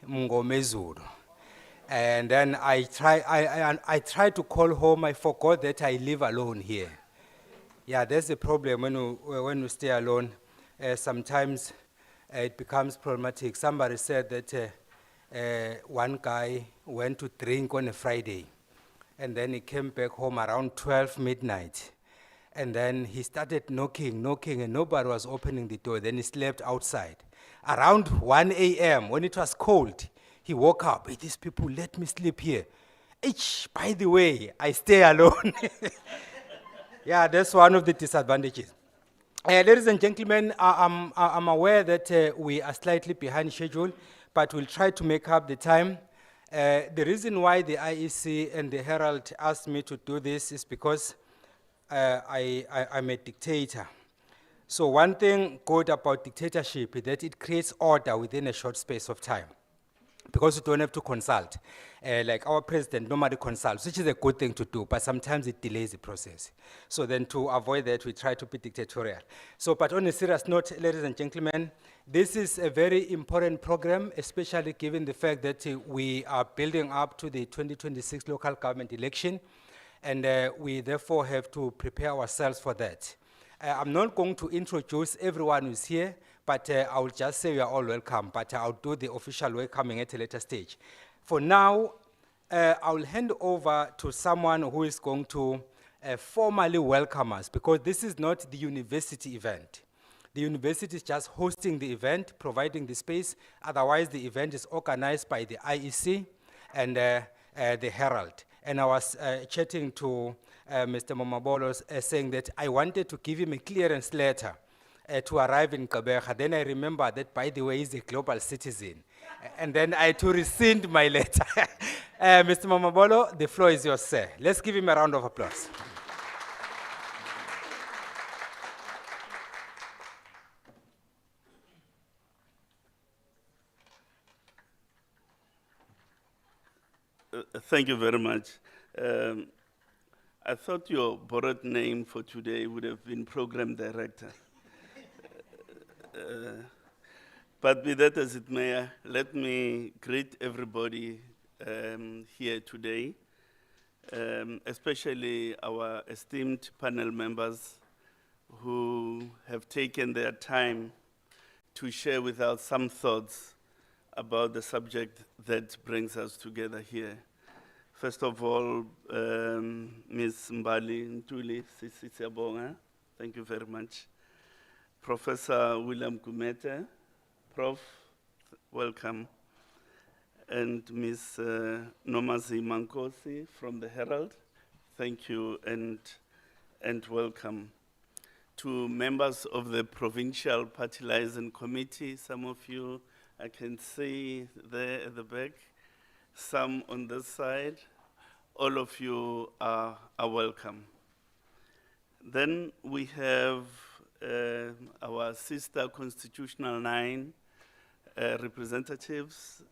Mngomezulu. And then I tried to call home. I forgot that I live alone here. Yeah, that's the problem when you stay alone. Sometimes it becomes problematic. Somebody said that one guy went to drink on a Friday, and then he came back home around 12 midnight. And then he started knocking, and nobody was opening the door. Then he slept outside. Around 1 a.m., when it was cold, he woke up. Hey, these people, let me sleep here. By the way, I stay alone. Yeah, that's one of the disadvantages. Ladies and gentlemen, I'm aware that we are slightly behind schedule, but we'll try to make up the time. The reason why the IEC and the Herald asked me to do this is because I'm a dictator. So one thing good about dictatorship is that it creates order within a short space of time, because you don't have to consult. Like our president normally consults, which is a good thing to do, but sometimes it delays the process. So then to avoid that, we try to be dictatorial. So, but on a serious note, ladies and gentlemen, this is a very important program, especially given the fact that we are building up to the 2026 local government election, and we therefore have to prepare ourselves for that. I'm not going to introduce everyone who's here, but I will just say you are all welcome, but I'll do the official welcoming at a later stage. For now, I will hand over to someone who is going to formally welcome us, because this is not the university event. The university is just hosting the event, providing the space. Otherwise, the event is organized by the IEC and the Herald. And I was chatting to Mr. Momabolo, saying that I wanted to give him a clearance letter to arrive in Gqeberha. Then I remember that, by the way, he's a global citizen. And then I had to rescind my letter. Mr. Momabolo, the floor is yours, sir. Let's give him a round of applause. Thank you very much. I thought your borrowed name for today would have been Program Director. But be that as it may, let me greet everybody here today, especially our esteemed panel members who have taken their time to share with us some thoughts about the subject that brings us together here. First of all, Ms. Ntuli, thank you very much. Professor William Gumede, Prof, welcome. And Ms. Nomazi Mankosi from the Herald, thank you and welcome. To members of the Provincial Party Liaison Committee, some of you I can see there at the back, some on this side, all of you are welcome. Then we have our sister Constitutional 9 representatives,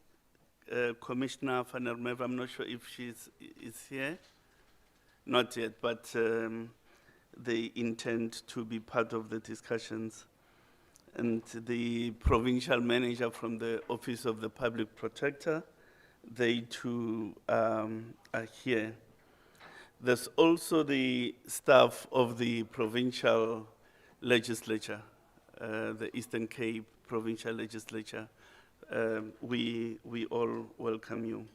Commissioner van der Merwe, I'm not sure if she is here, not yet, but they intend to be part of the discussions. And the provincial manager from the Office of the Public Protector, they too are here. There's also the staff of the provincial legislature, the Eastern Cape Provincial Legislature. We all welcome you.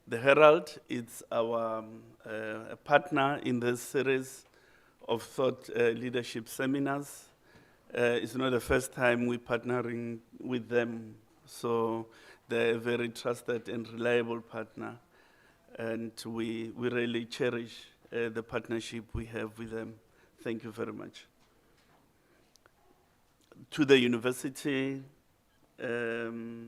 The Herald is our partner in this series of thought leadership seminars. It's not the first time we're partnering with them, so they're a very trusted and reliable partner, and we really cherish the partnership we have with them. Thank you very much. To the university, the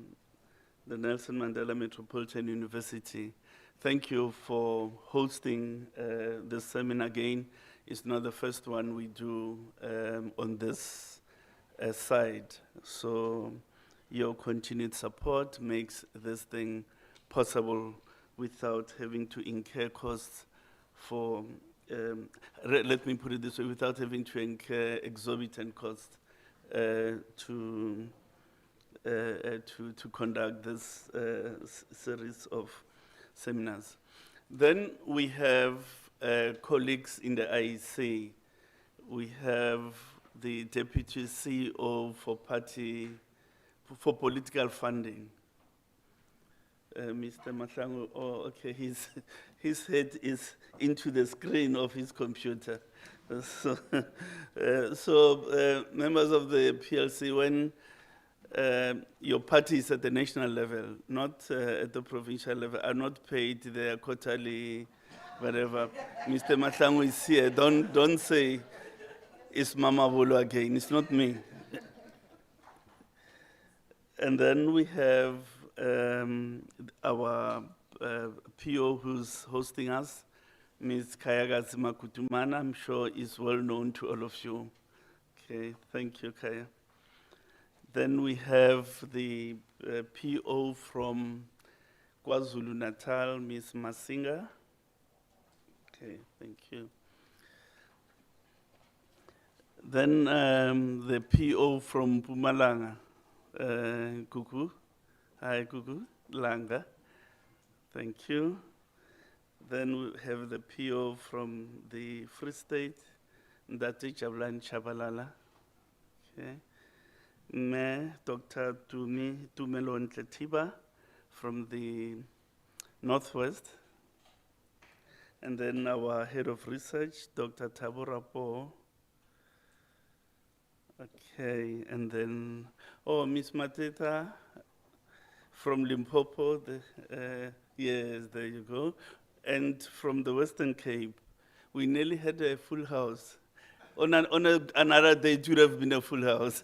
Nelson Mandela Metropolitan University, thank you for hosting this seminar again. It's not the first one we do on this side. So your continued support makes this thing possible without having to incur costs for, let me put it this way, without having to incur exorbitant costs to to conduct this series of seminars. Then we have colleagues in the IEC. We have the Deputy CEO for political funding. Mr. Mahlangu, oh, okay, his head is into the screen of his computer. So, members of the PLC, when your party is at the national level, not at the provincial level, are not paid their quarterly, whatever. Mr. Mahlangu is here. Don't say it's Mama Bolo again. It's not me. And then we have our PO who's hosting us, Ms. Kaya Makutumana. I'm sure is well known to all of you. Okay, thank you, Kaya. Then we have the PO from KwaZulu-Natal, Ms. Masinga. Okay, thank you. Then the PO from Mpumalanga, Kuku. Hi, Kuku. Langa. Thank you. Then we have the PO from the Free State, Ndati Jabulani Chabalala. Okay. Mayor Dr. Tumelo Ntletiba from the Northwest. And then our head of research, Dr. Tabora Po. Okay, and then, oh, Miss Mateta from Limpopo. Yes, there you go. And from the Western Cape, we nearly had a full house. On another day, it would have been a full house.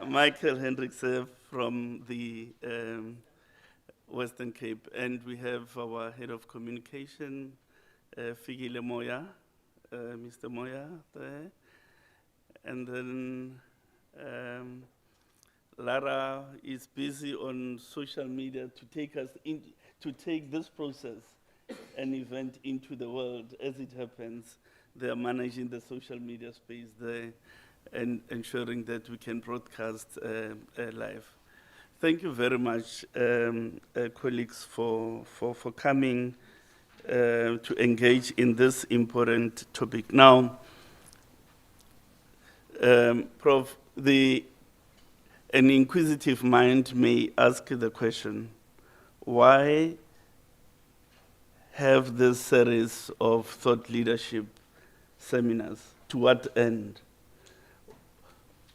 Michael Hendrikse from the Western Cape. And we have our head of communication, Figile Moya, Mr. Moya there. And then Lara is busy on social media to take us in, to take this process, an event into the world as it happens. They are managing the social media space there and ensuring that we can broadcast live. Thank you very much, colleagues, for coming to engage in this important topic. Now, Prof, an inquisitive mind may ask the question, why have this series of thought leadership seminars? To what end?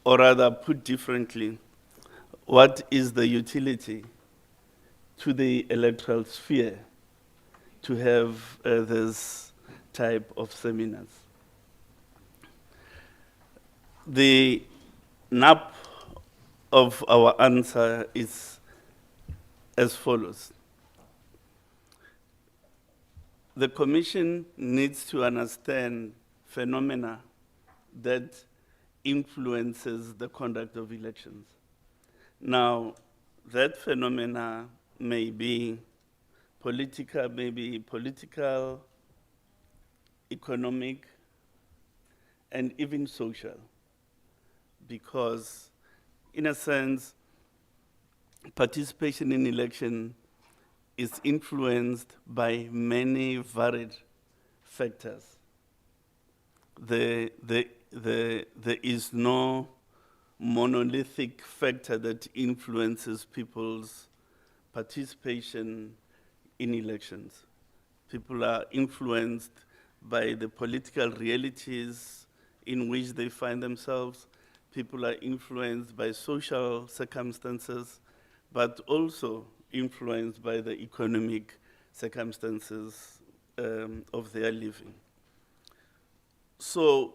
Or rather, put differently, what is the utility to the electoral sphere to have this type of seminars? The nub of our answer is as follows. The Commission needs to understand phenomena that influences the conduct of elections. Now, that phenomena may be political, economic, and even social, because in a sense, participation in election is influenced by many varied factors. There is no monolithic factor that influences people's participation in elections. People are influenced by the political realities in which they find themselves. People are influenced by social circumstances, but also influenced by the economic circumstances of their living. So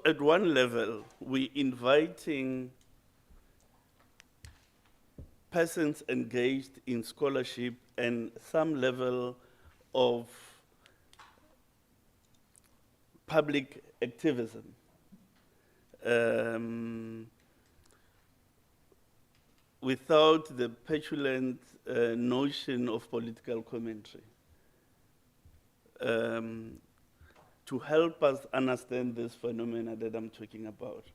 at one level, we're inviting persons engaged in scholarship and some level of public activism. Without the petulant notion of political commentary, to help us understand this phenomena that I'm talking about.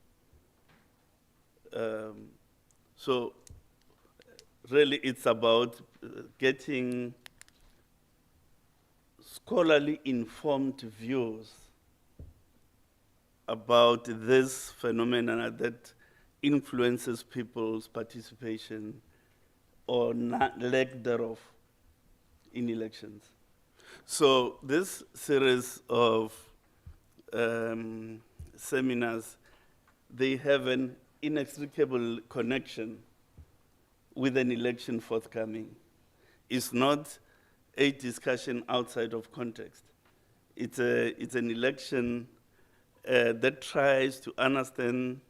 So really it's about getting scholarly informed views about this phenomenon that influences people's participation or lack thereof in elections. So this series of seminars, they have an inextricable connection with an election forthcoming. It's not a discussion outside of context. It's an election that tries to understand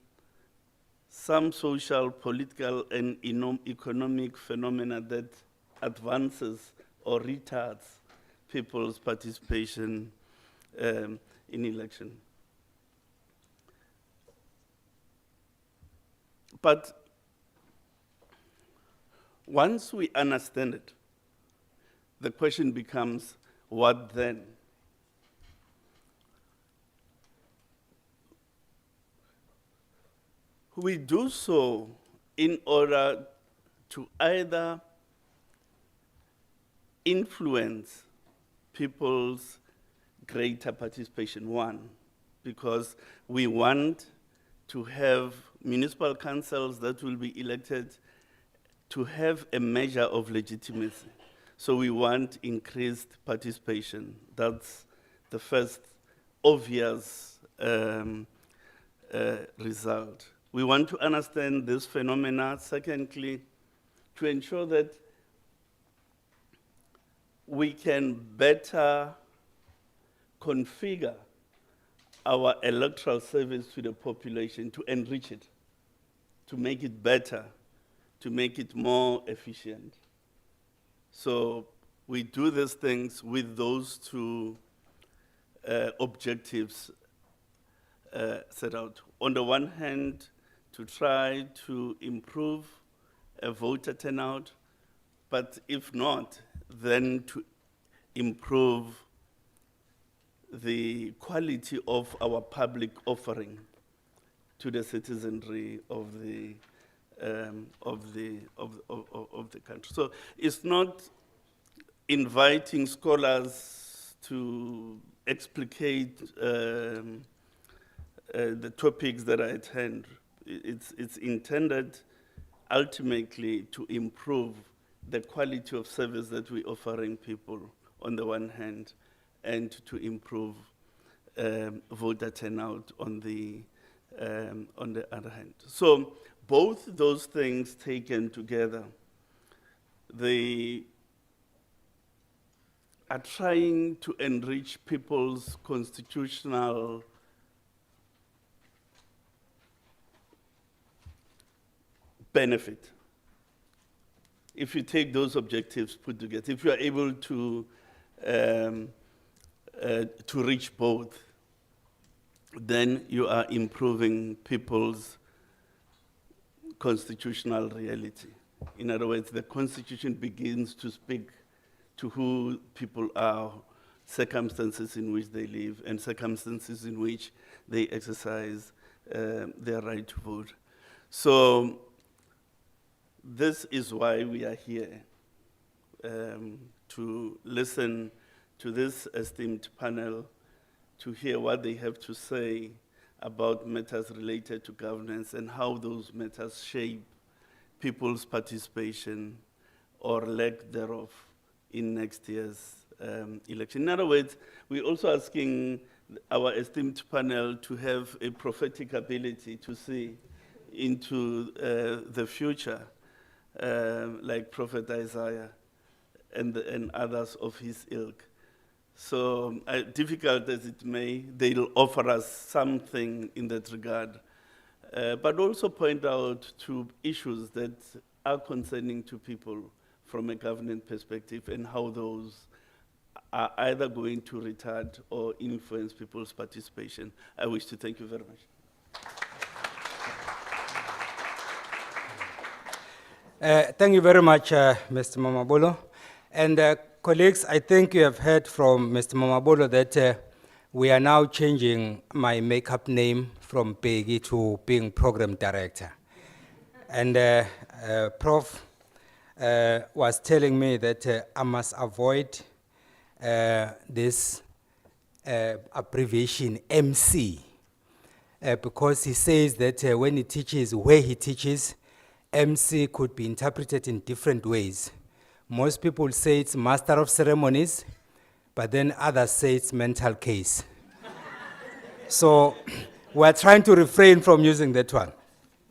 some social, political, and economic phenomena that advances or retards people's participation in election. But once we understand it, the question becomes, what then? We do so in order to either influence people's greater participation, one, because we want to have municipal councils that will be elected to have a measure of legitimacy. So we want increased participation. That's the first obvious result. We want to understand this phenomena. Secondly, to ensure that we can better configure our electoral service to the population, to enrich it, to make it better, to make it more efficient. So we do these things with those two objectives set out. On the one hand, to try to improve voter turnout, but if not, then to improve the quality of our public offering to the citizenry of the country. So it's not inviting scholars to explicate the topics that are at hand. It's intended ultimately to improve the quality of service that we're offering people on the one hand, and to improve voter turnout on the other hand. So both those things taken together, they are trying to enrich people's constitutional benefit. If you take those objectives put together, if you are able to reach both, then you are improving people's constitutional reality. In other words, the Constitution begins to speak to who people are, circumstances in which they live, and circumstances in which they exercise their right to vote. So this is why we are here, to listen to this esteemed panel, to hear what they have to say about matters related to governance and how those matters shape people's participation or lack thereof in next year's election. In other words, we're also asking our esteemed panel to have a prophetic ability to see into the future, like Prophet Isaiah and others of his ilk. So difficult as it may, they'll offer us something in that regard, but also point out to issues that are concerning to people from a government perspective and how those are either going to retard or influence people's participation. I wish to thank you very much. Thank you very much, Mr. Mamabolo. And colleagues, I think you have heard from Mr. Mamabolo that we are now changing my makeup name from Peggy to being program director. And Prof was telling me that I must avoid this abbreviation MC because he says that when he teaches, where he teaches, MC could be interpreted in different ways. Most people say it's Master of Ceremonies, but then others say it's mental case. So we're trying to refrain from using that one.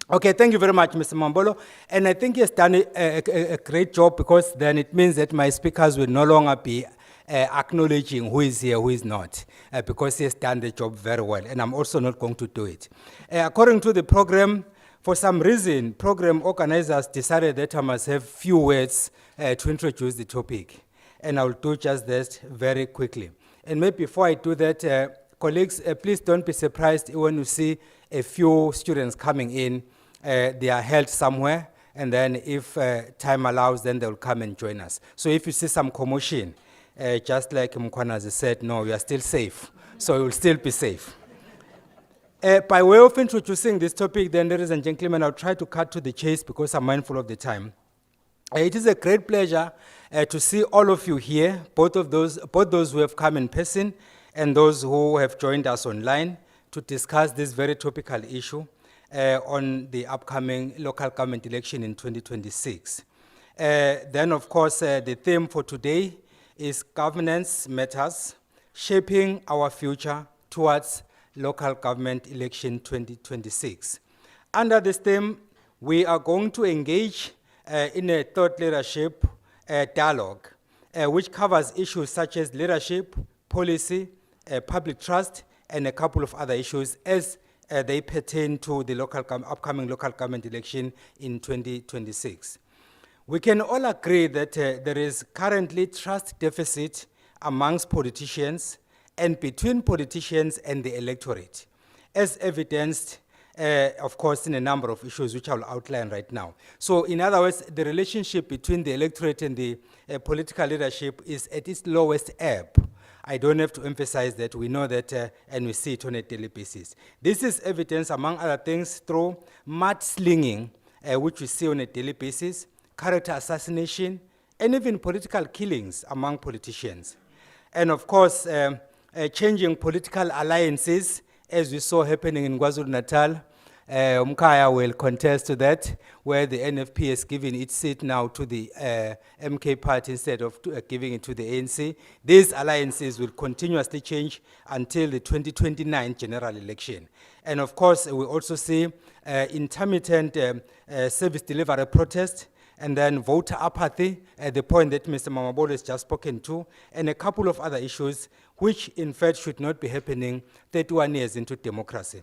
Okay, thank you very much, Mr. Mambolo. And I think he has done a great job because then it means that my speakers will no longer be acknowledging who is here, who is not, because he has done the job very well. And I'm also not going to do it. According to the program, for some reason, program organizers decided that I must have few words to introduce the topic. And I'll do just that very quickly. And maybe before I do that, colleagues, please don't be surprised when you see a few students coming in. They are held somewhere, and then if time allows, then they'll come and join us. So if you see some commotion, just like Mkwanazi said, no, you are still safe. So you will still be safe. By way of introducing this topic, then, ladies and gentlemen, I'll try to cut to the chase because I'm mindful of the time. It is a great pleasure to see all of you here, both those who have come in person and those who have joined us online to discuss this very topical issue on the upcoming local government election in 2026. Then, of course, the theme for today is governance matters, shaping our future towards local government election 2026. Under this theme, we are going to engage in a thought leadership dialogue, which covers issues such as leadership, policy, public trust, and a couple of other issues as they pertain to the upcoming local government election in 2026. We can all agree that there is currently trust deficit amongst politicians and between politicians and the electorate, as evidenced, of course, in a number of issues which I'll outline right now. So in other words, the relationship between the electorate and the political leadership is at its lowest ebb. I don't have to emphasize that. We know that and we see it on a daily basis. This is evidence, among other things, through mudslinging, which we see on a daily basis, character assassination, and even political killings among politicians. And of course, changing political alliances, as we saw happening in KwaZulu-Natal. Umkhaya will contest to that, where the NFP has given its seat now to the MK party instead of giving it to the ANC. These alliances will continuously change until the 2029 general election. And of course, we also see intermittent service delivery protest, and then voter apathy, at the point that Mr. Mamabolo has just spoken to, and a couple of other issues which in fact should not be happening 31 years into democracy.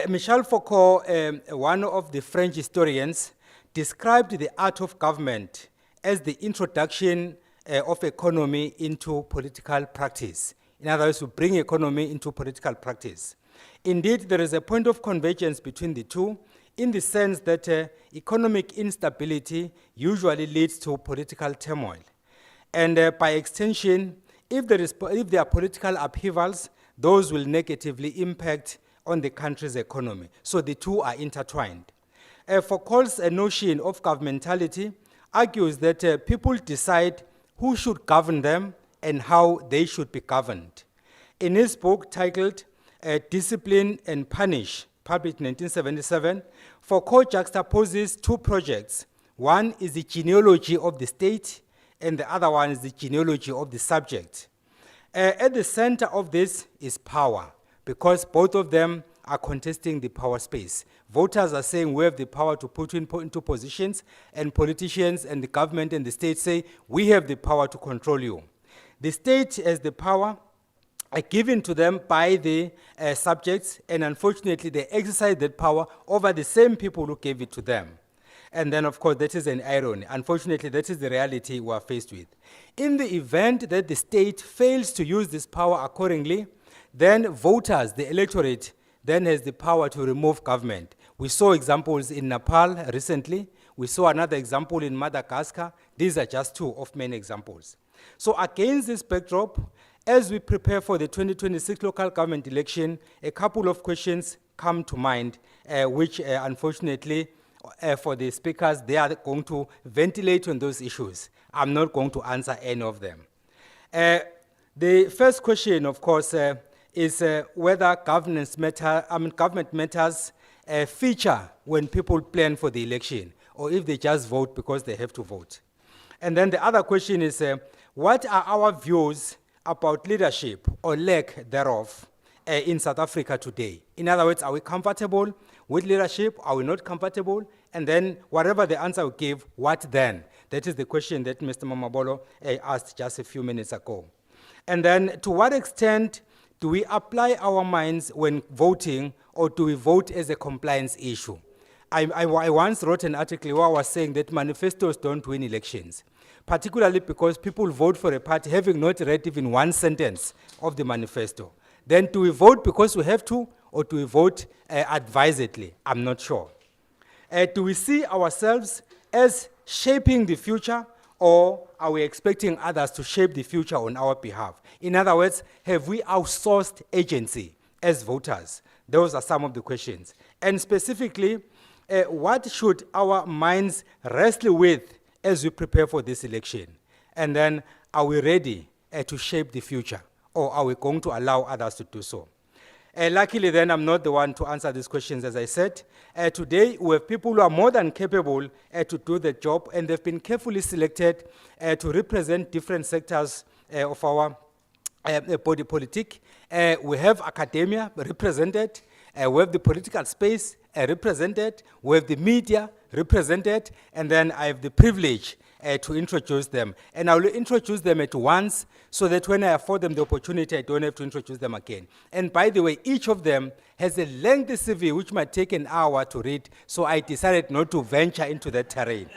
Michel Foucault, one of the French historians, described the art of government as the introduction of economy into political practice. In other words, to bring economy into political practice. Indeed, there is a point of convergence between the two, in the sense that economic instability usually leads to political turmoil. And by extension, if there are political upheavals, those will negatively impact on the country's economy. So the two are intertwined. Foucault's notion of governmentality argues that people decide who should govern them and how they should be governed. In his book titled Discipline and Punish, published in 1977, Foucault juxtaposes two projects. One is the genealogy of the state, and the other one is the genealogy of the subject. At the center of this is power, because both of them are contesting the power space. Voters are saying we have the power to put into positions, and politicians and the government and the state say we have the power to control you. The state has the power given to them by the subjects, and unfortunately they exercise that power over the same people who gave it to them. And then, of course, that is an irony. Unfortunately, that is the reality we are faced with. In the event that the state fails to use this power accordingly, then voters, the electorate, then has the power to remove government. We saw examples in Nepal recently. We saw another example in Madagascar. These are just two of many examples. So against this backdrop, as we prepare for the 2026 local government election, a couple of questions come to mind, which unfortunately for the speakers. They are going to ventilate on those issues. I'm not going to answer any of them. The first question, of course, is whether government matters feature when people plan for the election, or if they just vote because they have to vote. And then the other question is, what are our views about leadership or lack thereof in South Africa today? In other words, are we comfortable with leadership? Are we not comfortable? And then whatever the answer we give, what then? That is the question that Mr. Mamabolo asked just a few minutes ago. And then to what extent do we apply our minds when voting, or do we vote as a compliance issue? I once wrote an article where I was saying that manifestos don't win elections, particularly because people vote for a party having not read even one sentence of the manifesto. Then do we vote because we have to, or do we vote advisedly? I'm not sure. Do we see ourselves as shaping the future, or are we expecting others to shape the future on our behalf? In other words, have we outsourced agency as voters? Those are some of the questions. And specifically, what should our minds wrestle with as we prepare for this election? And then, are we ready to shape the future, or are we going to allow others to do so? Luckily then, I'm not the one to answer these questions, as I said. Today, we have people who are more than capable to do the job, and they've been carefully selected to represent different sectors of our body politic. We have academia represented, we have the political space represented, we have the media represented, and then I have the privilege to introduce them. And I will introduce them at once so that when I afford them the opportunity, I don't have to introduce them again. And by the way, each of them has a lengthy CV which might take an hour to read, so I decided not to venture into that terrain.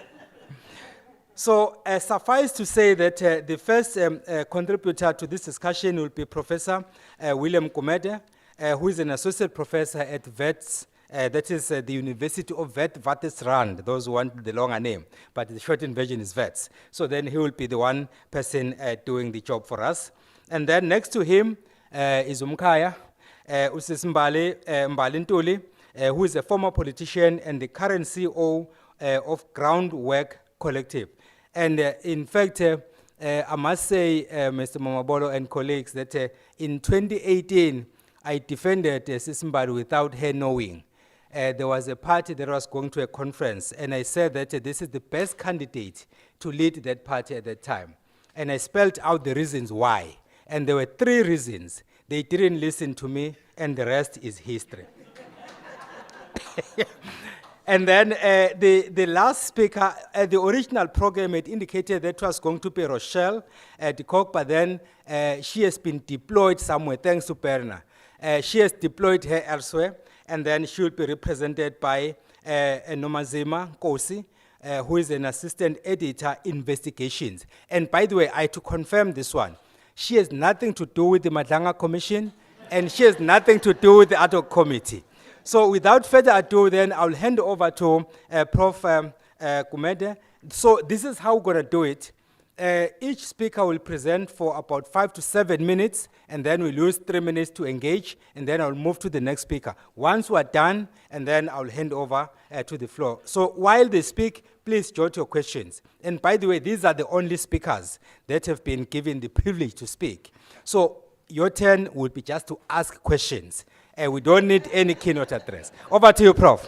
So suffice to say that the first contributor to this discussion will be Professor William Gumede, who is an associate professor at Wits. That is the University of Witwatersrand, those who want the longer name, but the shortened version is Wits. So then he will be the one person doing the job for us. And then next to him is Umkhaya, Ntuli, who is a former politician and the current CEO of Groundwork Collective. And in fact, I must say, Mr. Mamabolo and colleagues, that in 2018, I defended Sisimbali without her knowing. There was a party that was going to a conference, and I said that this is the best candidate to lead that party at that time. And I spelled out the reasons why. And there were 3 reasons. They didn't listen to me, and the rest is history. And then the last speaker, the original program, it indicated that was going to be Rochelle de Kock, but then she has been deployed somewhere, thanks to Perna. She has deployed her elsewhere, and then she will be represented by Nomazima Kosi, who is an assistant editor investigations. And by the way, I to confirm this one, she has nothing to do with the Madlanga Commission, and she has nothing to do with the ad hoc committee. So without further ado, then I'll hand over to Prof. Gumede. So this is how we're going to do it. Each speaker will present for about 5 to 7 minutes, and then we'll use 3 minutes to engage, and then I'll move to the next speaker. Once we're done, and then I'll hand over to the floor. So while they speak, please jot your questions. And by the way, these are the only speakers that have been given the privilege to speak. So your turn will be just to ask questions. We don't need any keynote address. Over to you, Prof.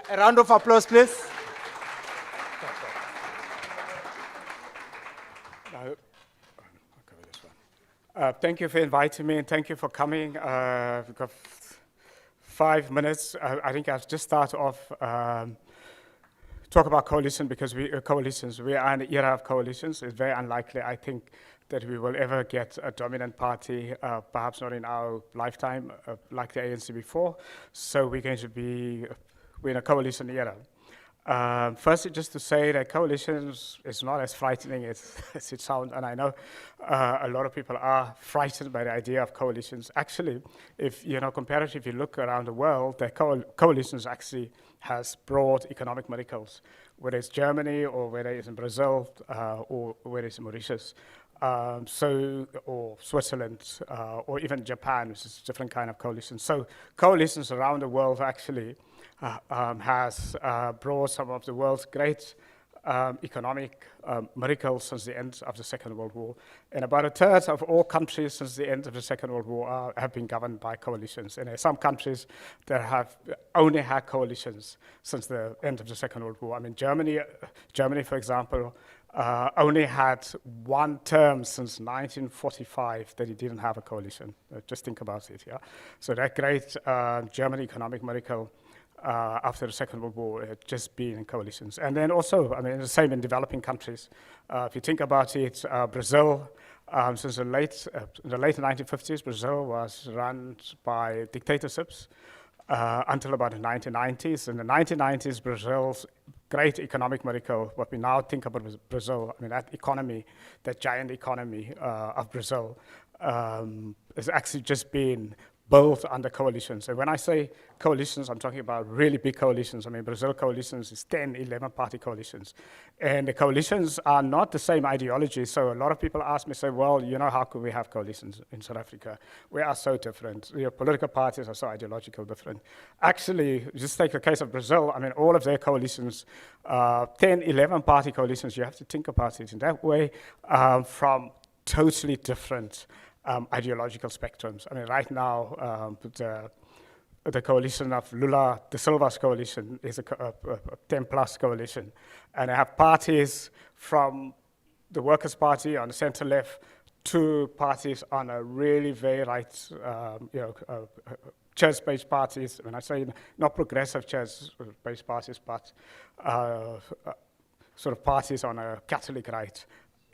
A round of applause, please. Thank you for inviting me, and thank you for coming. We've got 5 minutes. I think I'll just start off, talk about coalition, because coalitions, we are in an era of coalitions. It's very unlikely, I think, that we will ever get a dominant party, perhaps not in our lifetime, like the ANC before. So we're in a coalition era. Firstly, just to say that coalitions is not as frightening as it sounds, and I know a lot of people are frightened by the idea of coalitions. Actually, if comparatively, if you look around the world, the coalitions actually has brought economic miracles. whether it's Germany or whether it's in Brazil or whether it's in Mauritius. Or Switzerland, or even Japan, which is a different kind of coalition. So coalitions around the world actually has brought some of the world's great economic miracles since the end of the Second World War. And about a third of all countries since the end of the Second World War have been governed by coalitions. And there are some countries that have only had coalitions since the end of the Second World War. I mean, Germany, for example, only had one term since 1945 that it didn't have a coalition. Just think about it, yeah? So that great German economic miracle after the Second World War had just been in coalitions. And then also, I mean, the same in developing countries. If you think about it, Brazil, since the late 1950s, Brazil was run by dictatorships until about the 1990s. In the 1990s, Brazil's great economic miracle, what we now think about Brazil, I mean, that economy, that giant economy of Brazil has actually just been built under coalitions. And when I say coalitions, I'm talking about really big coalitions. I mean, Brazil coalitions is 10, 11 party coalitions. And the coalitions are not the same ideology. So a lot of people ask me, say, well, you know, how could we have coalitions in South Africa? We are so different. Your political parties are so ideological different. Actually, just take the case of Brazil. I mean, all of their coalitions, 10, 11 party coalitions, you have to think about it in that way, from totally different ideological spectrums. I mean, right now, the coalition of Lula da Silva's coalition is a 10-plus coalition. And I have parties from the Workers' Party on the center-left to parties on a really very right, church-based parties. When I say not progressive church-based parties, but sort of parties on a Catholic right.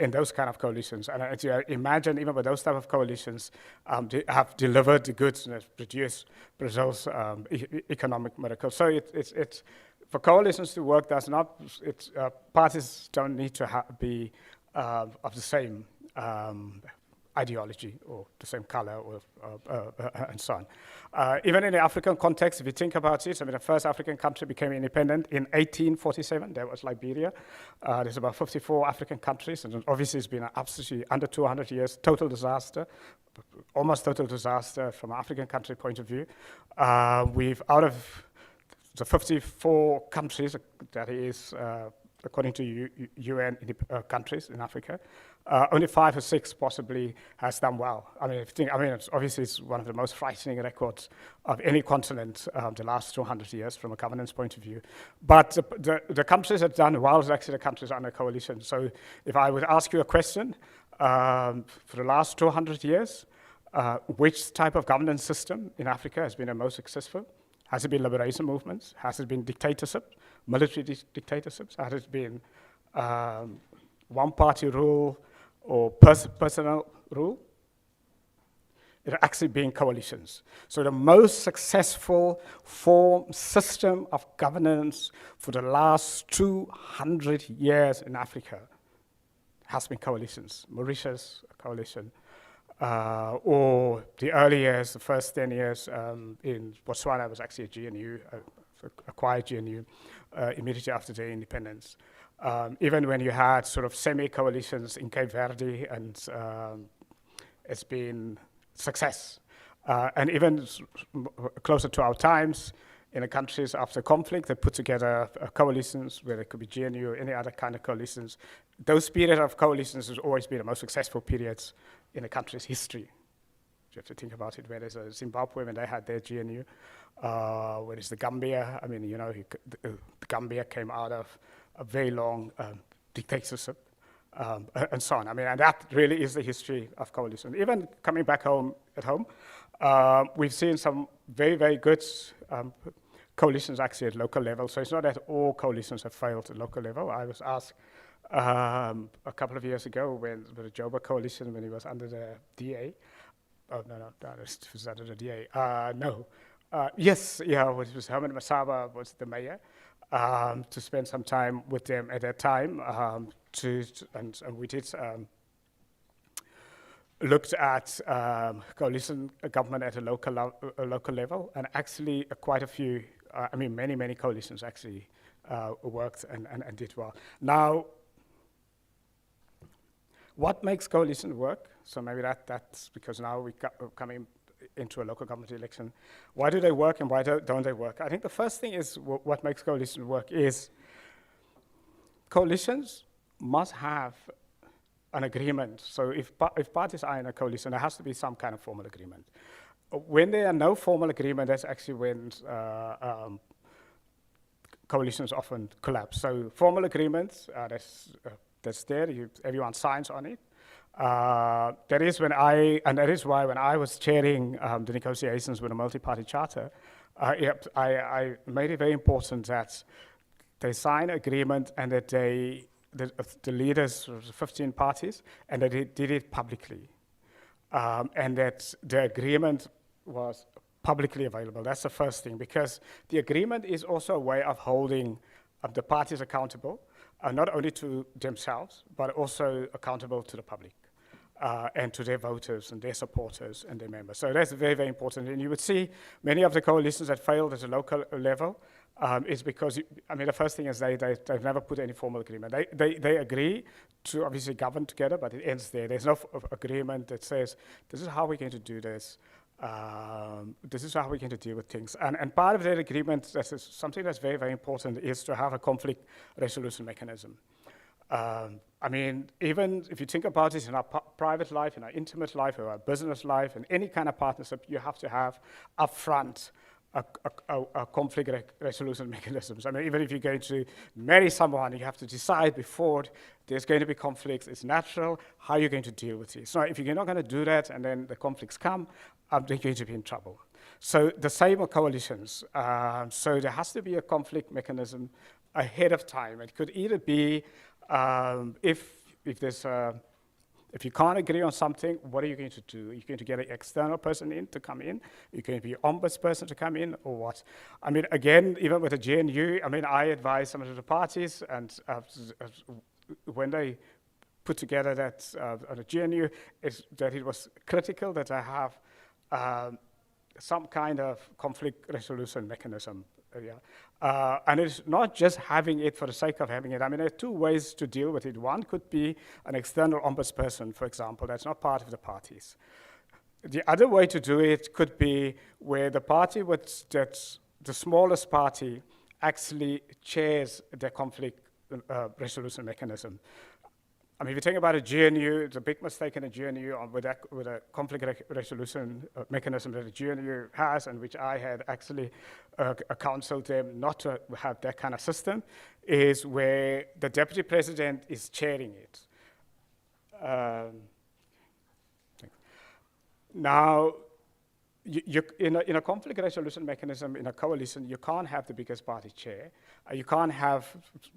In those kind of coalitions. And imagine even with those type of coalitions they have delivered the goods and have produced Brazil's economic miracle. So it's for coalitions to work, parties don't need to be of the same ideology or the same color or and so on. Even in the African context, if you think about it, I mean, the first African country became independent in 1847. That was Liberia. There's about 54 African countries, and obviously it's been absolutely under 200 years, total disaster, almost total disaster from an African country point of view. We've, out of the 54 countries, that is, according to UN countries in Africa, only 5 or 6 possibly has done well. I mean, obviously it's one of the most frightening records of any continent the last 200 years from a governance point of view. But the countries that have done well is actually the countries under coalition. So if I would ask you a question, for the last 200 years, which type of governance system in Africa has been the most successful? Has it been liberation movements? Has it been dictatorship, military dictatorships? Has it been one-party rule or personal rule? It's actually been coalitions. So the most successful system of governance for the last 200 years in Africa has been coalitions. Mauritius, a coalition. Or the early years, the first 10 years in Botswana was actually a GNU, acquired GNU immediately after their independence. Even when you had sort of semi-coalitions in Cape Verde, and it's been success. And even closer to our times, in the countries after conflict, they put together coalitions, where there could be GNU or any other kind of coalitions. Those periods of coalitions has always been the most successful periods in the country's history. You have to think about it, where there's a Zimbabwe when they had their GNU, where there's the Gambia. I mean, you know, the Gambia came out of a very long dictatorship, and so on. I mean, and that really is the history of coalition. Even coming back home, we've seen some very, very good coalitions actually at local level. So it's not that all coalitions have failed at local level. I was asked a couple of years ago when the Joburg coalition, when he was under the DA. Oh, no, it was under the DA. Yes, yeah, it was Herman Masaba was the mayor, to spend some time with them at that time, and we did looked at coalition government at a local level, and actually quite a few, many coalitions actually worked and did well. Now, what makes coalition work? So maybe that's because now we're coming into a local government election. Why do they work and why don't they work? I think the first thing is what makes coalition work is coalitions must have an agreement. So if parties are in a coalition, there has to be some kind of formal agreement. When there are no formal agreement, that's actually when coalitions often collapse. So formal agreements, that's there, everyone signs on it. That is why when I was chairing the negotiations with a multi-party charter, I made it very important that they sign agreement and that the leaders, 15 parties, and that they did it publicly. And that the agreement was publicly available. That's the first thing, because the agreement is also a way of holding the parties accountable, not only to themselves, but also accountable to the public. And to their voters and their supporters and their members. So that's very, very important. And you would see many of the coalitions that failed at a local level is because, the first thing is they've never put any formal agreement. They agree to obviously govern together, but it ends there. There's no agreement that says, this is how we're going to do this. This is how we're going to deal with things. And part of that agreement, something that's very, very important, is to have a conflict resolution mechanism. Even if you think about it in our private life, in our intimate life, or our business life, and any kind of partnership, you have to have upfront a conflict resolution mechanisms. Even if you're going to marry someone, you have to decide before there's going to be conflicts. It's natural. How are you going to deal with it? So if you're not going to do that, and then the conflicts come, they're going to be in trouble. So the same with coalitions. So there has to be a conflict mechanism ahead of time. It could either be if you can't agree on something, what are you going to do? You're going to get an external person in to come in? You're going to be an ombudsperson to come in, or what? Again, even with the GNU, I advise some of the parties, and when they put together that on the GNU, is that it was critical that I have some kind of conflict resolution mechanism. And it's not just having it for the sake of having it. There are two ways to deal with it. One could be an external ombudsperson, for example, that's not part of the parties. The other way to do it could be where the party that's the smallest party actually chairs the conflict resolution mechanism. If you think about a GNU, it's a big mistake in a GNU with a conflict resolution mechanism that the GNU has, and which I had actually counseled them not to have that kind of system, is where the deputy president is chairing it. Now, in a conflict resolution mechanism, in a coalition, you can't have the biggest party chair. You can't have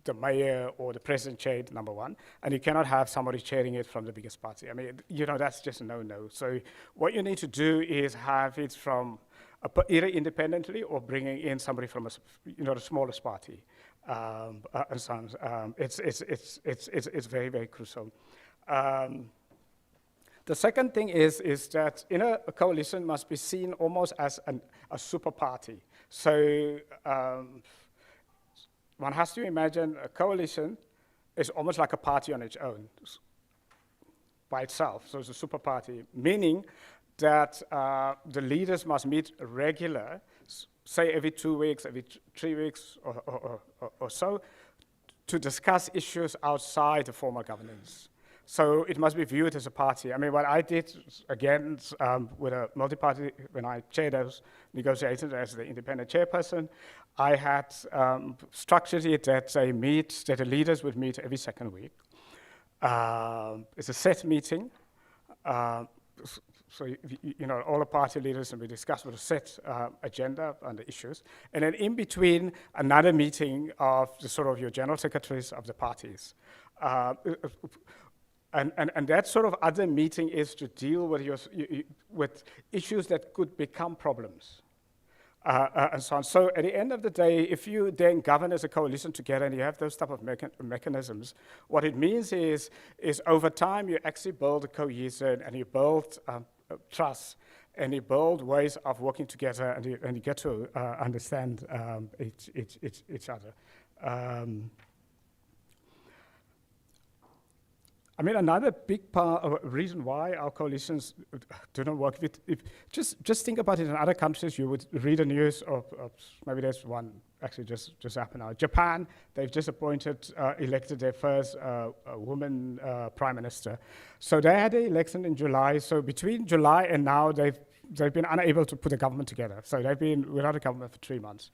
the mayor or the president chair, number one, and you cannot have somebody chairing it from the biggest party. That's just a no-no. So what you need to do is have it from either independently or bringing in somebody from the smallest party. And so on. It's very, very crucial. The second thing is that a coalition must be seen almost as a super party. So one has to imagine a coalition is almost like a party on its own, by itself. So it's a super party, meaning that the leaders must meet regular, say every 2 weeks, every 3 weeks or so, to discuss issues outside the formal governance. So it must be viewed as a party. What I did, again, with a multi-party, when I chaired those negotiations as the independent chairperson, I had structured it that the leaders would meet every second week. It's a set meeting. So, all the party leaders, and we discuss with a set agenda and the issues. And then in between, another meeting of your general secretaries of the parties. And that sort of other meeting is to deal with issues that could become problems, and so on. So at the end of the day, if you then govern as a coalition together and you have those type of mechanisms, what it means is over time you actually build a cohesion and you build trust and you build ways of working together and you get to understand each other. I mean, another big reason why our coalitions do not work, just think about it. In other countries, you would read the news of maybe there's one actually just happened now. Japan, they've just elected their first woman prime minister. So they had the election in July. So between July and now, they've been unable to put a government together. So they've been without a government for 3 months.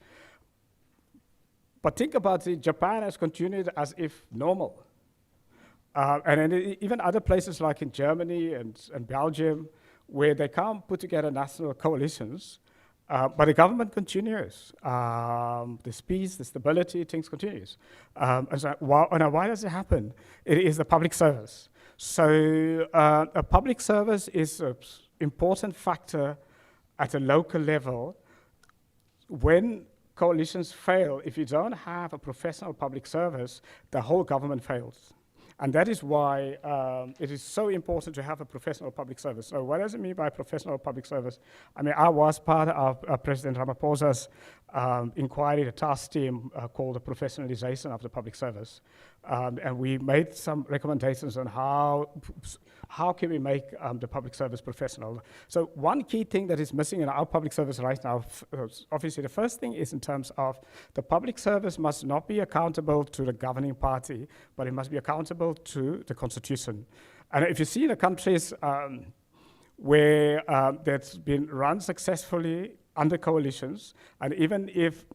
But think about it, Japan has continued as if normal. And then even other places like in Germany and Belgium, where they can't put together national coalitions, but the government continues. The peace, the stability, things continues. And so why does it happen? It is the public service. So a public service is an important factor at a local level. When coalitions fail, if you don't have a professional public service, the whole government fails. And that is why it is so important to have a professional public service. So what does it mean by professional public service? I mean, I was part of President Ramaphosa's inquiry, the task team called the professionalization of the public service. And we made some recommendations on how can we make the public service professional. So one key thing that is missing in our public service right now, obviously the first thing is in terms of the public service must not be accountable to the governing party, but it must be accountable to the constitution. And if you see the countries where that's been run successfully under coalitions, and even if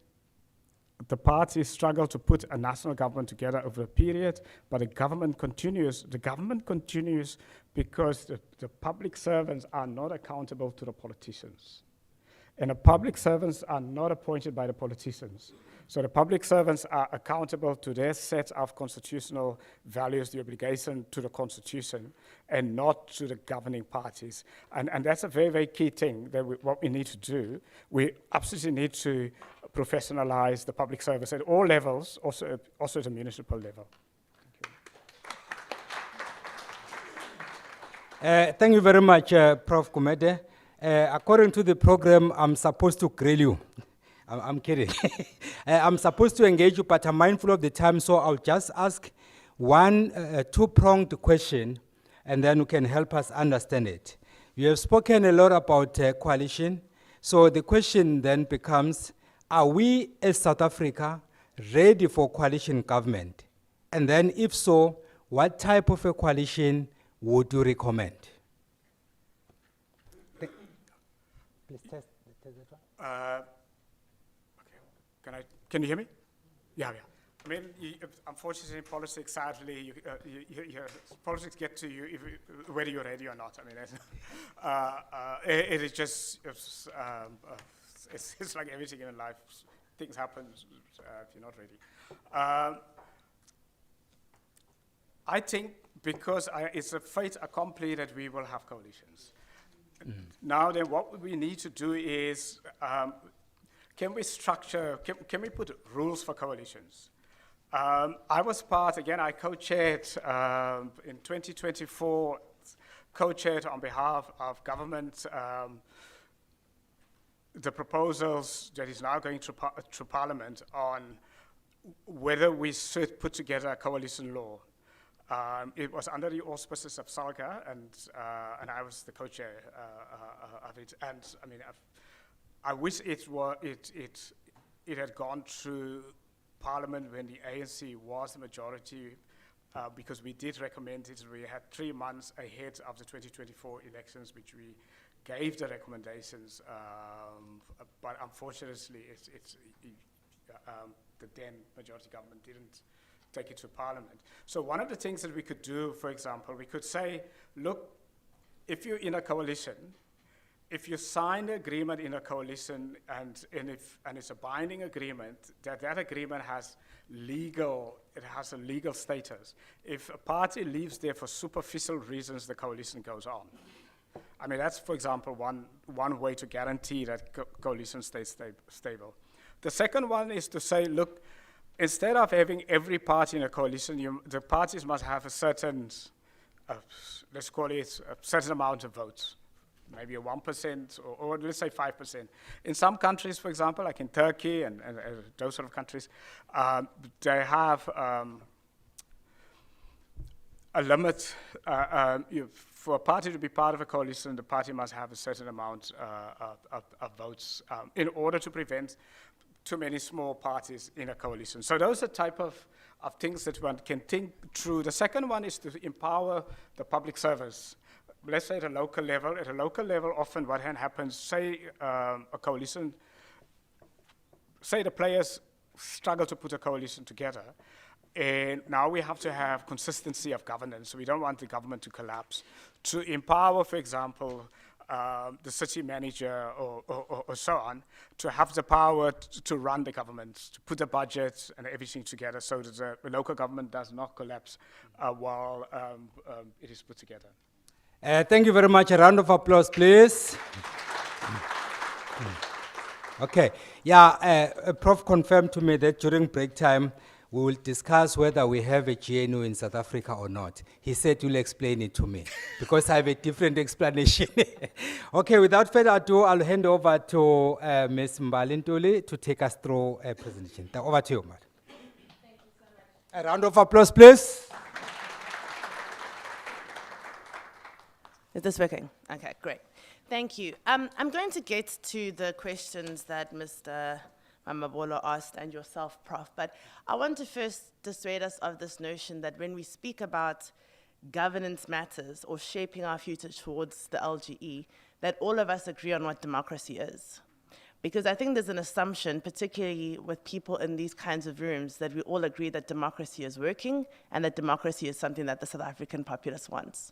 the parties struggle to put a national government together over a period, but the government continues because the public servants are not accountable to the politicians. And the public servants are not appointed by the politicians. So the public servants are accountable to their set of constitutional values, the obligation to the constitution, and not to the governing parties. And that's a very, very key thing that what we need to do. We absolutely need to professionalize the public service at all levels, also at the municipal level. Thank you very much, Prof. Gumede. According to the program, I'm supposed to grill you. I'm kidding. I'm supposed to engage you, but I'm mindful of the time, so I'll just ask one two-pronged question, and then you can help us understand it. You have spoken a lot about coalition, so the question then becomes, are we as South Africa ready for coalition government? And then if so, what type of a coalition would you recommend? Please test that one. Okay. Can you hear me? Yeah. I mean, unfortunately, in politics, sadly, politics get to you whether you're ready or not. I mean, it is just, it's like everything in life. Things happen if you're not ready. I think because it's a fait accompli that we will have coalitions. Now then, what we need to do is, can we put rules for coalitions? I was part, again, I co-chaired in 2024, co-chaired on behalf of government the proposals that is now going through Parliament on whether we should put together a coalition law. It was under the auspices of Salga, and I was the co-chair of it. And I mean, I wish it had gone through Parliament when the ANC was the majority, because we did recommend it. We had 3 months ahead of the 2024 elections, which we gave the recommendations, but unfortunately, the then majority government didn't take it to Parliament. So one of the things that we could do, for example, we could say, look, if you're in a coalition, if you sign an agreement in a coalition and it's a binding agreement, that agreement has a legal status. If a party leaves there for superficial reasons, the coalition goes on. I mean, that's, for example, one way to guarantee that coalition stays stable. The second one is to say, look, instead of having every party in a coalition, the parties must have a certain, let's call it a certain amount of votes. maybe a 1% or let's say 5%. In some countries, for example, like in Turkey and those sort of countries, they have a limit. For a party to be part of a coalition, the party must have a certain amount of votes in order to prevent too many small parties in a coalition. So those are type of things that one can think through. The second one is to empower the public service. Let's say at a local level. At a local level, often what happens, say a coalition, say the players struggle to put a coalition together, and now we have to have consistency of governance. So we don't want the government to collapse. To empower, for example, the city manager or so on, to have the power to run the government, to put the budget and everything together so that the local government does not collapse while it is put together. Thank you very much. A round of applause, please. Okay. Yeah, Prof confirmed to me that during break time, we will discuss whether we have a GNU in South Africa or not. He said he'll explain it to me because I have a different explanation. Okay, without further ado, I'll hand over to Ms. Ntuli to take us through a presentation. Over to you, Madam. Thank you so much. A round of applause, please. Is this working? Okay, great. Thank you. I'm going to get to the questions that Mr. Mamabolo asked and yourself, Prof, but I want to first dissuade us of this notion that when we speak about governance matters or shaping our future towards the LGE, that all of us agree on what democracy is. Because I think there's an assumption, particularly with people in these kinds of rooms, that we all agree that democracy is working and that democracy is something that the South African populace wants.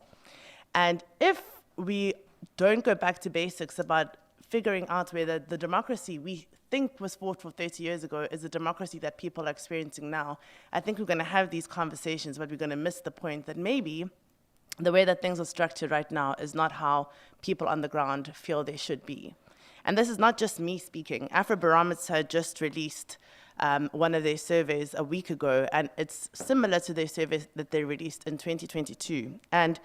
And if we don't go back to basics about figuring out whether the democracy we think was fought for 30 years ago is the democracy that people are experiencing now, I think we're going to have these conversations, but we're going to miss the point that maybe the way that things are structured right now is not how people on the ground feel they should be. And this is not just me speaking. Afrobarometer just released one of their surveys a week ago, and it's similar to their survey that they released in 2022. And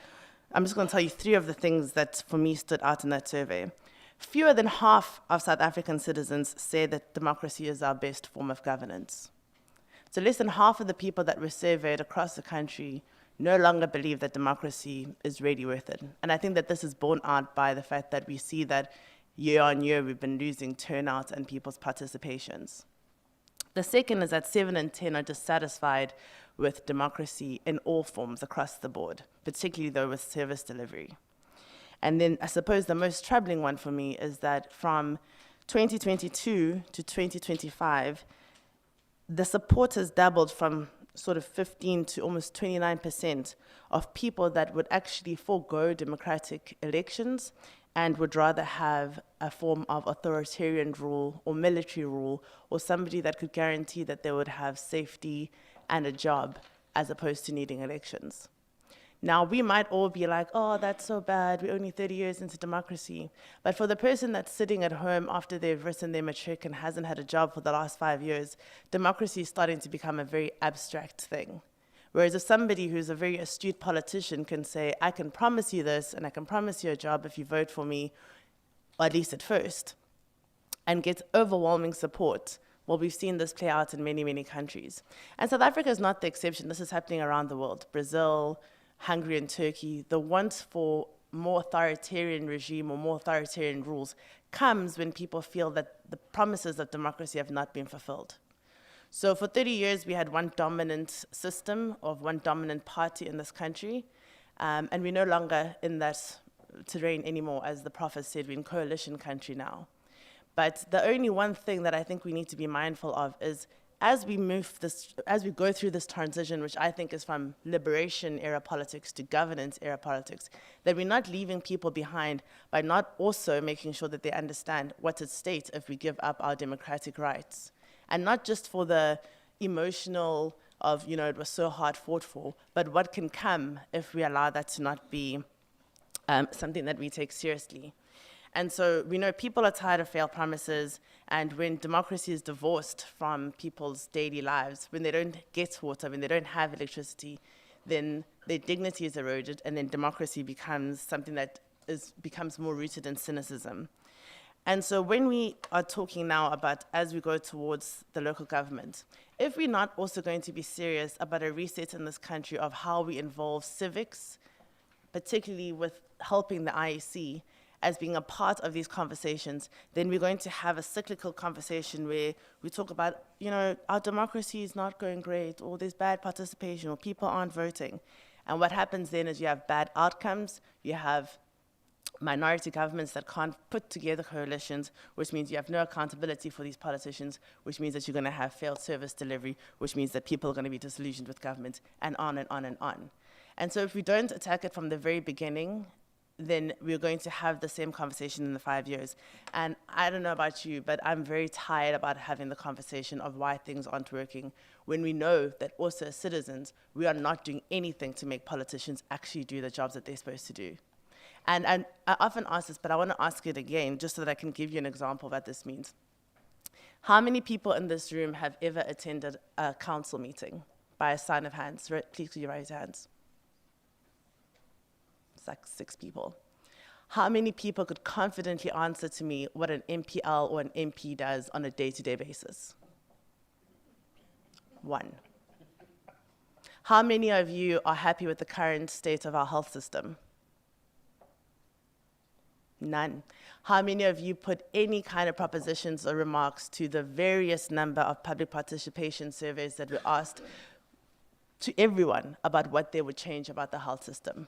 I'm just going to tell you 3 of the things that for me stood out in that survey. Fewer than half of South African citizens say that democracy is our best form of governance. So less than half of the people that were surveyed across the country no longer believe that democracy is really worth it. And I think that this is borne out by the fact that we see that year on year we've been losing turnout and people's participations. The second is that 7 in 10 are dissatisfied with democracy in all forms across the board, particularly though with service delivery. And then I suppose the most troubling one for me is that from 2022 to 2025, the support has doubled from sort of 15 to almost 29% of people that would actually forego democratic elections and would rather have a form of authoritarian rule or military rule or somebody that could guarantee that they would have safety and a job as opposed to needing elections. Now, we might all be like, oh, that's so bad, we're only 30 years into democracy. But for the person that's sitting at home after they've written their matric and hasn't had a job for the last 5 years, democracy is starting to become a very abstract thing. Whereas if somebody who's a very astute politician can say, I can promise you this, and I can promise you a job if you vote for me, or at least at first, and gets overwhelming support, well, we've seen this play out in many, many countries. And South Africa is not the exception. This is happening around the world. Brazil, Hungary and Turkey, the want for more authoritarian regime or more authoritarian rules comes when people feel that the promises of democracy have not been fulfilled. So for 30 years, we had one dominant system of one dominant party in this country, and we're no longer in that terrain anymore. As the Prof has said, we're in coalition country now. But the only one thing that I think we need to be mindful of is as we go through this transition, which I think is from liberation era politics to governance era politics, that we're not leaving people behind by not also making sure that they understand what's at stake if we give up our democratic rights. And not just for the emotional of, it was so hard fought for, but what can come if we allow that to not be something that we take seriously. And so we know people are tired of failed promises, and when democracy is divorced from people's daily lives, when they don't get water, when they don't have electricity, then their dignity is eroded, and then democracy becomes something that becomes more rooted in cynicism. And so when we are talking now about, as we go towards the local government, if we're not also going to be serious about a reset in this country of how we involve civics, particularly with helping the IEC as being a part of these conversations, then we're going to have a cyclical conversation where we talk about, our democracy is not going great, or there's bad participation, or people aren't voting. And what happens then is you have bad outcomes, you have minority governments that can't put together coalitions, which means you have no accountability for these politicians, which means that you're going to have failed service delivery, which means that people are going to be disillusioned with government, and on and on and on. And so if we don't attack it from the very beginning, then we're going to have the same conversation in the 5 years. And I don't know about you, but I'm very tired about having the conversation of why things aren't working, when we know that also as citizens, we are not doing anything to make politicians actually do the jobs that they're supposed to do. And I often ask this, but I want to ask it again, just so that I can give you an example of what this means. How many people in this room have ever attended a council meeting? By a sign of hands, please could you raise your hands? It's like 6 people. How many people could confidently answer to me what an MPL or an MP does on a day-to-day basis? 1. How many of you are happy with the current state of our health system? None. How many of you put any kind of propositions or remarks to the various number of public participation surveys that were asked to everyone about what they would change about the health system?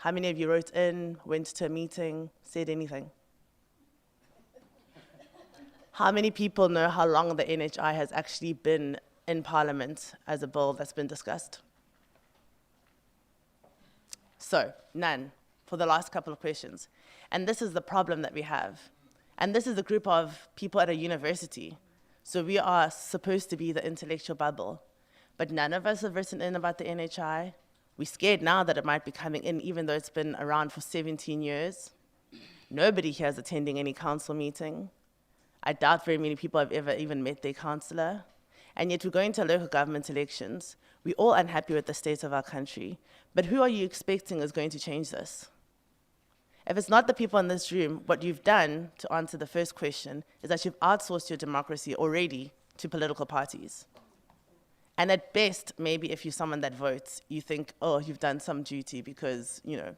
How many of you wrote in, went to a meeting, said anything? How many people know how long the NHI has actually been in Parliament as a bill that's been discussed? So, none for the last couple of questions. And this is the problem that we have. And this is a group of people at a university. So we are supposed to be the intellectual bubble. But none of us have written in about the NHI. We're scared now that it might be coming in, even though it's been around for 17 years. Nobody here is attending any council meeting. I doubt very many people have ever even met their councillor. And yet we're going to local government elections. We're all unhappy with the state of our country. But who are you expecting is going to change this? If it's not the people in this room, what you've done, to answer the first question, is that you've outsourced your democracy already to political parties. And at best, maybe if you're someone that votes, you think, oh, you've done some duty because, the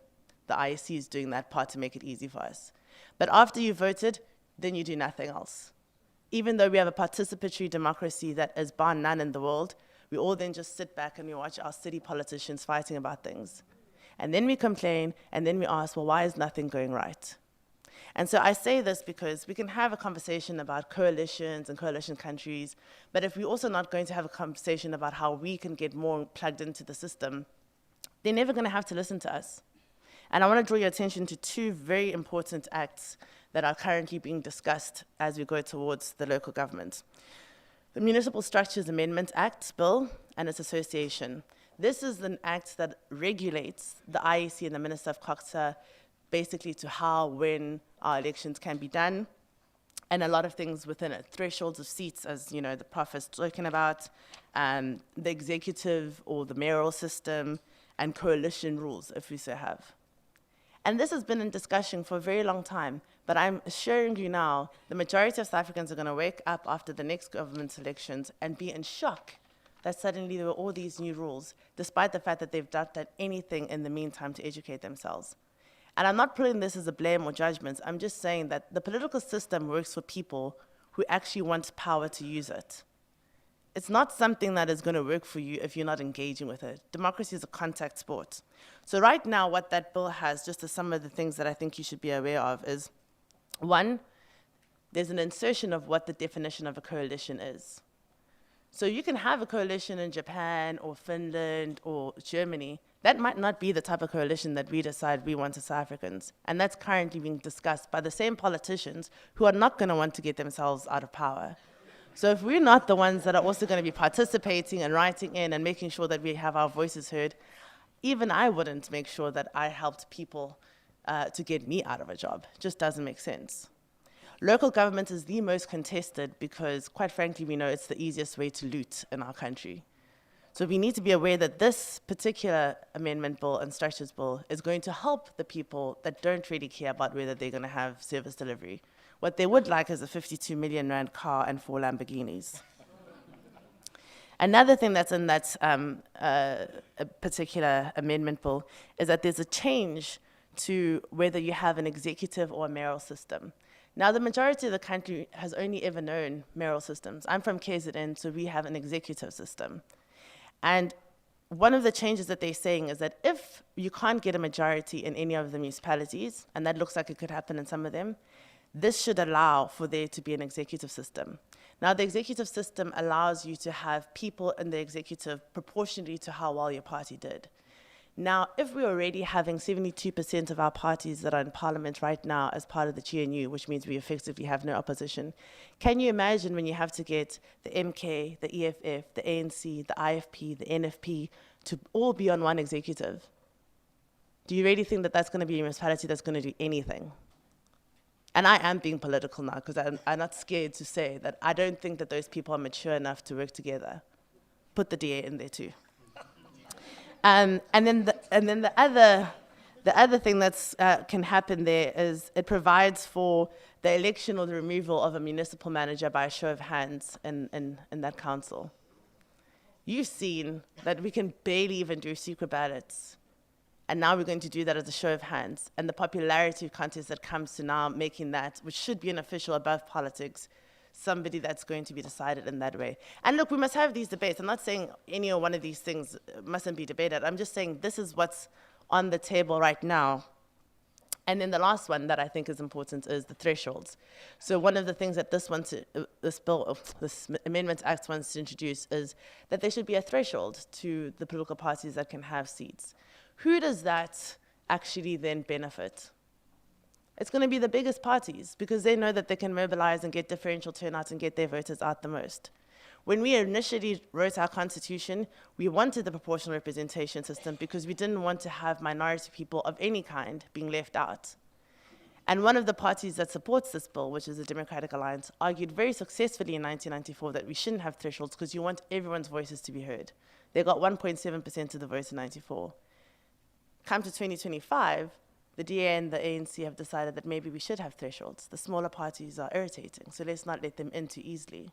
IEC is doing that part to make it easy for us. But after you voted, then you do nothing else. Even though we have a participatory democracy that is bar none in the world, we all then just sit back and we watch our city politicians fighting about things. And then we complain, and then we ask, well, why is nothing going right? And so I say this because we can have a conversation about coalitions and coalition countries, but if we're also not going to have a conversation about how we can get more plugged into the system, they're never going to have to listen to us. And I want to draw your attention to 2 very important acts that are currently being discussed as we go towards the local government. The Municipal Structures Amendment Act bill and its association. This is an act that regulates the IEC and the Minister of Culture basically to how, when our elections can be done, and a lot of things within it. Thresholds of seats, as the Prof has spoken about, the executive or the mayoral system, and coalition rules, if we so have. And this has been in discussion for a very long time, but I'm assuring you now, the majority of South Africans are going to wake up after the next government elections and be in shock that suddenly there were all these new rules, despite the fact that they've not done anything in the meantime to educate themselves. And I'm not putting this as a blame or judgment. I'm just saying that the political system works for people who actually want power to use it. It's not something that is going to work for you if you're not engaging with it. Democracy is a contact sport. So right now, what that bill has, just as some of the things that I think you should be aware of, is 1, there's an insertion of what the definition of a coalition is. So you can have a coalition in Japan or Finland or Germany. That might not be the type of coalition that we decide we want as South Africans. And that's currently being discussed by the same politicians who are not going to want to get themselves out of power. So if we're not the ones that are also going to be participating and writing in and making sure that we have our voices heard, even I wouldn't make sure that I helped people to get me out of a job. It just doesn't make sense. Local government is the most contested because, quite frankly, we know it's the easiest way to loot in our country. So we need to be aware that this particular amendment bill and structures bill is going to help the people that don't really care about whether they're going to have service delivery. What they would like is a 52 million rand car and 4 Lamborghinis. Another thing that's in that a particular amendment bill is that there's a change to whether you have an executive or a mayoral system. Now, the majority of the country has only ever known mayoral systems. I'm from KZN, so we have an executive system. And one of the changes that they're saying is that if you can't get a majority in any of the municipalities, and that looks like it could happen in some of them, this should allow for there to be an executive system. Now, the executive system allows you to have people in the executive proportionally to how well your party did. Now, if we're already having 72% of our parties that are in parliament right now as part of the GNU, which means we effectively have no opposition, can you imagine when you have to get the MK, the EFF, the ANC, the IFP, the NFP to all be on one executive? Do you really think that that's going to be a municipality that's going to do anything? And I am being political now because I'm not scared to say that I don't think that those people are mature enough to work together. Put the DA in there too. And then the other thing that's can happen there is it provides for the election or the removal of a municipal manager by a show of hands in that council. You've seen that we can barely even do secret ballots. And now we're going to do that as a show of hands. And the popularity contest that comes to now making that, which should be an official above politics, somebody that's going to be decided in that way. And look, we must have these debates. I'm not saying any or one of these things mustn't be debated. I'm just saying this is what's on the table right now. And then the last one that I think is important is the thresholds. So one of the things that this Amendment Act wants to introduce is that there should be a threshold to the political parties that can have seats. Who does that actually then benefit? It's going to be the biggest parties because they know that they can mobilize and get differential turnout and get their voters out the most. When we initially wrote our constitution, we wanted the proportional representation system because we didn't want to have minority people of any kind being left out. And one of the parties that supports this bill, which is the Democratic Alliance, argued very successfully in 1994 that we shouldn't have thresholds because you want everyone's voices to be heard. They got 1.7% of the votes in 94. Come to 2025, the DA and the ANC have decided that maybe we should have thresholds. The smaller parties are irritating, so let's not let them in too easily.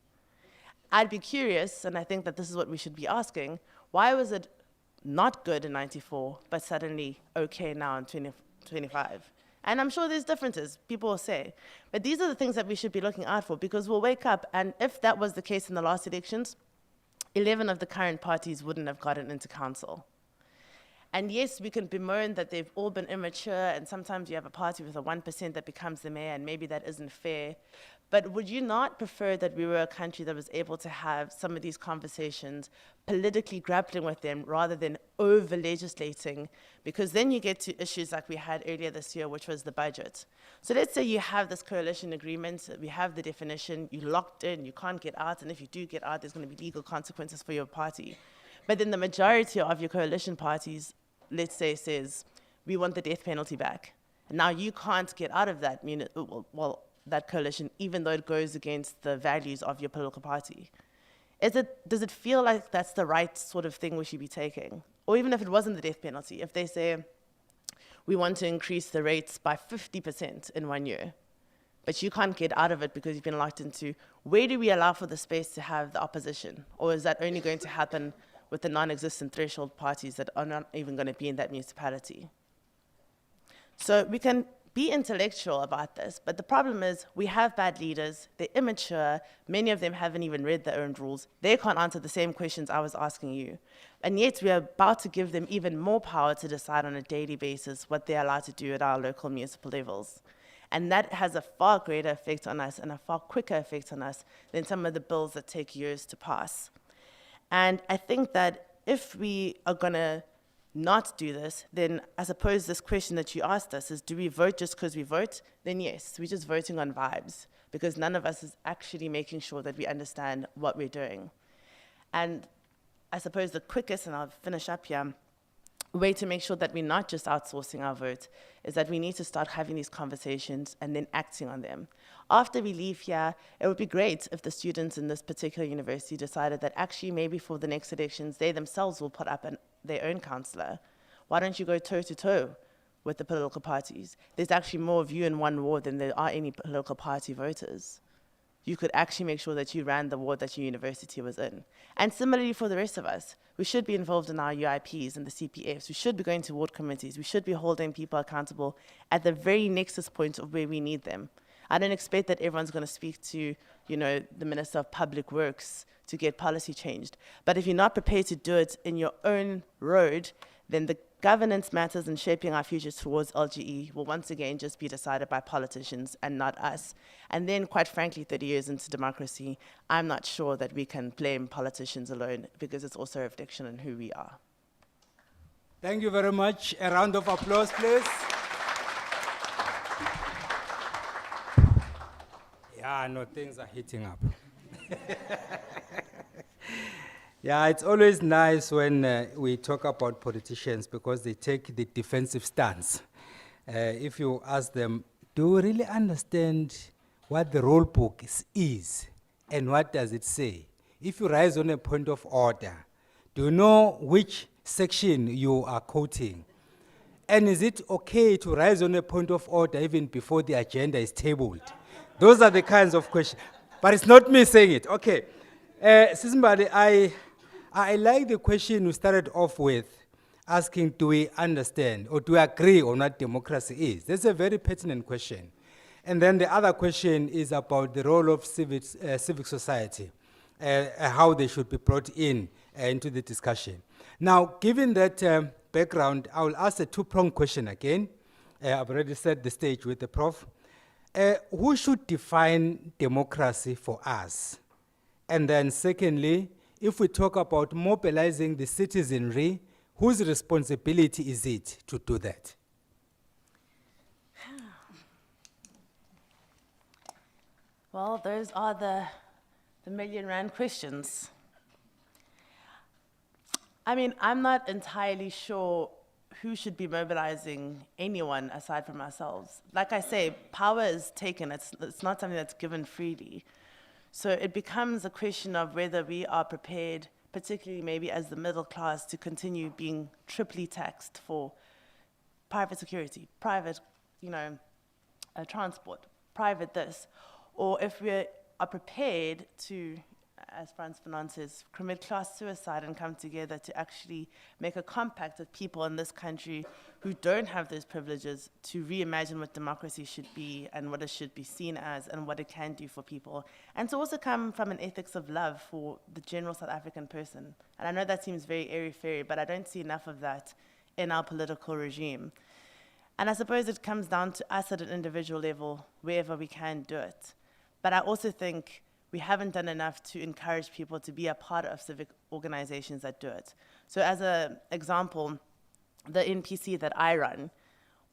I'd be curious, and I think that this is what we should be asking, why was it not good in 94, but suddenly okay now in 2025? And I'm sure there's differences, people will say. But these are the things that we should be looking out for, because we'll wake up, and if that was the case in the last elections, 11 of the current parties wouldn't have gotten into council. And yes, we can bemoan that they've all been immature, and sometimes you have a party with a 1% that becomes the mayor, and maybe that isn't fair. But would you not prefer that we were a country that was able to have some of these conversations, politically grappling with them, rather than over-legislating? Because then you get to issues like we had earlier this year, which was the budget. So let's say you have this coalition agreement, we have the definition, you're locked in, you can't get out, and if you do get out, there's going to be legal consequences for your party. But then the majority of your coalition parties, let's say, says, we want the death penalty back. And now you can't get out of that that coalition, even though it goes against the values of your political party. Does it feel like that's the right sort of thing we should be taking? Or even if it wasn't the death penalty, if they say, we want to increase the rates by 50% in 1 year, but you can't get out of it because you've been locked into, where do we allow for the space to have the opposition? Or is that only going to happen with the non-existent threshold parties that are not even going to be in that municipality? So we can be intellectual about this, but the problem is we have bad leaders, they're immature, many of them haven't even read their own rules, they can't answer the same questions I was asking you. And yet we are about to give them even more power to decide on a daily basis what they're allowed to do at our local municipal levels. And that has a far greater effect on us and a far quicker effect on us than some of the bills that take years to pass. And I think that if we are going to not do this, then I suppose this question that you asked us is, do we vote just because we vote? Then yes, we're just voting on vibes, because none of us is actually making sure that we understand what we're doing. And I suppose the quickest, and I'll finish up here, way to make sure that we're not just outsourcing our vote is that we need to start having these conversations and then acting on them. After we leave here, it would be great if the students in this particular university decided that actually maybe for the next elections, they themselves will put up their own councillor. Why don't you go toe-to-toe with the political parties? There's actually more of you in one ward than there are any political party voters. You could actually make sure that you ran the ward that your university was in. And similarly for the rest of us, we should be involved in our UIPs and the CPFs. We should be going to ward committees. We should be holding people accountable at the very nexus point of where we need them. I don't expect that everyone's going to speak to, the Minister of Public Works to get policy changed. But if you're not prepared to do it in your own road, then the governance matters in shaping our futures towards LGE will once again just be decided by politicians and not us. And then, quite frankly, 30 years into democracy, I'm not sure that we can blame politicians alone, because it's also a reflection on who we are. Thank you very much. A round of applause, please. Yeah, no, things are heating up. Yeah, it's always nice when we talk about politicians because they take the defensive stance. If you ask them, do you really understand what the rule book is and what does it say? If you rise on a point of order, do you know which section you are quoting? And is it okay to rise on a point of order even before the agenda is tabled? Those are the kinds of questions. But it's not me saying it. Okay. Sisimbali, I like the question you started off with, asking, do we understand or do we agree on what democracy is? That's a very pertinent question. And then the other question is about the role of civic society, how they should be brought in into the discussion. Now, given that background, I will ask a two-pronged question again. I've already set the stage with the Prof. Who should define democracy for us? And then secondly, if we talk about mobilizing the citizenry, whose responsibility is it to do that? Well, those are the million-rand questions. I mean, I'm not entirely sure who should be mobilizing anyone aside from ourselves. Like I say, power is taken. It's not something that's given freely. So it becomes a question of whether we are prepared, particularly maybe as the middle class, to continue being triply taxed for private security, private, transport, private this, or if we are prepared to, as Frans Fanon says, commit class suicide and come together to actually make a compact with people in this country who don't have those privileges to reimagine what democracy should be and what it should be seen as and what it can do for people. And to also come from an ethics of love for the general South African person. And I know that seems very airy-fairy, but I don't see enough of that in our political regime. And I suppose it comes down to us at an individual level, wherever we can do it. But I also think we haven't done enough to encourage people to be a part of civic organizations that do it. So as an example, the NPC that I run,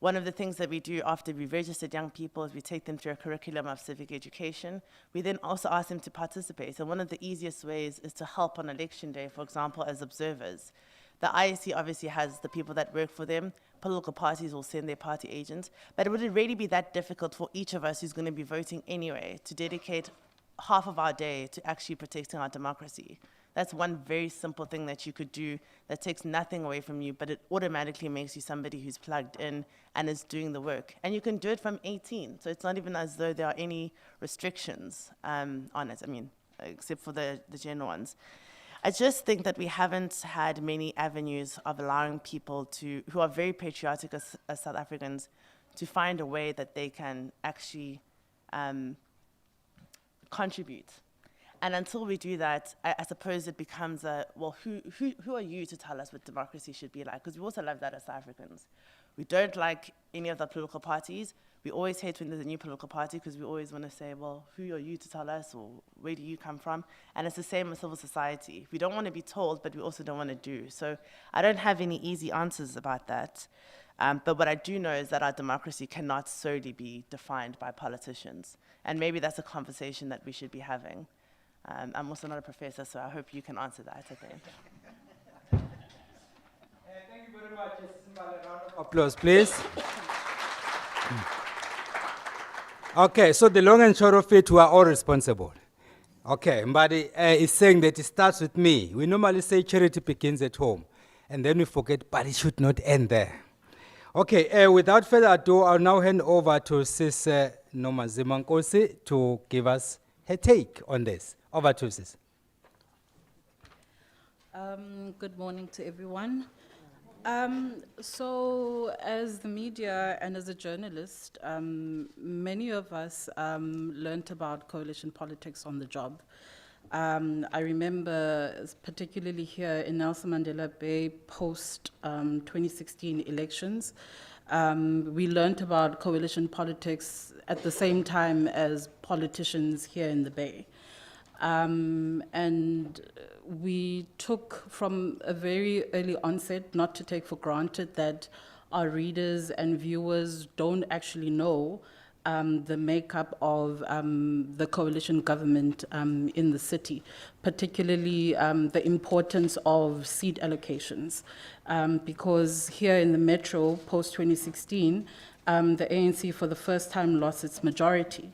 one of the things that we do after we've registered young people is we take them through a curriculum of civic education. We then also ask them to participate. And one of the easiest ways is to help on election day, for example, as observers. The IEC obviously has the people that work for them. Political parties will send their party agents. But would it really be that difficult for each of us who's going to be voting anyway to dedicate half of our day to actually protecting our democracy? That's one very simple thing that you could do that takes nothing away from you, but it automatically makes you somebody who's plugged in and is doing the work. And you can do it from 18, so it's not even as though there are any restrictions on it, except for the general ones. I just think that we haven't had many avenues of allowing people who are very patriotic as South Africans to find a way that they can actually contribute. And until we do that, I suppose it becomes who are you to tell us what democracy should be like? Because we also love that as South Africans. We don't like any of the political parties. We always hate when there's a new political party because we always want to say, well, who are you to tell us, or where do you come from? And it's the same with civil society. We don't want to be told, but we also don't want to do. So I don't have any easy answers about that. But what I do know is that our democracy cannot solely be defined by politicians. And maybe that's a conversation that we should be having. I'm also not a professor, so I hope you can answer that at the end. Thank you very very much. A round of applause, please. Okay, so the long and short of it, we are all responsible. Okay, Mbadi is saying that it starts with me. We normally say charity begins at home, and then we forget, but it should not end there. Okay, without further ado, I'll now hand over to Sis Nomazima Nkosi to give us her take on this. Over to Sis. Good morning to everyone. So as the media and as a journalist, many of us learnt about coalition politics on the job. I remember, particularly here in Nelson Mandela Bay, post 2016 elections, we learnt about coalition politics at the same time as politicians here in the Bay. And we took from a very early onset not to take for granted that our readers and viewers don't actually know the makeup of the coalition government in the city, particularly the importance of seat allocations. Because here in the metro, post-2016, the ANC for the first time lost its majority.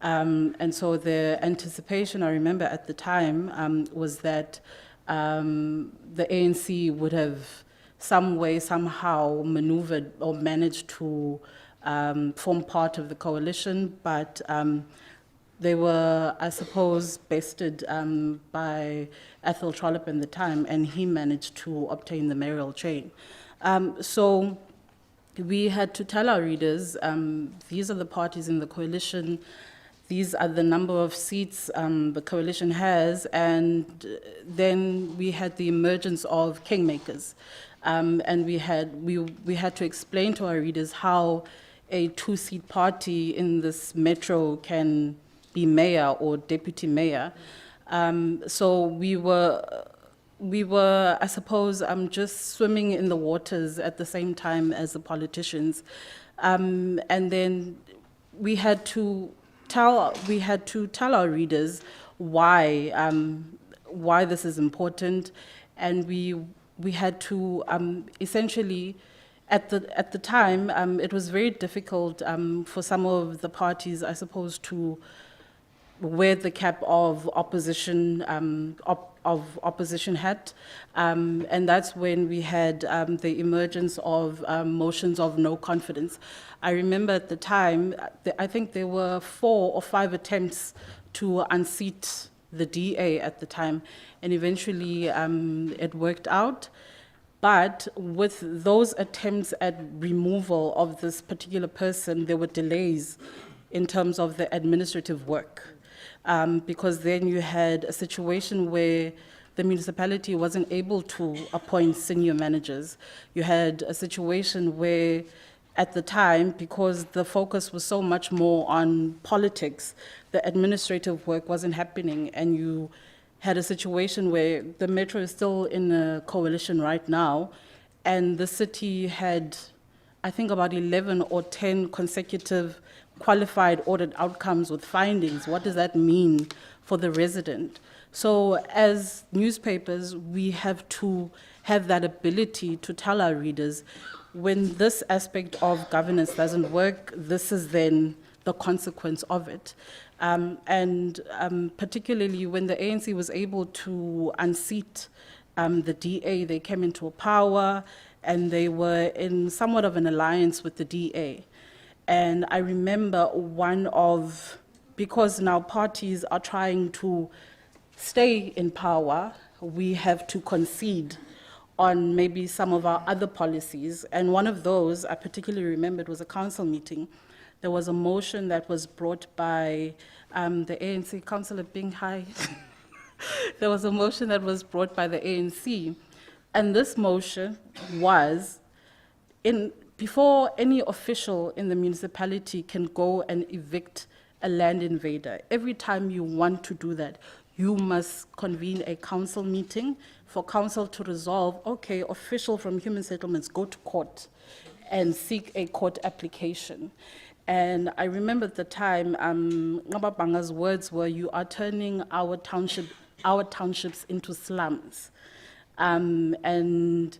And so the anticipation, I remember at the time, was that the ANC would have some way, somehow maneuvered or managed to form part of the coalition, but they were, I suppose, bested by Ethel Trollip at the time, and he managed to obtain the mayoral chain. So we had to tell our readers, these are the parties in the coalition, these are the number of seats the coalition has, and then we had the emergence of kingmakers. And we had to explain to our readers how a two-seat party in this metro can be mayor or deputy mayor. So we were, I suppose, just swimming in the waters at the same time as the politicians. And then we had to tell our readers why this is important, and we had to essentially, at the time, it was very difficult for some of the parties, I suppose, to wear the cap of opposition hat, and that's when we had the emergence of motions of no confidence. I remember at the time, I think there were 4 or 5 attempts to unseat the DA at the time, and eventually it worked out. But with those attempts at removal of this particular person, there were delays in terms of the administrative work. Because then you had a situation where the municipality wasn't able to appoint senior managers. You had a situation where, at the time, because the focus was so much more on politics, the administrative work wasn't happening, and you had a situation where the metro is still in a coalition right now, and the city had, I think, about 11 or 10 consecutive qualified audit outcomes with findings. What does that mean for the resident? So as newspapers, we have to have that ability to tell our readers, when this aspect of governance doesn't work, this is then the consequence of it. Particularly when the ANC was able to unseat the DA, they came into power, and they were in somewhat of an alliance with the DA. And I remember because now parties are trying to stay in power, we have to concede on maybe some of our other policies. And one of those, I particularly remember, it was a council meeting. There was a motion that was brought by the ANC, Councillor Bing Hai. There was a motion that was brought by the ANC. And this motion was, before any official in the municipality can go and evict a land invader, every time you want to do that, you must convene a council meeting for council to resolve, okay, official from human settlements, go to court and seek a court application. And I remember at the time, Ngababanga's words were, you are turning our townships into slums. And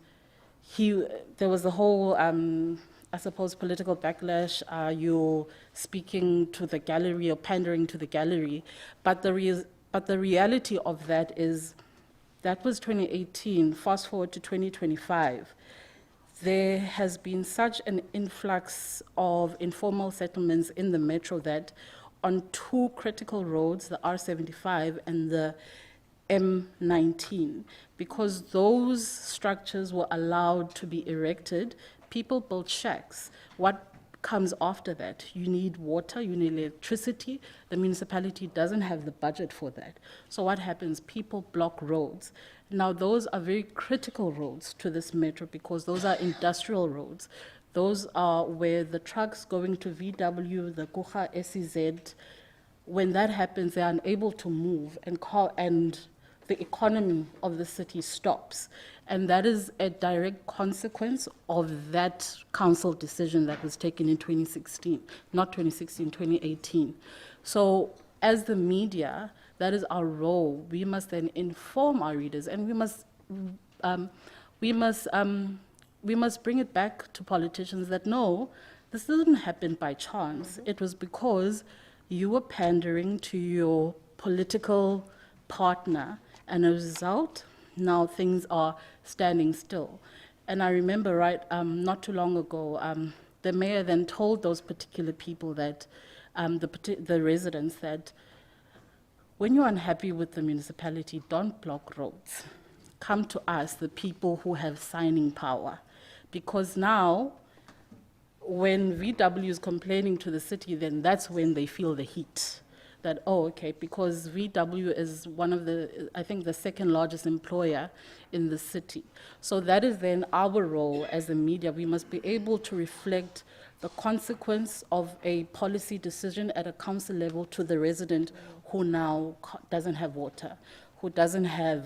there was the whole, I suppose, political backlash. You're speaking to the gallery or pandering to the gallery, but the reality of that is that was 2018. Fast forward to 2025. There has been such an influx of informal settlements in the metro that on two critical roads, the R75 and the M19, because those structures were allowed to be erected, people built shacks. What comes after that? You need water, you need electricity. The municipality doesn't have the budget for that. So what happens? People block roads. Now, those are very critical roads to this metro because those are industrial roads. Those are where the trucks going to VW, the Kucha, SEZ, when that happens, they're unable to move and the economy of the city stops. And that is a direct consequence of that council decision that was taken in 2016, not 2016, 2018. So as the media, that is our role. We must then inform our readers, and we must bring it back to politicians that no, this didn't happen by chance. It was because you were pandering to your political partner, and as a result, now things are standing still. And I remember, not too long ago, the mayor then told those particular people that, the residents, that when you're unhappy with the municipality, don't block roads. Come to us, the people who have signing power. Because now, when VW is complaining to the city, then that's when they feel the heat. That, oh, okay, because VW is one of I think the second largest employer in the city. So that is then our role as the media. We must be able to reflect the consequence of a policy decision at a council level to the resident who now doesn't have water, who doesn't have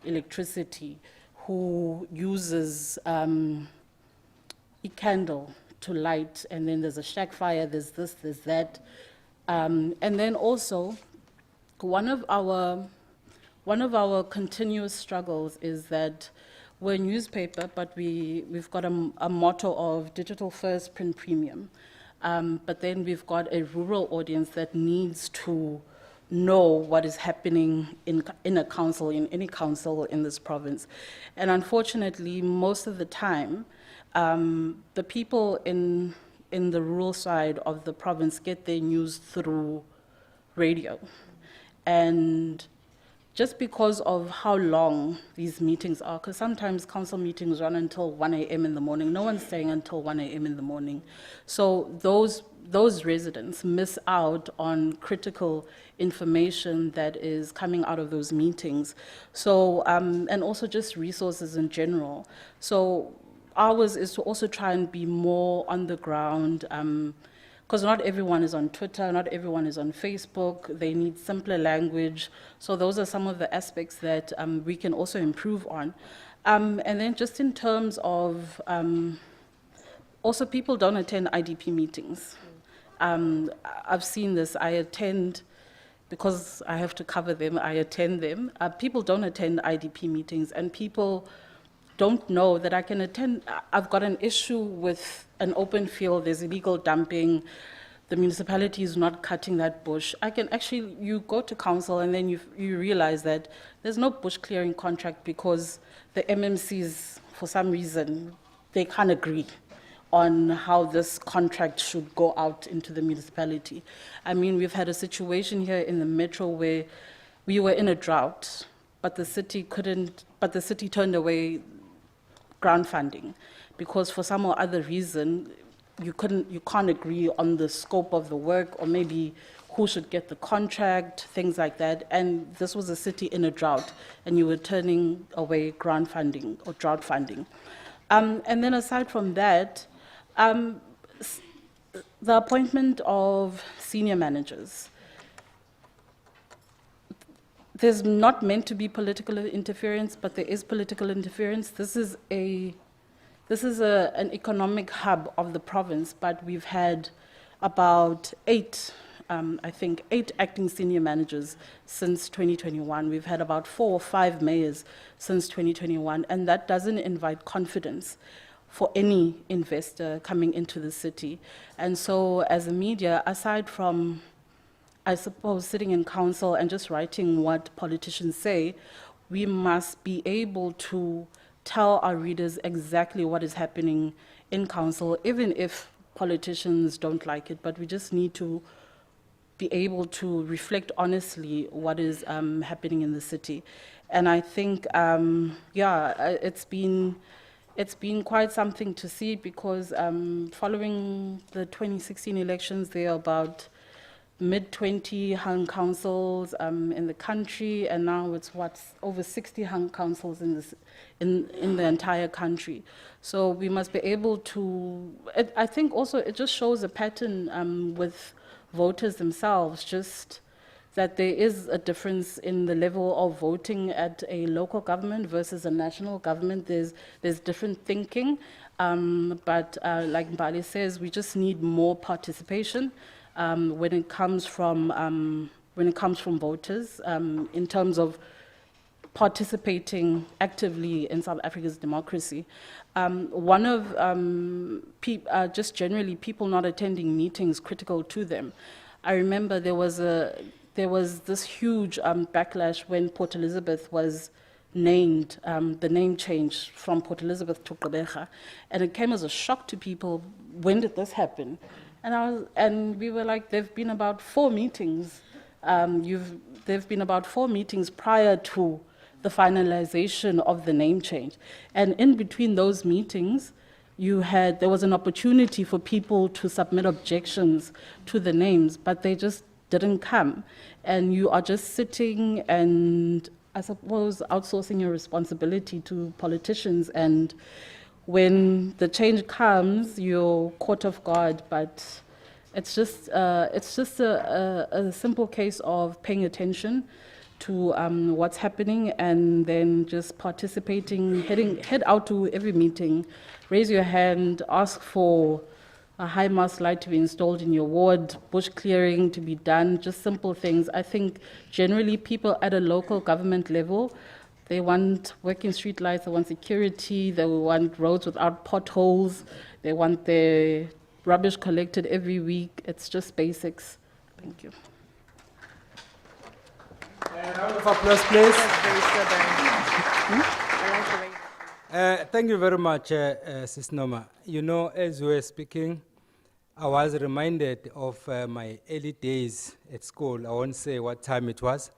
electricity, who uses a candle to light, and then there's a shack fire, there's this, there's that. And then also, one of our continuous struggles is that we're a newspaper, but we've got a motto of digital first, print premium. But then we've got a rural audience that needs to know what is happening in a council, in any council in this province. And unfortunately, most of the time, the people in the rural side of the province get their news through radio. And just because of how long these meetings are, because sometimes council meetings run until 1 a.m. in the morning. No one's staying until 1 a.m. in the morning. So those residents miss out on critical information that is coming out of those meetings. So, and also just resources in general. So ours is to also try and be more on the ground, because not everyone is on Twitter, not everyone is on Facebook. They need simpler language. So those are some of the aspects that we can also improve on. And then just in terms of, also people don't attend IDP meetings. I've seen this, I attend, because I have to cover them, I attend them. People don't attend IDP meetings, and people don't know that I can attend. I've got an issue with an open field, there's illegal dumping, the municipality is not cutting that bush. I can actually, you go to council and then you realize that there's no bush clearing contract because the MMCs, for some reason, they can't agree on how this contract should go out into the municipality. I mean, we've had a situation here in the metro where we were in a drought, but the city turned away grant funding because for some or other reason you can't agree on the scope of the work, or maybe who should get the contract, things like that. And this was a city in a drought, and you were turning away grant funding or drought funding. And then aside from that, the appointment of senior managers. There's not meant to be political interference, but there is political interference. This is an economic hub of the province, but we've had about 8 I think, 8 acting senior managers since 2021. We've had about 4 or 5 mayors since 2021, and that doesn't invite confidence for any investor coming into the city. And so as a media, aside from, I suppose, sitting in council and just writing what politicians say, we must be able to tell our readers exactly what is happening in council, even if politicians don't like it, but we just need to be able to reflect honestly what is happening in the city. And I think, it's been quite something to see, because following the 2016 elections, there are about mid-20 hung councils in the country, and now it's over 60 hung councils in the entire country. So we must be able to, I think also it just shows a pattern with voters themselves, just that there is a difference in the level of voting at a local government versus a national government. There's different thinking, but like Mbali says, we just need more participation when it comes from voters in terms of participating actively in South Africa's democracy. One of just generally people not attending meetings critical to them. I remember there was this huge backlash when Port Elizabeth was named, the name change from Port Elizabeth to Gqeberha, and it came as a shock to people. When did this happen? And we were like, there've been about 4 meetings. There've been about 4 meetings prior to the finalization of the name change, and in between those meetings, there was an opportunity for people to submit objections to the names, but they just didn't come. And you are just sitting and, I suppose, outsourcing your responsibility to politicians. And when the change comes, you're caught off guard. But it's just a simple case of paying attention to what's happening, and then just participating, head out to every meeting, raise your hand, ask for a high mast light to be installed in your ward, bush clearing to be done, just simple things. I think generally people at a local government level, they want working street lights, they want security, they want roads without potholes, they want their rubbish collected every week. It's just basics. Thank you. Round of applause, please. Thank you very much, Sis Noma. You know, as you were speaking, I was reminded of my early days at school. I won't say what time it was.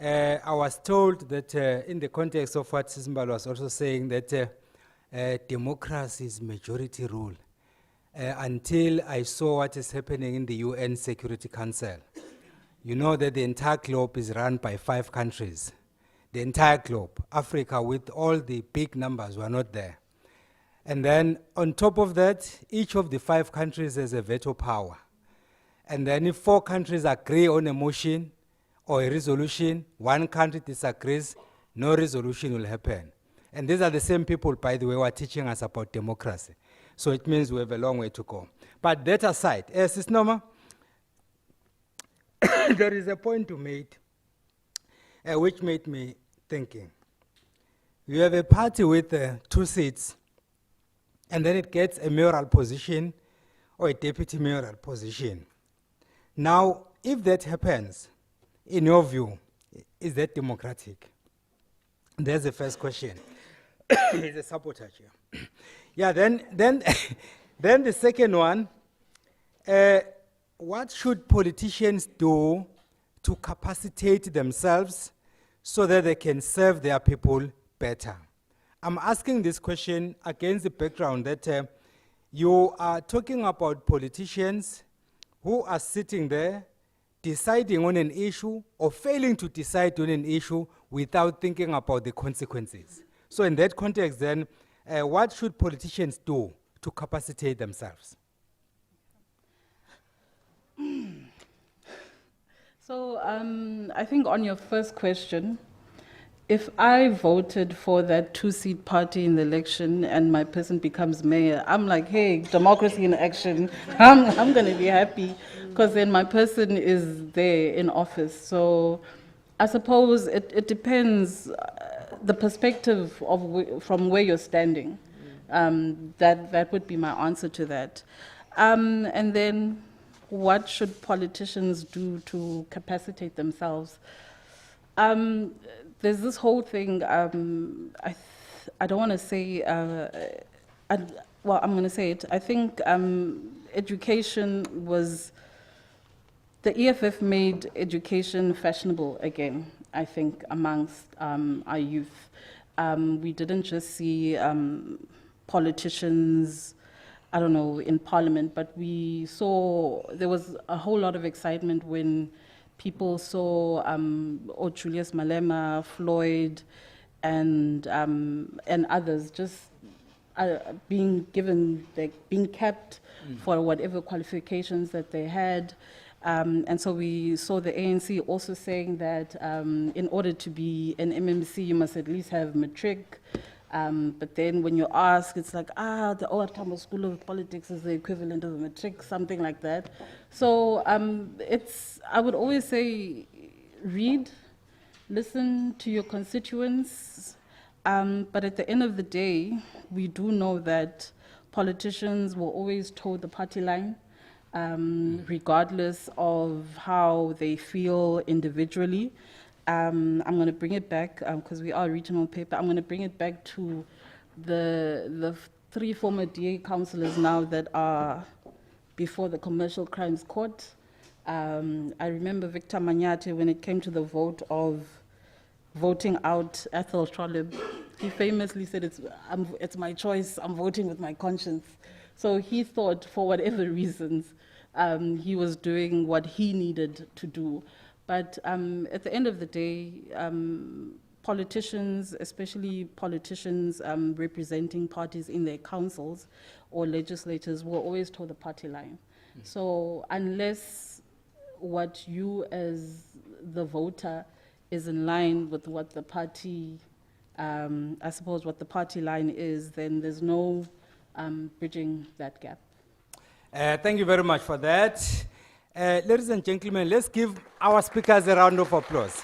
I was told that in the context of what Sis Mbalo was also saying, that democracy is majority rule, until I saw what is happening in the UN Security Council. You know that the entire globe is run by 5 countries. The entire globe. Africa, with all the big numbers, were not there. And then on top of that, each of the 5 countries has a veto power. And then if 4 countries agree on a motion or a resolution, 1 country disagrees, no resolution will happen. And these are the same people, by the way, who are teaching us about democracy. So it means we have a long way to go. But that aside, Sis Noma, there is a point you made, which made me thinking. You have a party with 2 seats, and then it gets a mayoral position or a deputy mayoral position. Now, if that happens, in your view, is that democratic? There's the first question. It's a sabotage here. Yeah, then the second one, what should politicians do to capacitate themselves so that they can serve their people better? I'm asking this question against the background that you are talking about politicians who are sitting there deciding on an issue or failing to decide on an issue without thinking about the consequences. So in that context then, what should politicians do to capacitate themselves? So I think on your first question, if I voted for that 2-seat party in the election and my person becomes mayor, I'm like, hey, democracy in action. I'm going to be happy because then my person is there in office. So I suppose it depends the perspective of from where you're standing. That would be my answer to that. And then, what should politicians do to capacitate themselves? There's this whole thing. I don't want to say. Well, I'm going to say it. I think education was. The EFF made education fashionable again, I think, amongst our youth. We didn't just see politicians, I don't know, in parliament, but we saw, there was a whole lot of excitement when people saw Julius Malema, Floyd, and others just being given, being kept for whatever qualifications that they had. And so we saw the ANC also saying that in order to be an MMC, you must at least have matric. But then when you ask, it's like, the OR Tambo School of Politics is the equivalent of a matric, something like that. So I would always say, read, listen to your constituents. But at the end of the day, we do know that politicians will always toe the party line. Regardless of how they feel individually. I'm going to bring it back, because we are a regional paper, I'm going to bring it back to the 3 former DA councillors now that are before the Commercial Crimes Court. I remember Victor Manyate, when it came to the vote of voting out Ethel Trollip, he famously said, it's my choice, I'm voting with my conscience. So he thought, for whatever reasons, he was doing what he needed to do. But at the end of the day, politicians, especially politicians representing parties in their councils or legislators, will always toe the party line. So unless what you as the voter is in line with what the party, I suppose what the party line is, then there's no bridging that gap. Thank you very much for that. Ladies and gentlemen, let's give our speakers a round of applause.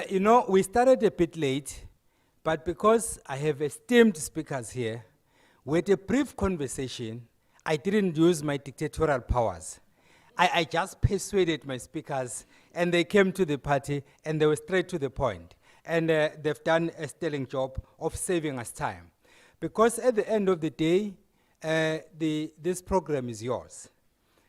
You know, we started a bit late, but because I have esteemed speakers here, we had a brief conversation. I didn't use my dictatorial powers. I just persuaded my speakers, and they came to the party, and they were straight to the point. And they've done a sterling job of saving us time. Because at the end of the day, this program is yours.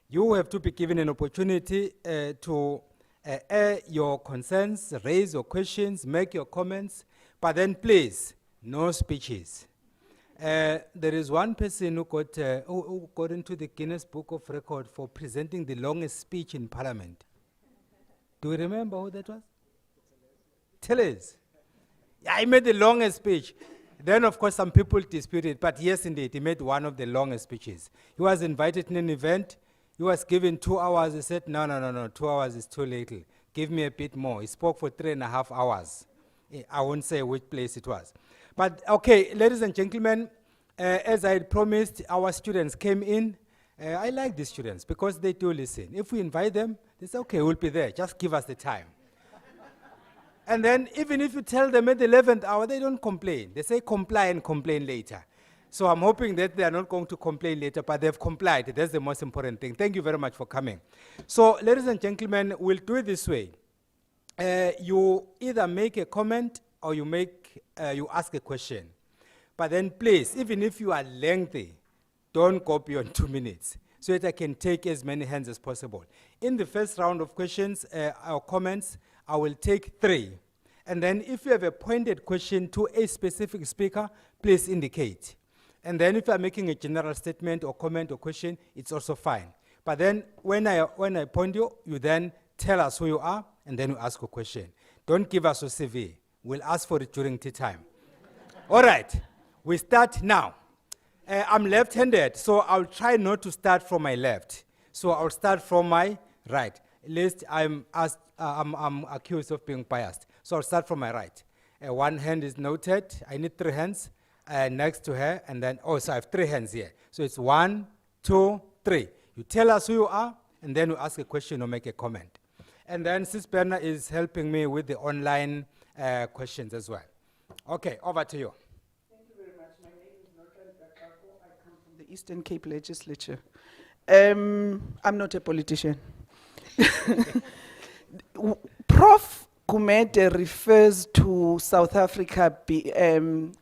You have to be given an opportunity to air your concerns, raise your questions, make your comments, but then please, no speeches. There is one person who got into the Guinness Book of Record for presenting the longest speech in Parliament. Do you remember who that was? Tell us. Yeah, he made the longest speech. Then, of course, some people disputed, but yes, indeed, he made one of the longest speeches. He was invited in an event. He was given 2 hours. He said, no, 2 hours is too little. Give me a bit more. He spoke for 3.5 hours. I won't say which place it was. But, okay, ladies and gentlemen, as I had promised, our students came in. I like these students because they do listen. If we invite them, they say, okay, we'll be there. Just give us the time. And then even if you tell them at the 11th hour, they don't complain. They say comply and complain later. So I'm hoping that they are not going to complain later, but they've complied. That's the most important thing. Thank you very much for coming. So, ladies and gentlemen, we'll do it this way. You either make a comment or you ask a question. But then please, even if you are lengthy, don't go beyond 2 minutes so that I can take as many hands as possible. In the first round of questions or comments, I will take 3. And then if you have a pointed question to a specific speaker, please indicate. And then if I'm making a general statement or comment or question, it's also fine. But then when I point you, you then tell us who you are, and then you ask a question. Don't give us a CV. We'll ask for it during tea time. All right, we start now. I'm left-handed, so I'll try not to start from my left. So I'll start from my right. At least I'm accused of being biased. So I'll start from my right. One hand is noted. I need 3 hands next to her, and then, so I have 3 hands here. So it's 1, 2, 3. You tell us who you are, and then you ask a question or make a comment. And then Sis Berna is helping me with the online questions as well. Okay, over to you. Thank you very much. My name is R de Kock. I come from the Eastern Cape Legislature. I'm not a politician. Prof Gumede refers to South Africa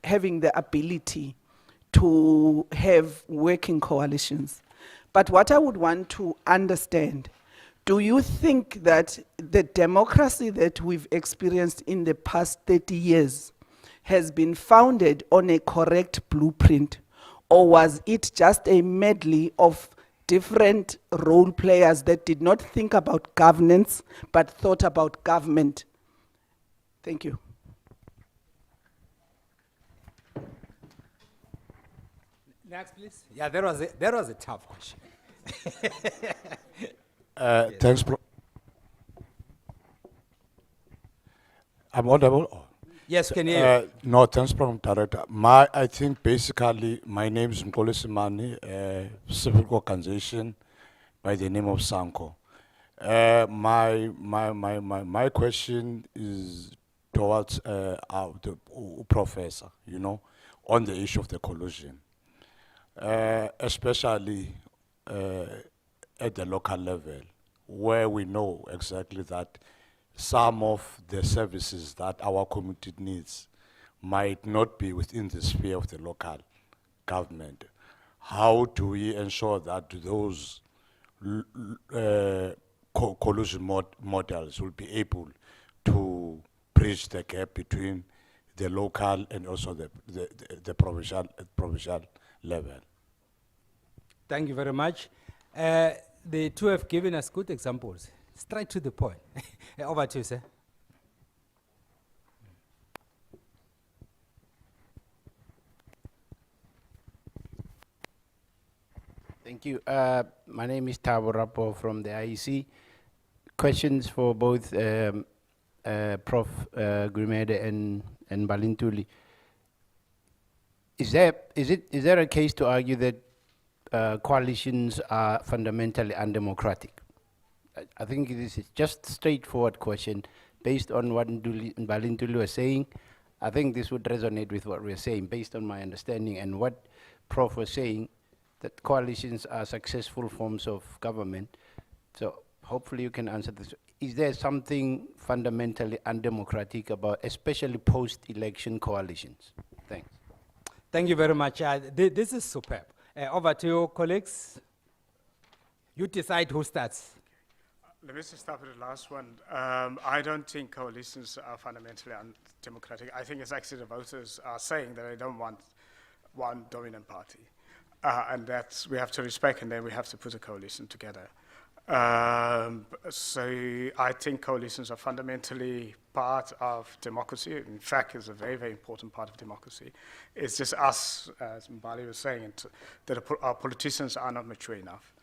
having the ability to have working coalitions. But what I would want to understand, do you think that the democracy that we've experienced in the past 30 years has been founded on a correct blueprint, or was it just a medley of different role players that did not think about governance but thought about government? Thank you. Next, please. Yeah, that was a tough question. Thanks, I'm audible? Oh. Yes, can you hear you? No, thanks, Director. I think basically my name is Ntuli Simani, a civil organization by the name of Sanko. My question is towards the professor, on the issue of the collusion, especially at the local level, where we know exactly that some of the services that our community needs might not be within the sphere of the local government. How do we ensure that those collusion models will be able to bridge the gap between the local and also the provincial level? Thank you very much. The two have given us good examples. Straight to the point. Over to you, sir. Thank you. My name is Thabo Rapo from the IEC. Questions for both Prof. Gumede and Ntuli. Is there a case to argue that coalitions are fundamentally undemocratic? I think this is just a straightforward question based on what Ntuli was saying. I think this would resonate with what we're saying based on my understanding and what Prof was saying, that coalitions are successful forms of government. So hopefully you can answer this. Is there something fundamentally undemocratic about, especially post-election coalitions? Thanks. Thank you very much. This is superb. Over to you, colleagues. You decide who starts. Let me just start with the last one. I don't think coalitions are fundamentally undemocratic. I think it's actually the voters are saying that they don't want one dominant party. And that we have to respect, and then we have to put a coalition together. So I think coalitions are fundamentally part of democracy. In fact, it's a very, very important part of democracy. It's just us, as Mbali was saying, that our politicians are not mature enough.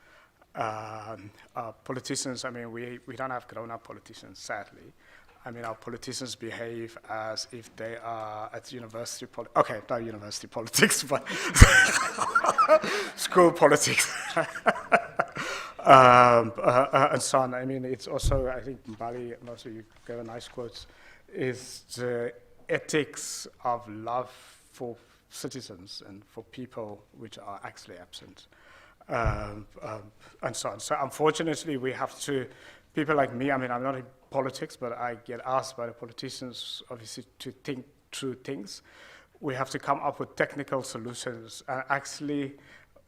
Politicians, I mean, we don't have grown-up politicians, sadly. I mean, our politicians behave as if they are at university okay, not university politics, but school politics. And so on. I mean, it's also, I think Mbali, and also you gave a nice quote, is the ethics of love for citizens and for people which are actually absent. And so on. So unfortunately, we have to, people like me, I mean, I'm not in politics, but I get asked by the politicians, obviously, to think through things. We have to come up with technical solutions. And actually,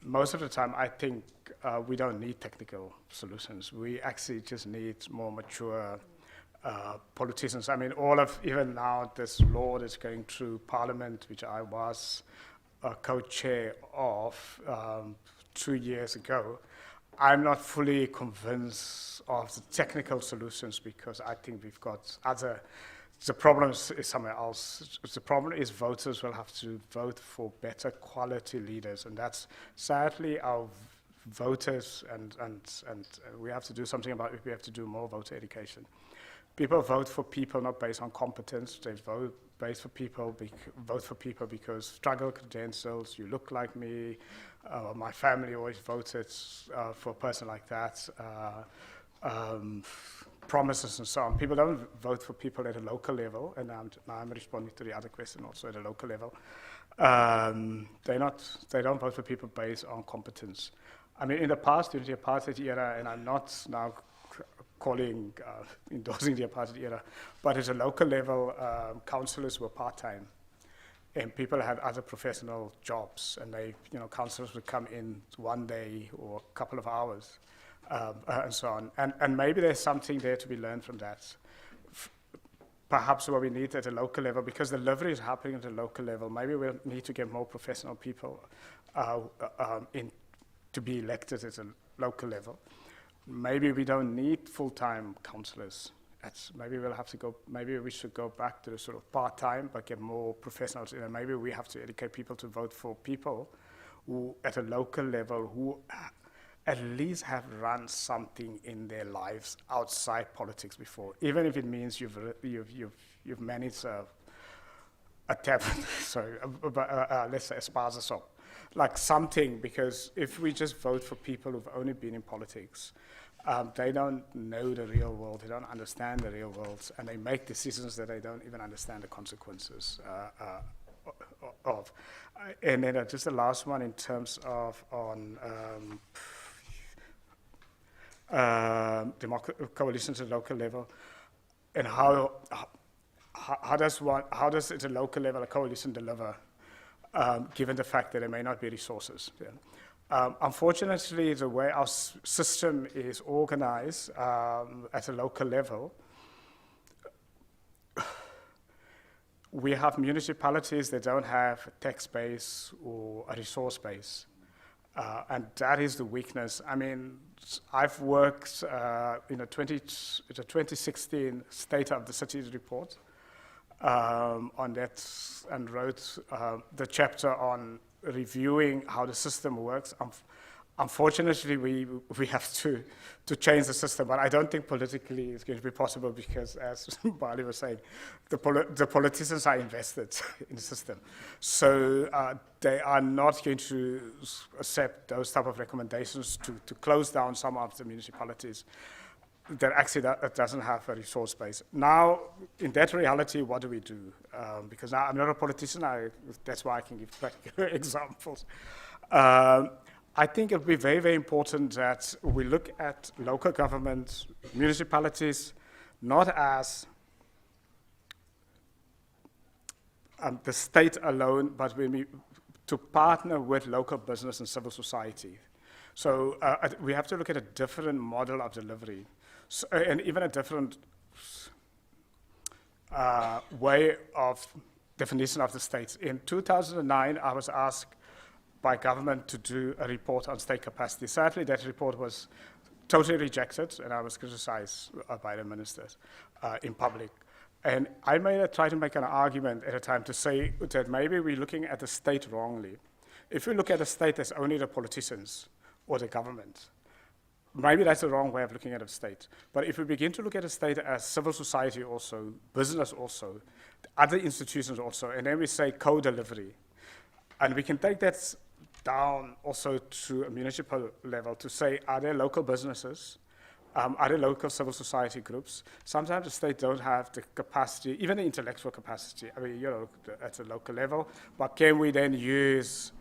most of the time, I think we don't need technical solutions. We actually just need more mature politicians. I mean, even now, this law that's going through Parliament, which I was co-chair of 2 years ago, I'm not fully convinced of the technical solutions because I think we've got the problem is somewhere else. The problem is voters will have to vote for better quality leaders, and that's sadly our voters, and we have to do something about it. We have to do more voter education. People vote for people not based on competence. They vote based for people, vote for people because struggle credentials, you look like me, my family always voted for a person like that, promises and so on. People don't vote for people at a local level, and I'm responding to the other question also at a local level. They don't vote for people based on competence. I mean, in the past, during the apartheid era, and I'm not now endorsing the apartheid era, but at a local level, councillors were part-time, and people had other professional jobs, and councillors would come in one day or a couple of hours, and so on. And maybe there's something there to be learned from that. Perhaps what we need at a local level, because the delivery is happening at a local level, maybe we'll need to get more professional people to be elected at a local level. Maybe we don't need full-time councillors. Maybe we should go back to the sort of part-time, but get more professionals in. And maybe we have to educate people to vote for people who, at a local level, who at least have run something in their lives outside politics before, even if it means you've managed a tavern, sorry, let's say a spaza shop, like something, because if we just vote for people who've only been in politics, they don't know the real world, they don't understand the real world, and they make decisions that they don't even understand the consequences of. And then just the last one in terms of coalitions at local level, and how does at a local level a coalition deliver, given the fact that there may not be resources. Yeah. Unfortunately, the way our system is organized at a local level, we have municipalities that don't have a tax base or a resource base. And that is the weakness. I mean, I've worked in a 2016 State of the Cities report on that, and wrote the chapter on reviewing how the system works. Unfortunately, we have to change the system, but I don't think politically it's going to be possible because, as Bali was saying, the politicians are invested in the system. So they are not going to accept those type of recommendations to close down some of the municipalities that actually doesn't have a resource base. Now, in that reality, what do we do? Because now I'm not a politician, that's why I can give practical examples. I think it would be very, very important that we look at local government, municipalities, not as the state alone, but to partner with local business and civil society. So we have to look at a different model of delivery, and even a different way of definition of the states. In 2009, I was asked by government to do a report on state capacity. Sadly, that report was totally rejected, and I was criticized by the ministers in public. And I try to make an argument at a time to say that maybe we're looking at the state wrongly. If we look at the state as only the politicians or the government, maybe that's the wrong way of looking at a state. But if we begin to look at a state as civil society also, business also, other institutions also, and then we say co-delivery, and we can take that down also to a municipal level to say, are there local businesses? Are there local civil society groups? Sometimes the state don't have the capacity, even the intellectual capacity, I mean, at a local level, but can we then use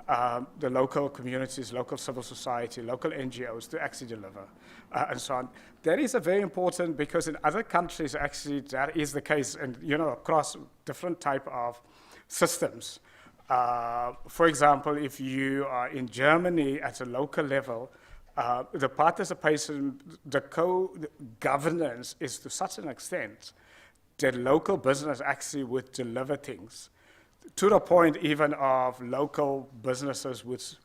the local communities, local civil society, local NGOs to actually deliver, and so on. That is a very important, because in other countries, actually, that is the case, and, across different type of systems. For example, if you are in Germany at a local level, the participation, the co-governance is to such an extent that local business actually would deliver things, to the point even of local businesses which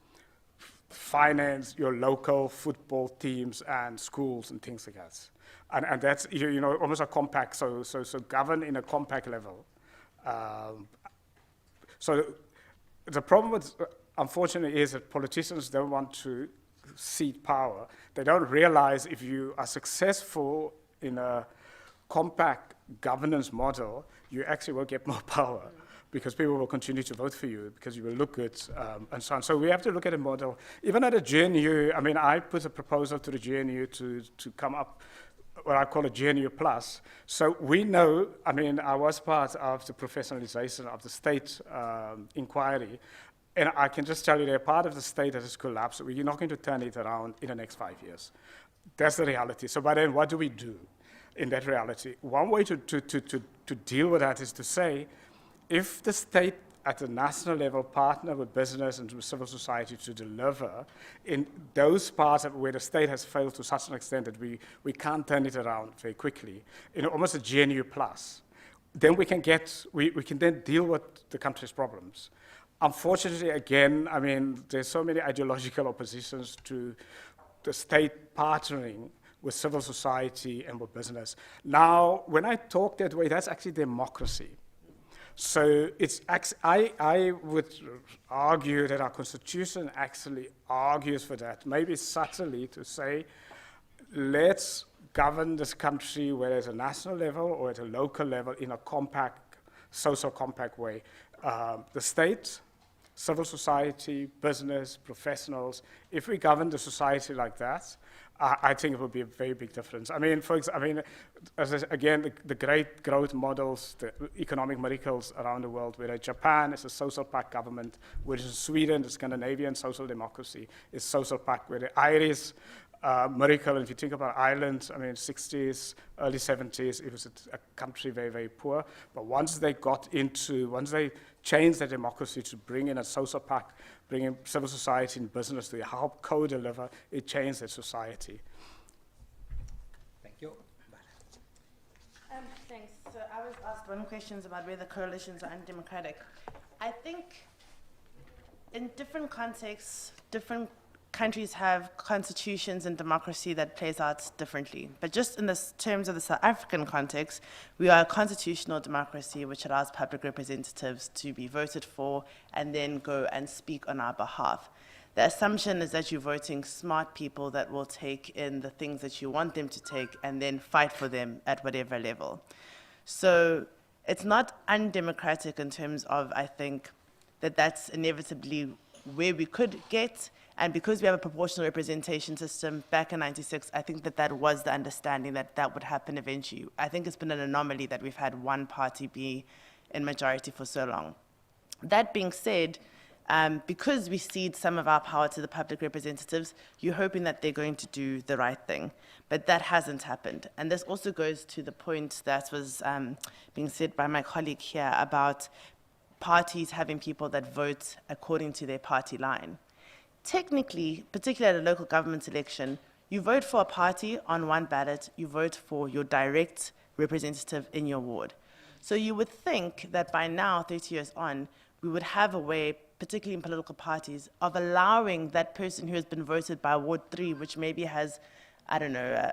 finance your local football teams and schools and things like that. And that's, almost a compact, so govern in a compact level. So the problem with, unfortunately, is that politicians don't want to cede power. They don't realize if you are successful in a compact governance model, you actually will get more power because people will continue to vote for you because you will look good and so on. So we have to look at a model. Even at a GNU, I mean, I put a proposal to the GNU to come up what I call a GNU plus. So we know, I mean, I was part of the professionalization of the state inquiry, and I can just tell you they're part of the state that has collapsed. We're not going to turn it around in the next 5 years. That's the reality. So by then, what do we do in that reality? One way to deal with that is to say, if the state at the national level partner with business and with civil society to deliver in those parts of where the state has failed to such an extent that we can't turn it around very quickly, in almost a GNU plus, then we can then deal with the country's problems. Unfortunately, again, I mean, there's so many ideological oppositions to the state partnering with civil society and with business. Now, when I talk that way, that's actually democracy. So I would argue that our constitution actually argues for that, maybe subtly to say, let's govern this country whether at a national level or at a local level in a compact, social compact way. The state, civil society, business, professionals, if we govern the society like that, I think it would be a very big difference. I mean, again, the great growth models, the economic miracles around the world, whether Japan is a social pact government, whereas in Sweden, the Scandinavian social democracy is social pact, where the Irish miracle, and if you think about Ireland, I mean, 60s, early 70s, it was a country very, very poor. But once they changed their democracy to bring in a social pact, bring in civil society and business to help co-deliver, it changed their society. Thank you. Thanks. So I was asked one question about whether coalitions are undemocratic. I think in different contexts, different countries have constitutions and democracy that plays out differently. But just in this terms of the South African context, we are a constitutional democracy which allows public representatives to be voted for and then go and speak on our behalf. The assumption is that you're voting smart people that will take in the things that you want them to take and then fight for them at whatever level. So it's not undemocratic in terms of, I think, that that's inevitably where we could get. And because we have a proportional representation system back in '96, I think that was the understanding that that would happen eventually. I think it's been an anomaly that we've had one party be in majority for so long. That being said, because we cede some of our power to the public representatives, you're hoping that they're going to do the right thing. But that hasn't happened. And this also goes to the point that was being said by my colleague here about parties having people that vote according to their party line. Technically, particularly at a local government election, you vote for a party on one ballot, you vote for your direct representative in your ward. So you would think that by now, 30 years on, we would have a way, particularly in political parties, of allowing that person who has been voted by Ward 3, which maybe has, I don't know,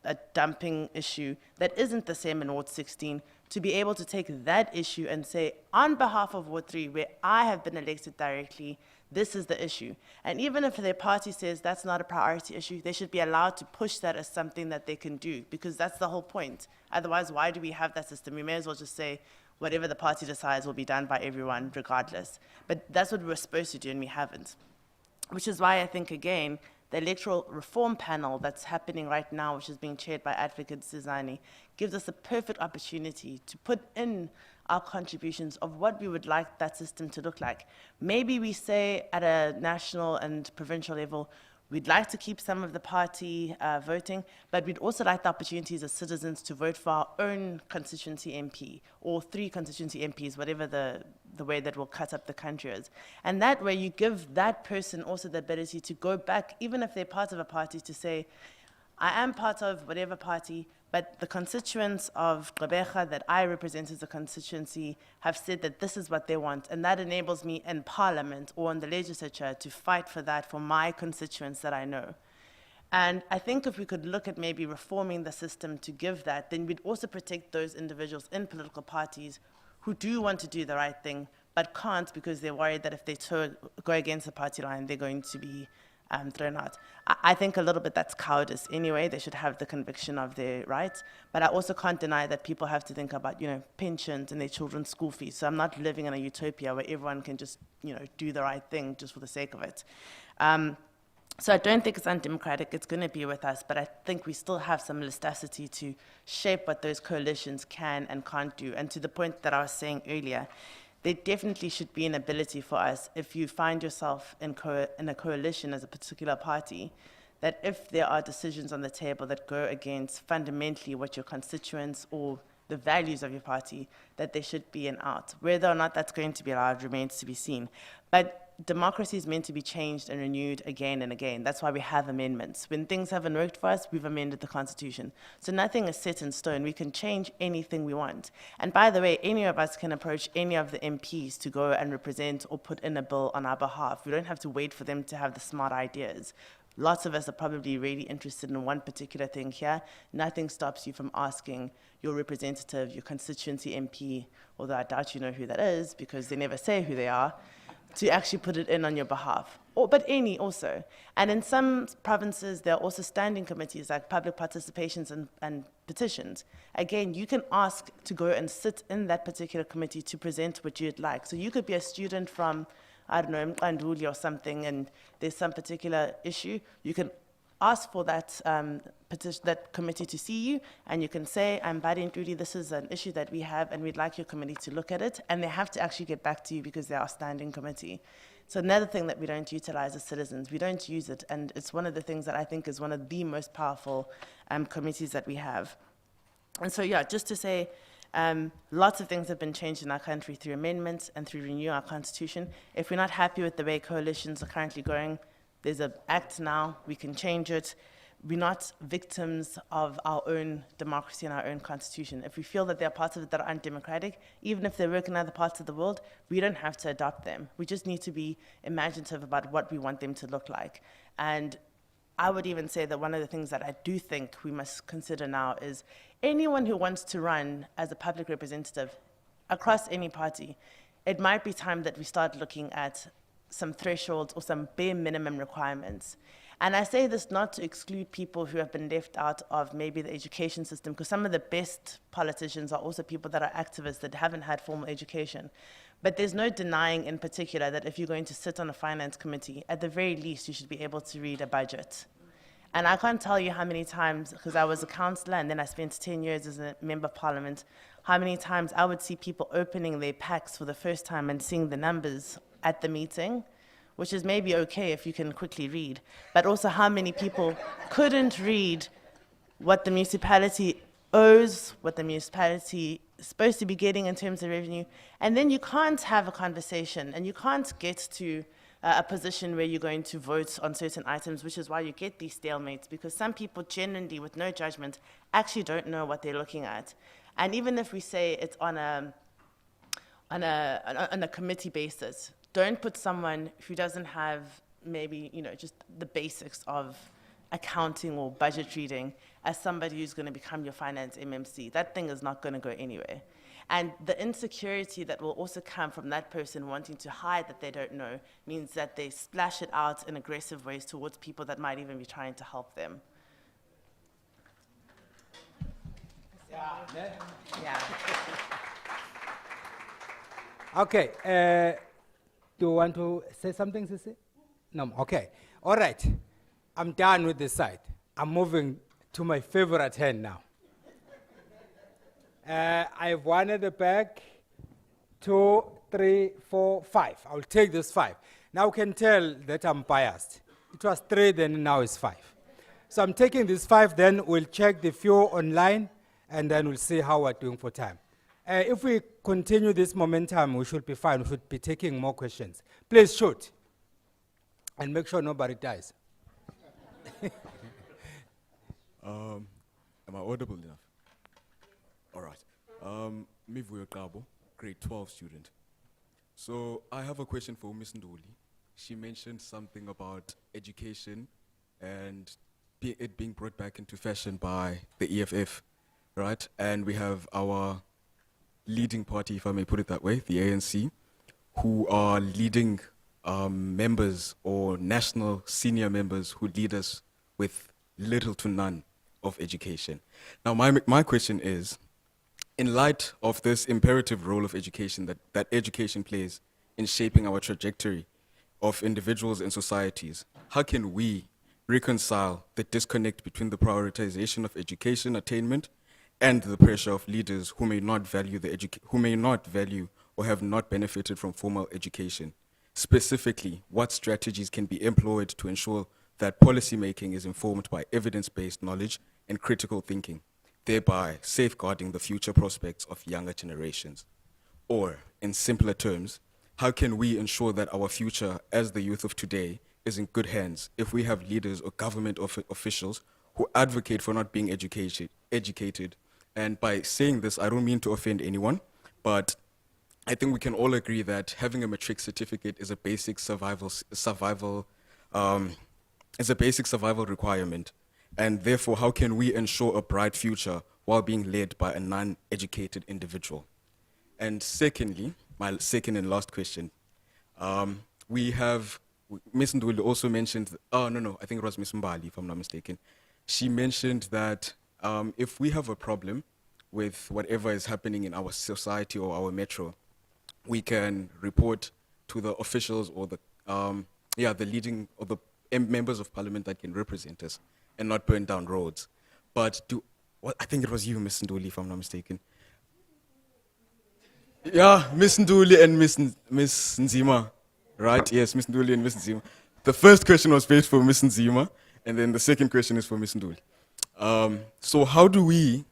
a dumping issue that isn't the same in Ward 16, to be able to take that issue and say, on behalf of Ward 3, where I have been elected directly, this is the issue. And even if their party says that's not a priority issue, they should be allowed to push that as something that they can do, because that's the whole point. Otherwise, why do we have that system? We may as well just say, whatever the party decides will be done by everyone regardless. But that's what we were supposed to do, and we haven't. Which is why I think, again, the electoral reform panel that's happening right now, which is being chaired by Advocate Sizani, gives us a perfect opportunity to put in our contributions of what we would like that system to look like. Maybe we say at a national and provincial level, we'd like to keep some of the party voting, but we'd also like the opportunities as citizens to vote for our own constituency MP, or 3 constituency MPs, whatever the way that will cut up the country is. And that way you give that person also the ability to go back, even if they're part of a party, to say, I am part of whatever party, but the constituents of Gqeberha that I represent as a constituency have said that this is what they want, and that enables me in parliament or in the legislature to fight for that for my constituents that I know. And I think if we could look at maybe reforming the system to give that, then we'd also protect those individuals in political parties who do want to do the right thing, but can't because they're worried that if they go against the party line, they're going to be thrown out. I think a little bit that's cowardice anyway. They should have the conviction of their rights. But I also can't deny that people have to think about, pensions and their children's school fees. So I'm not living in a utopia where everyone can just, do the right thing just for the sake of it. So I don't think it's undemocratic. It's going to be with us, but I think we still have some elasticity to shape what those coalitions can and can't do. And to the point that I was saying earlier, there definitely should be an ability for us, if you find yourself in a coalition as a particular party, that if there are decisions on the table that go against fundamentally what your constituents or the values of your party, that there should be an out. Whether or not that's going to be allowed remains to be seen. But democracy is meant to be changed and renewed again and again. That's why we have amendments. When things haven't worked for us, we've amended the Constitution. So nothing is set in stone. We can change anything we want. And by the way, any of us can approach any of the MPs to go and represent or put in a bill on our behalf. We don't have to wait for them to have the smart ideas. Lots of us are probably really interested in one particular thing here. Nothing stops you from asking your representative, your constituency MP, although I doubt you know who that is because they never say who they are, to actually put it in on your behalf, but any also. And in some provinces, there are also standing committees like public participations and petitions. Again, you can ask to go and sit in that particular committee to present what you'd like. So you could be a student from, I don't know, Ntuli or something, and there's some particular issue. You can ask for that that committee to see you, and you can say, I'm Badi Ntuli, this is an issue that we have, and we'd like your committee to look at it, and they have to actually get back to you because they are a standing committee. So another thing that we don't utilize as citizens, we don't use it, and it's one of the things that I think is one of the most powerful committees that we have. And so, yeah, just to say, lots of things have been changed in our country through amendments and through renewing our constitution. If we're not happy with the way coalitions are currently going, there's an act now, we can change it. We're not victims of our own democracy and our own constitution. If we feel that there are parts of it that are undemocratic, even if they work in other parts of the world, we don't have to adopt them. We just need to be imaginative about what we want them to look like. And I would even say that one of the things that I do think we must consider now is anyone who wants to run as a public representative across any party, it might be time that we start looking at some thresholds or some bare minimum requirements. And I say this not to exclude people who have been left out of maybe the education system, because some of the best politicians are also people that are activists that haven't had formal education. But there's no denying in particular that if you're going to sit on a finance committee, at the very least you should be able to read a budget. And I can't tell you how many times, because I was a councillor and then I spent 10 years as a member of parliament, how many times I would see people opening their packs for the first time and seeing the numbers at the meeting, which is maybe okay if you can quickly read, but also how many people couldn't read what the municipality owes, what the municipality is supposed to be getting in terms of revenue, and then you can't have a conversation and you can't get to a position where you're going to vote on certain items, which is why you get these stalemates, because some people genuinely, with no judgment, actually don't know what they're looking at. And even if we say it's on a committee basis, don't put someone who doesn't have maybe, just the basics of accounting or budget reading as somebody who's going to become your finance MMC. That thing is not going to go anywhere. And the insecurity that will also come from that person wanting to hide that they don't know means that they splash it out in aggressive ways towards people that might even be trying to help them. Yeah. Okay. Do you want to say something, Sissy? No. Okay. All right. I'm done with this side. I'm moving to my favorite hand now. I have one at the back, 2, 3, 4, 5. I'll take this 5. Now you can tell that I'm biased. It was 3, then now it's 5. So I'm taking this 5, then we'll check the few online, and then we'll see how we're doing for time. If we continue this momentum, we should be fine. We should be taking more questions. Please shoot. And make sure nobody dies. Am I audible enough? All right. Mivuyo Kabo, grade 12 student. So I have a question for Ms. Ntuli. She mentioned something about education and it being brought back into fashion by the EFF, right? And we have our leading party, if I may put it that way, the ANC, who are leading members or national senior members who lead us with little to none of education. Now, my question is, in light of this imperative role of education that education plays in shaping our trajectory of individuals and societies, how can we reconcile the disconnect between the prioritization of education attainment and the pressure of leaders who may not value or have not benefited from formal education? Specifically, what strategies can be employed to ensure that policymaking is informed by evidence-based knowledge and critical thinking, thereby safeguarding the future prospects of younger generations? Or, in simpler terms, how can we ensure that our future as the youth of today is in good hands if we have leaders or government officials who advocate for not being educated? And by saying this, I don't mean to offend anyone, but I think we can all agree that having a matric certificate is a basic survival requirement. And therefore, how can we ensure a bright future while being led by a non-educated individual? And secondly, my second and last question, we have, Ms. Ntuli also mentioned, I think it was Ms. Mbali, if I'm not mistaken. She mentioned that if we have a problem with whatever is happening in our society or our metro, we can report to the officials or the leading or the members of parliament that can represent us and not burn down roads. But I think it was you, Ms. Ntuli, if I'm not mistaken. Yeah, Ms. Ntuli and Ms. Nzima, right? Yes, Ms. Ntuli and Ms. Nzima. The first question was based for Ms. Nzima, and then the second question is for Ms. Ntuli. So how do we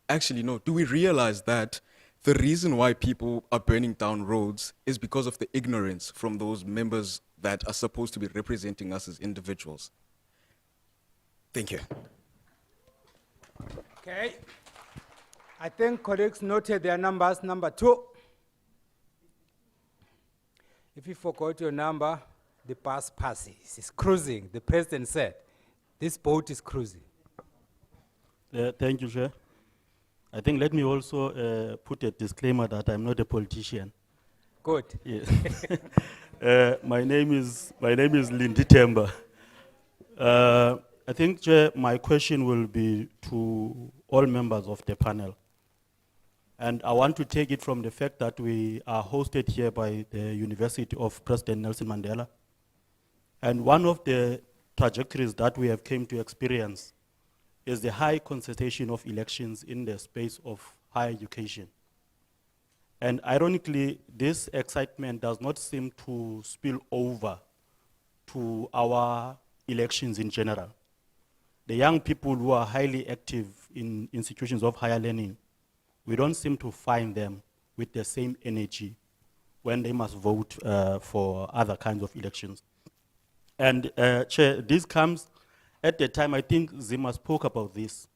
do we realize that the reason why people are burning down roads is because of the ignorance from those members that are supposed to be representing us as individuals? Thank you. Okay. I think colleagues noted their numbers. Number 2. If you forgot your number, the bus passes. It's cruising. The president said, this boat is cruising. Thank you, Chair. I think let me also put a disclaimer that I'm not a politician. Good. Yes. My name is Lindy Temba. I think, Chair, my question will be to all members of the panel. And I want to take it from the fact that we are hosted here by the University of President Nelson Mandela. And one of the trajectories that we have came to experience is the high concentration of elections in the space of higher education. And ironically, this excitement does not seem to spill over to our elections in general. The young people who are highly active in institutions of higher learning, we don't seem to find them with the same energy when they must vote for other kinds of elections. And Chair, this comes at the time, I think Zima spoke about this.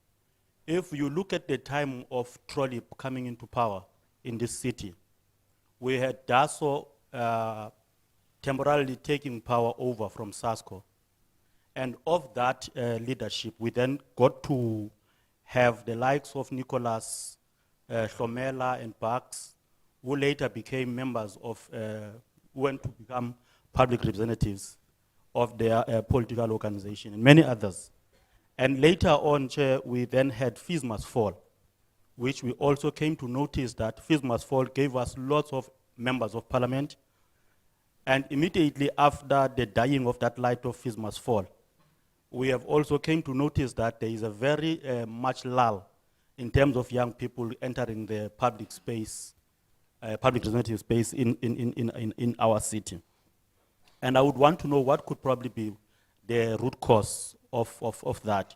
If you look at the time of Trolley coming into power in this city, we had DASO temporarily taking power over from SASCO. And of that leadership, we then got to have the likes of Nicholas, Hlomela and Bax, who later became members of, went to become public representatives of their political organization, and many others. And later on, Chair, we then had Fees Must Fall, which we also came to notice that Fees Must Fall gave us lots of members of parliament. And immediately after the dying of that light of Fees Must Fall, we have also came to notice that there is a very much lull in terms of young people entering the public space, public representative space in our city. And I would want to know what could probably be the root cause of that.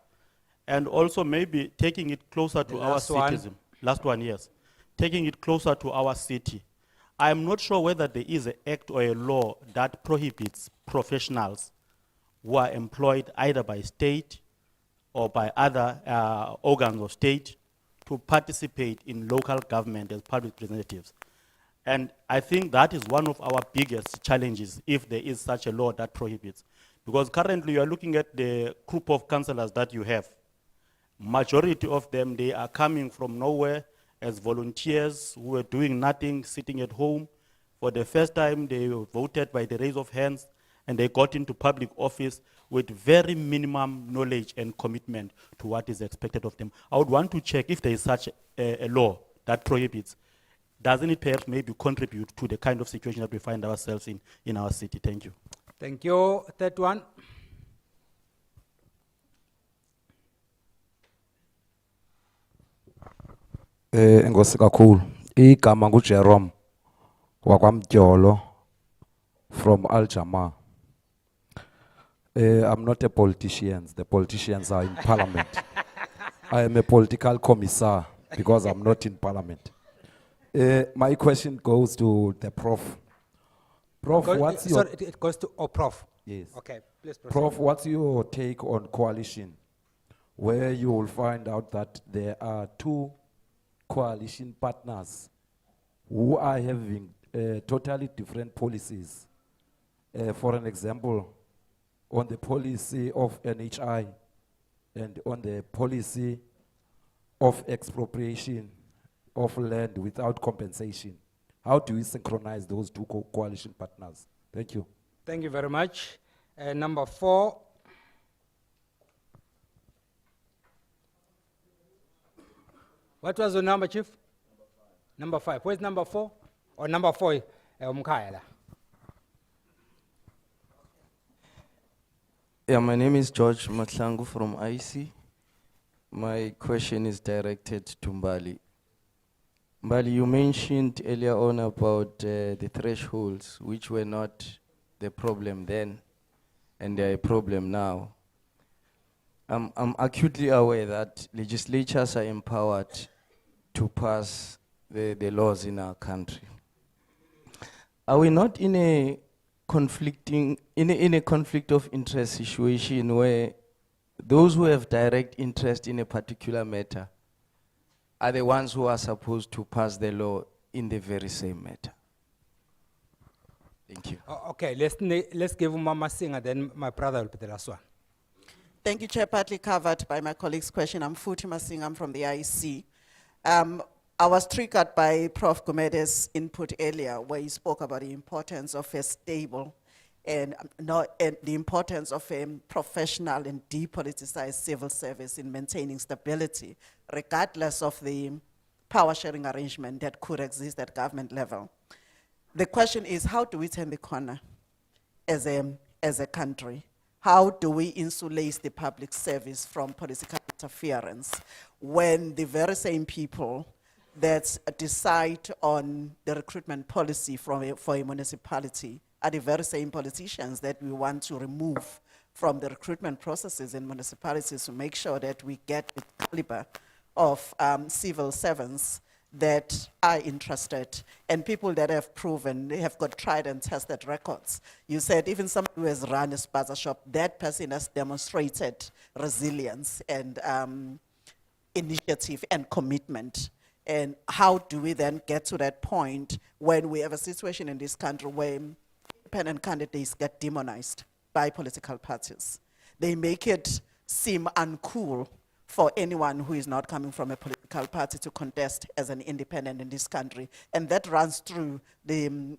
And also maybe taking it closer to our citizen. Last one, yes. Taking it closer to our city. I'm not sure whether there is an act or a law that prohibits professionals who are employed either by state or by other organs of state to participate in local government as public representatives. And I think that is one of our biggest challenges if there is such a law that prohibits. Because currently you are looking at the group of councillors that you have. Majority of them, they are coming from nowhere as volunteers who are doing nothing, sitting at home, For the first time, they voted by the raise of hands, and they got into public office with very minimum knowledge and commitment to what is expected of them. I would want to check if there is such a law that prohibits. Doesn't it perhaps maybe contribute to the kind of situation that we find ourselves in our city? Thank you. Thank you. Third one. Enkosi kakhulu. Igama nguJerome wakwamdyolo from Al-Jama. I'm not a politician. The politicians are in parliament. I am a political commissar because I'm not in parliament. My question goes to the Prof. Prof, what's your... Sorry, it goes to Prof. Yes. Okay, please proceed. Prof, what's your take on coalition, where you will find out that there are two coalition partners who are having totally different policies? For an example, on the policy of NHI and on the policy of expropriation of land without compensation. How do we synchronize those two coalition partners? Thank you. Thank you very much. Number 4. What was the number, Chief? Number 5. Where's number 4? Or number 4? Umkhaya la. Yeah, my name is George Matlangu from IC. My question is directed to Mbali. Mbali, you mentioned earlier on about the thresholds, which were not the problem then, and they are a problem now. I'm acutely aware that legislatures are empowered to pass the laws in our country. Are we not in a in a conflict of interest situation where those who have direct interest in a particular matter are the ones who are supposed to pass the law in the very same matter? Thank you. Okay, let's give Mama Singer, then my brother will be the last one. Thank you, Chair. Partly covered by my colleague's question. I'm Futhi Masing, I'm from the IEC. I was triggered by Prof. Gumede's input earlier, where he spoke about the importance of a stable and the importance of a professional and depoliticized civil service in maintaining stability, regardless of the power sharing arrangement that could exist at government level. The question is, how do we turn the corner as a country? How do we insulate the public service from political interference when the very same people that decide on the recruitment policy for a municipality are the very same politicians that we want to remove from the recruitment processes in municipalities to make sure that we get the caliber of civil servants that are interested and people that have proven, they have got tried and tested records. You said even somebody who has run a spaza shop, that person has demonstrated resilience and initiative and commitment. And how do we then get to that point when we have a situation in this country where independent candidates get demonized by political parties? They make it seem uncool for anyone who is not coming from a political party to contest as an independent in this country. And that runs through the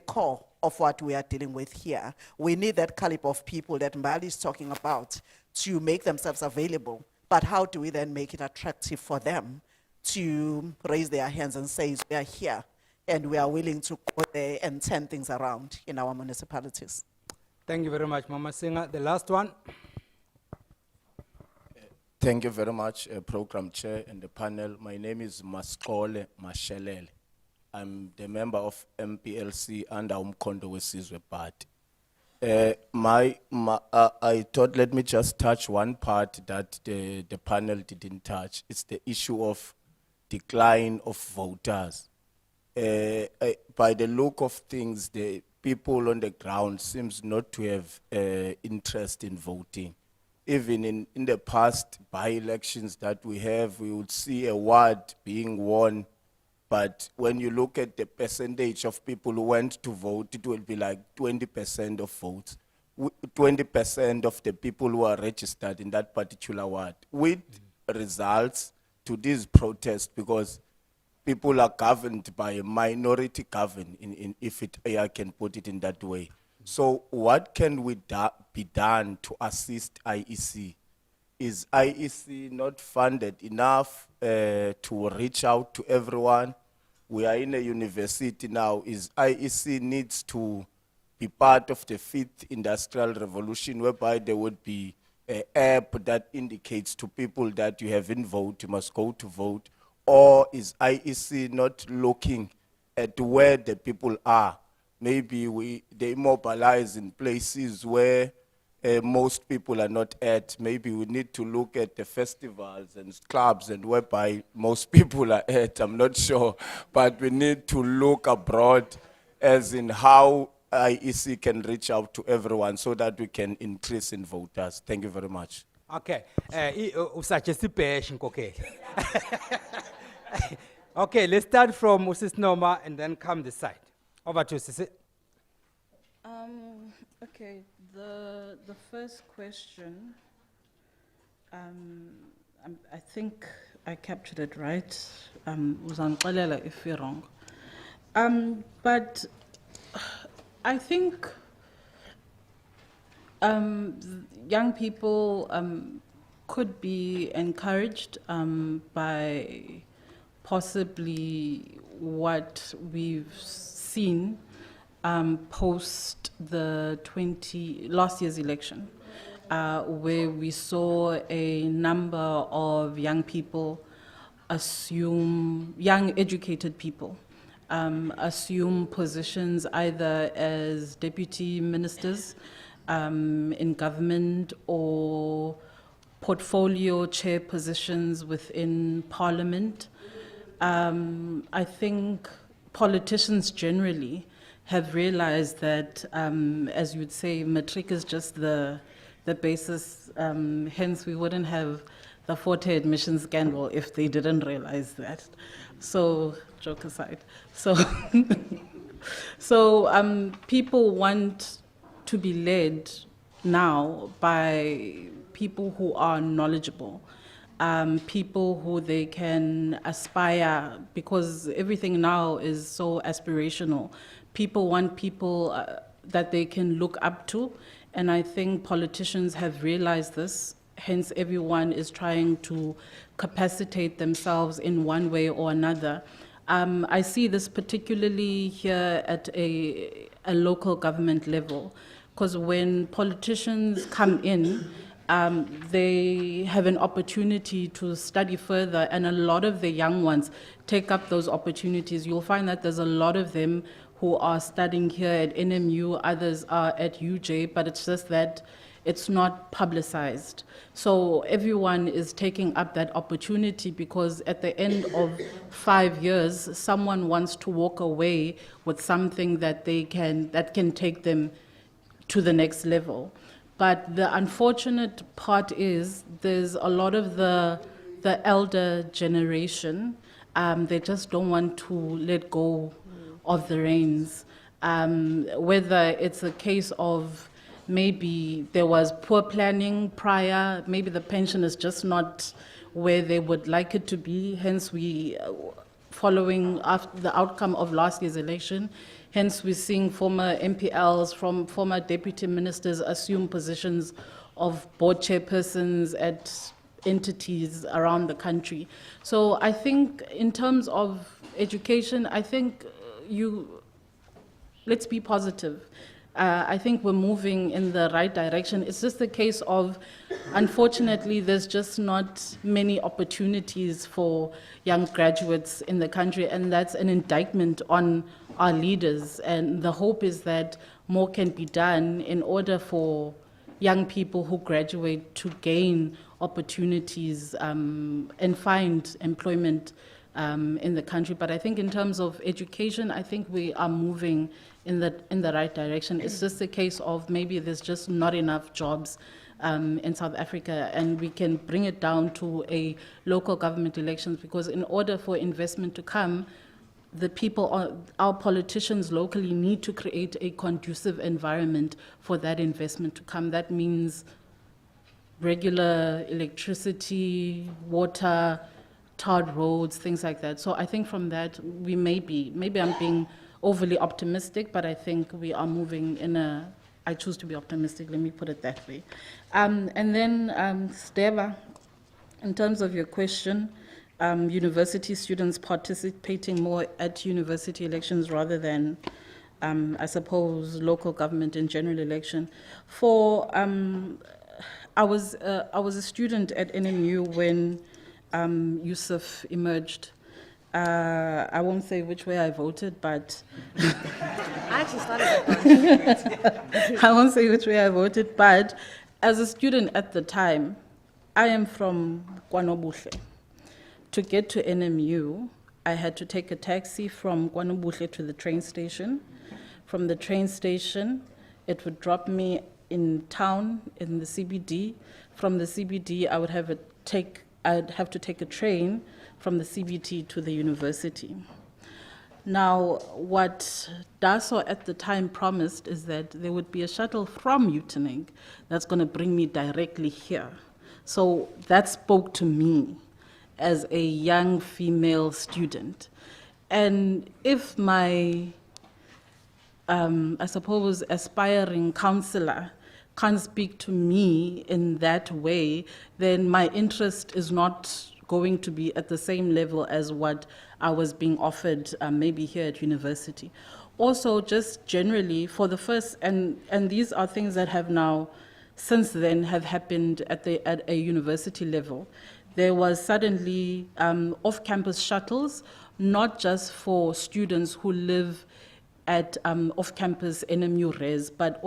core of what we are dealing with here. We need that caliber of people that Mbali is talking about to make themselves available. But how do we then make it attractive for them to raise their hands and say, we are here and we are willing to go there and turn things around in our municipalities? Thank you very much, Mama Singer. The last one. Thank you very much, Program Chair and the panel. My name is Maskole Mashelele. I'm the member of MPLC under Umkondo Wesizwe Party. I thought, let me just touch one part that the panel didn't touch. It's the issue of decline of voters. By the look of things, the people on the ground seems not to have interest in voting. Even in the past by-elections that we have, we would see a ward being won. But when you look at the percentage of people who went to vote, it will be like 20% of votes. 20% of the people who are registered in that particular ward, with results to these protests, because people are governed by a minority government, if I can put it in that way. So what can be done to assist IEC? Is IEC not funded enough to reach out to everyone? We are in a university now. Is IEC needs to be part of the 5th industrial revolution, whereby there would be an app that indicates to people that you haven't voted, you must go to vote? Or is IEC not looking at where the people are? Maybe they mobilize in places where most people are not at. Maybe we need to look at the festivals and clubs and whereby most people are at. I'm not sure, but we need to look abroad as in how IEC can reach out to everyone so that we can increase in voters. Thank you very much. Okay. Usuggest okay. Okay, let's start from Mrs. Noma and then come this side. Over to Sisi. Okay, the first question, I think I captured it right. Uzangiqalela if you're wrong. But I think young people could be encouraged by possibly what we've seen post the last year's election, where we saw a number of young people young educated people assume positions either as deputy ministers in government or portfolio chair positions within parliament. I think politicians generally have realized that, as you'd say, matric is just the basis, hence we wouldn't have the 40 admission scandal if they didn't realize that. So, joke aside. So, people want to be led now by people who are knowledgeable, people who they can aspire, because everything now is so aspirational. People want people that they can look up to, and I think politicians have realized this. Hence, everyone is trying to capacitate themselves in one way or another. I see this particularly here at a local government level, because when politicians come in, they have an opportunity to study further, and a lot of the young ones take up those opportunities. You'll find that there's a lot of them who are studying here at NMU, others are at UJ, but it's just that it's not publicized. So everyone is taking up that opportunity because at the end of 5 years, someone wants to walk away with something that can take them to the next level. But the unfortunate part is there's a lot of the elder generation, they just don't want to let go of the reins. Whether it's a case of maybe there was poor planning prior, maybe the pension is just not where they would like it to be, hence following after the outcome of last year's election, hence we're seeing former MPLs, from former deputy ministers assume positions of board chairpersons at entities around the country. So I think in terms of education, I think let's be positive. I think we're moving in the right direction. It's just a case of, unfortunately, there's just not many opportunities for young graduates in the country, and that's an indictment on our leaders. And the hope is that more can be done in order for young people who graduate to gain opportunities and find employment in the country. But I think in terms of education, I think we are moving in the right direction. It's just a case of maybe there's just not enough jobs in South Africa, and we can bring it down to a local government elections, because in order for investment to come, our politicians locally need to create a conducive environment for that investment to come. That means regular electricity, water, tarred roads, things like that. So I think from that, we maybe I'm being overly optimistic, but I think we are moving in a, I choose to be optimistic, let me put it that way. And then, Steva, in terms of your question, university students participating more at university elections rather than, I suppose, local government and general election. I was a student at NMU when Yusuf emerged. I won't say which way I voted, but I actually started at I won't say which way I voted, but as a student at the time, I am from KwaNobuhle. To get to NMU, I had to take a taxi from KwaNobuhle to the train station. From the train station, it would drop me in town, in the CBD. From the CBD, I'd have to take a train from the CBD to the university. Now, what DASO at the time promised is that there would be a shuttle from Utening that's going to bring me directly here. So that spoke to me as a young female student. And if my, I suppose, aspiring counselor can't speak to me in that way, then my interest is not going to be at the same level as what I was being offered maybe here at university. Also, just generally, for the first, and these are things that have now, since then, have happened at a university level. There was suddenly off-campus shuttles, not just for students who live at off-campus NMU res, but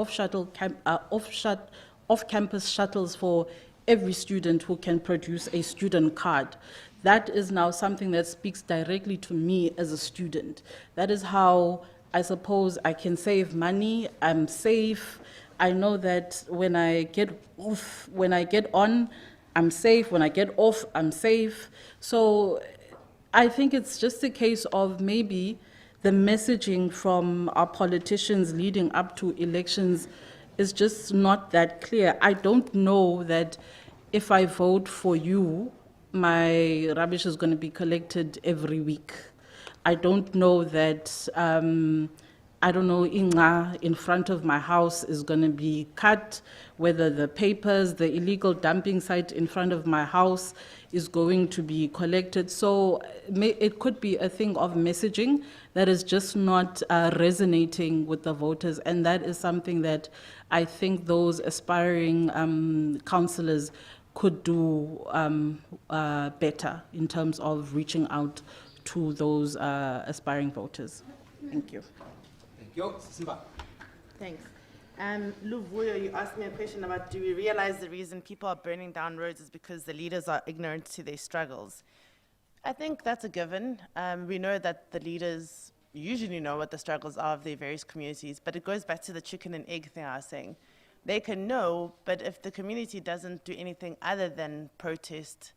off-campus shuttles for every student who can produce a student card. That is now something that speaks directly to me as a student. That is how I suppose I can save money, I'm safe. I know that when I get on, I'm safe. When I get off, I'm safe. So I think it's just a case of maybe the messaging from our politicians leading up to elections is just not that clear. I don't know that if I vote for you, my rubbish is going to be collected every week. I don't know that, Inga in front of my house is going to be cut, whether the papers, the illegal dumping site in front of my house is going to be collected. So it could be a thing of messaging that is just not resonating with the voters. And that is something that I think those aspiring councillors could do better in terms of reaching out to those aspiring voters. Thank you. Thank you. Simba. Thanks. Luvuyo, you asked me a question about, do we realize the reason people are burning down roads is because the leaders are ignorant to their struggles? I think that's a given. We know that the leaders usually know what the struggles are of their various communities, but it goes back to the chicken and egg thing I was saying. They can know, but if the community doesn't do anything other than protest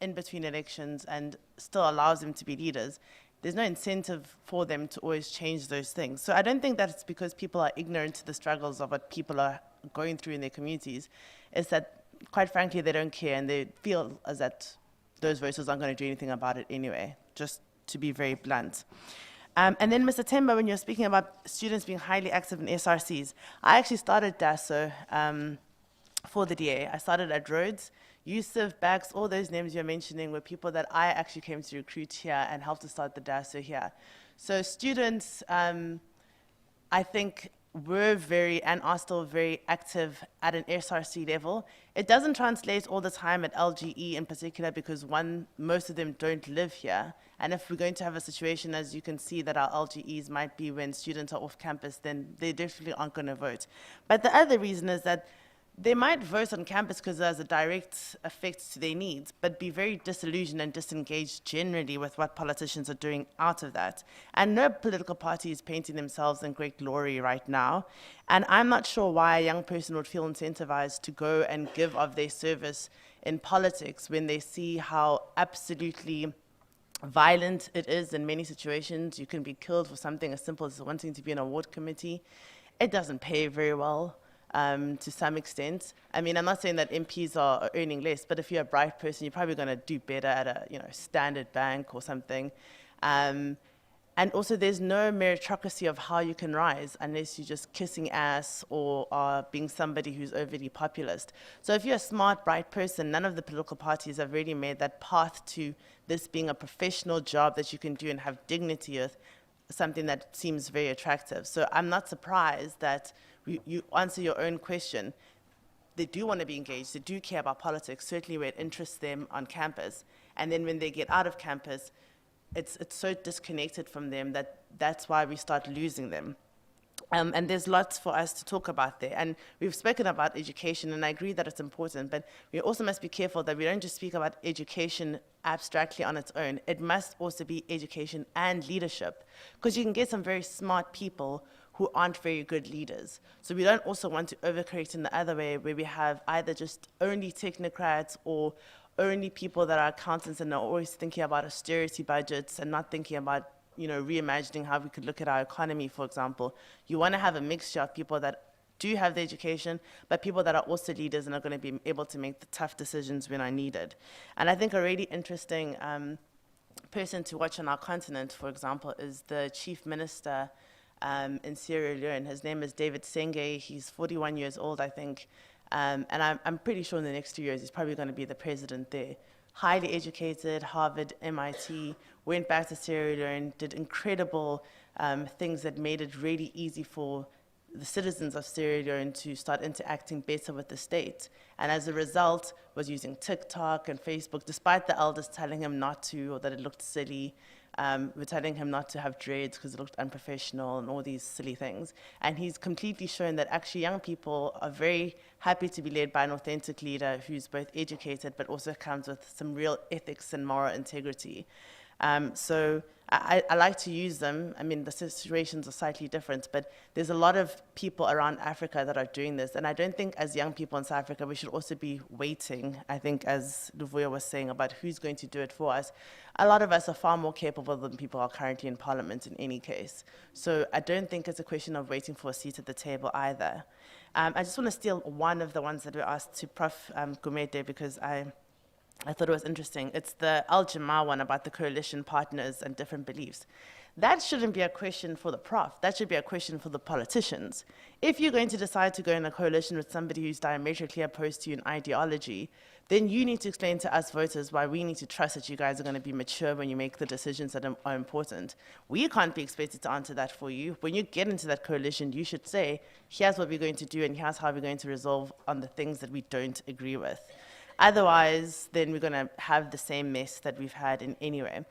in between elections and still allows them to be leaders, there's no incentive for them to always change those things. So I don't think that it's because people are ignorant to the struggles of what people are going through in their communities. It's that, quite frankly, they don't care and they feel as that those voters aren't going to do anything about it anyway, just to be very blunt. And then, Mr. Temba, when you're speaking about students being highly active in SRCs, I actually started DASO for the DA. I started at Rhodes. Yusuf, Bax, all those names you're mentioning were people that I actually came to recruit here and helped to start the DASO here. So students, I think, were very and are still very active at an SRC level. It doesn't translate all the time at LGE in particular because most of them don't live here. And if we're going to have a situation, as you can see, that our LGEs might be when students are off campus, then they definitely aren't going to vote. But the other reason is that they might vote on campus because there's a direct effect to their needs, but be very disillusioned and disengaged generally with what politicians are doing out of that. And no political party is painting themselves in great glory right now. And I'm not sure why a young person would feel incentivized to go and give of their service in politics when they see how absolutely violent it is in many situations. You can be killed for something as simple as wanting to be in a ward committee. It doesn't pay very well. to some extent. I mean, I'm not saying that MPs are earning less, but if you're a bright person, you're probably going to do better at a standard bank or something. And also, there's no meritocracy of how you can rise unless you're just kissing ass or are being somebody who's overly populist. So if you're a smart, bright person, none of the political parties have really made that path to this being a professional job that you can do and have dignity with, something that seems very attractive. So I'm not surprised that you answer your own question. They do want to be engaged, they do care about politics, certainly where it interests them on campus. And then when they get out of campus, it's so disconnected from them that's why we start losing them. And there's lots for us to talk about there. And we've spoken about education, and I agree that it's important, but we also must be careful that we don't just speak about education abstractly on its own. It must also be education and leadership, because you can get some very smart people who aren't very good leaders. So we don't also want to overcorrect in the other way, where we have either just only technocrats or only people that are accountants and are always thinking about austerity budgets and not thinking about reimagining how we could look at our economy, for example. You want to have a mixture of people that do have the education, but people that are also leaders and are going to be able to make the tough decisions when are needed. And I think a really interesting person to watch on our continent, for example, is the chief minister in Sierra Leone. His name is David Senge. He's 41 years old, I think. And I'm pretty sure in the next 2 years, he's probably going to be the president there. Highly educated, Harvard, MIT, went back to Sierra Leone, did incredible things that made it really easy for the citizens of Sierra Leone to start interacting better with the state. And as a result, was using TikTok and Facebook, despite the elders telling him not to, or that it looked silly. We're telling him not to have dreads because it looked unprofessional and all these silly things. And he's completely shown that actually young people are very happy to be led by an authentic leader who's both educated but also comes with some real ethics and moral integrity. So I like to use them. I mean, the situations are slightly different, but there's a lot of people around Africa that are doing this. And I don't think as young people in South Africa, we should also be waiting, I think, as Luvuyo was saying, about who's going to do it for us. A lot of us are far more capable than people are currently in parliament in any case. So I don't think it's a question of waiting for a seat at the table either. I just want to steal one of the ones that were asked to Prof. Gumede, because I thought it was interesting. It's the LGE one about the coalition partners and different beliefs. That shouldn't be a question for the prof. That should be a question for the politicians. If you're going to decide to go in a coalition with somebody who's diametrically opposed to you in ideology, then you need to explain to us voters why we need to trust that you guys are going to be mature when you make the decisions that are important. We can't be expected to answer that for you. When you get into that coalition, you should say, here's what we're going to do and here's how we're going to resolve on the things that we don't agree with. Otherwise, then we're going to have the same mess that we've had in any way.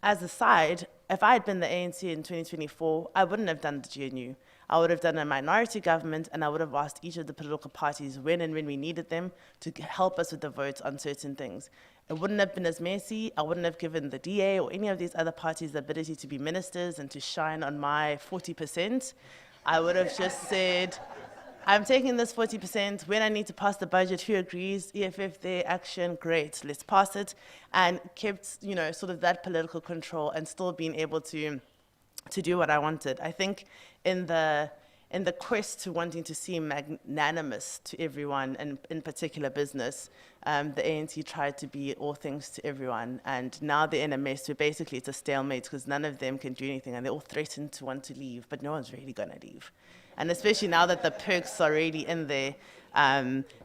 As a side, if I had been the ANC in 2024, I wouldn't have done the GNU. I would have done a minority government, and I would have asked each of the political parties when and when we needed them to help us with the votes on certain things. It wouldn't have been as messy. I wouldn't have given the DA or any of these other parties the ability to be ministers and to shine on my 40%. I would have just said, I'm taking this 40%. When I need to pass the budget, who agrees? EFF, their action, great, let's pass it. And kept, sort of that political control and still being able to do what I wanted. I think in the quest to wanting to seem magnanimous to everyone, and in particular business, the ANC tried to be all things to everyone. And now they're in a mess where basically it's a stalemate because none of them can do anything and they all threaten to want to leave, but no one's really going to leave. And especially now that the perks are already in there,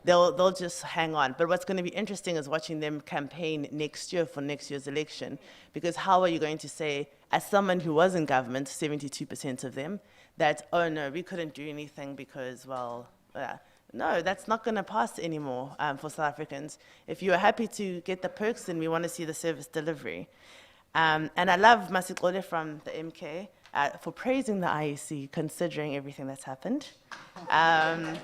they'll just hang on. But what's going to be interesting is watching them campaign next year for next year's election, because how are you going to say, as someone who was in government, 72% of them, that, oh no, we couldn't do anything because, well, no, that's not going to pass anymore for South Africans. If you are happy to get the perks, then we want to see the service delivery. And I love Masikole from the MK for praising the IEC, considering everything that's happened. And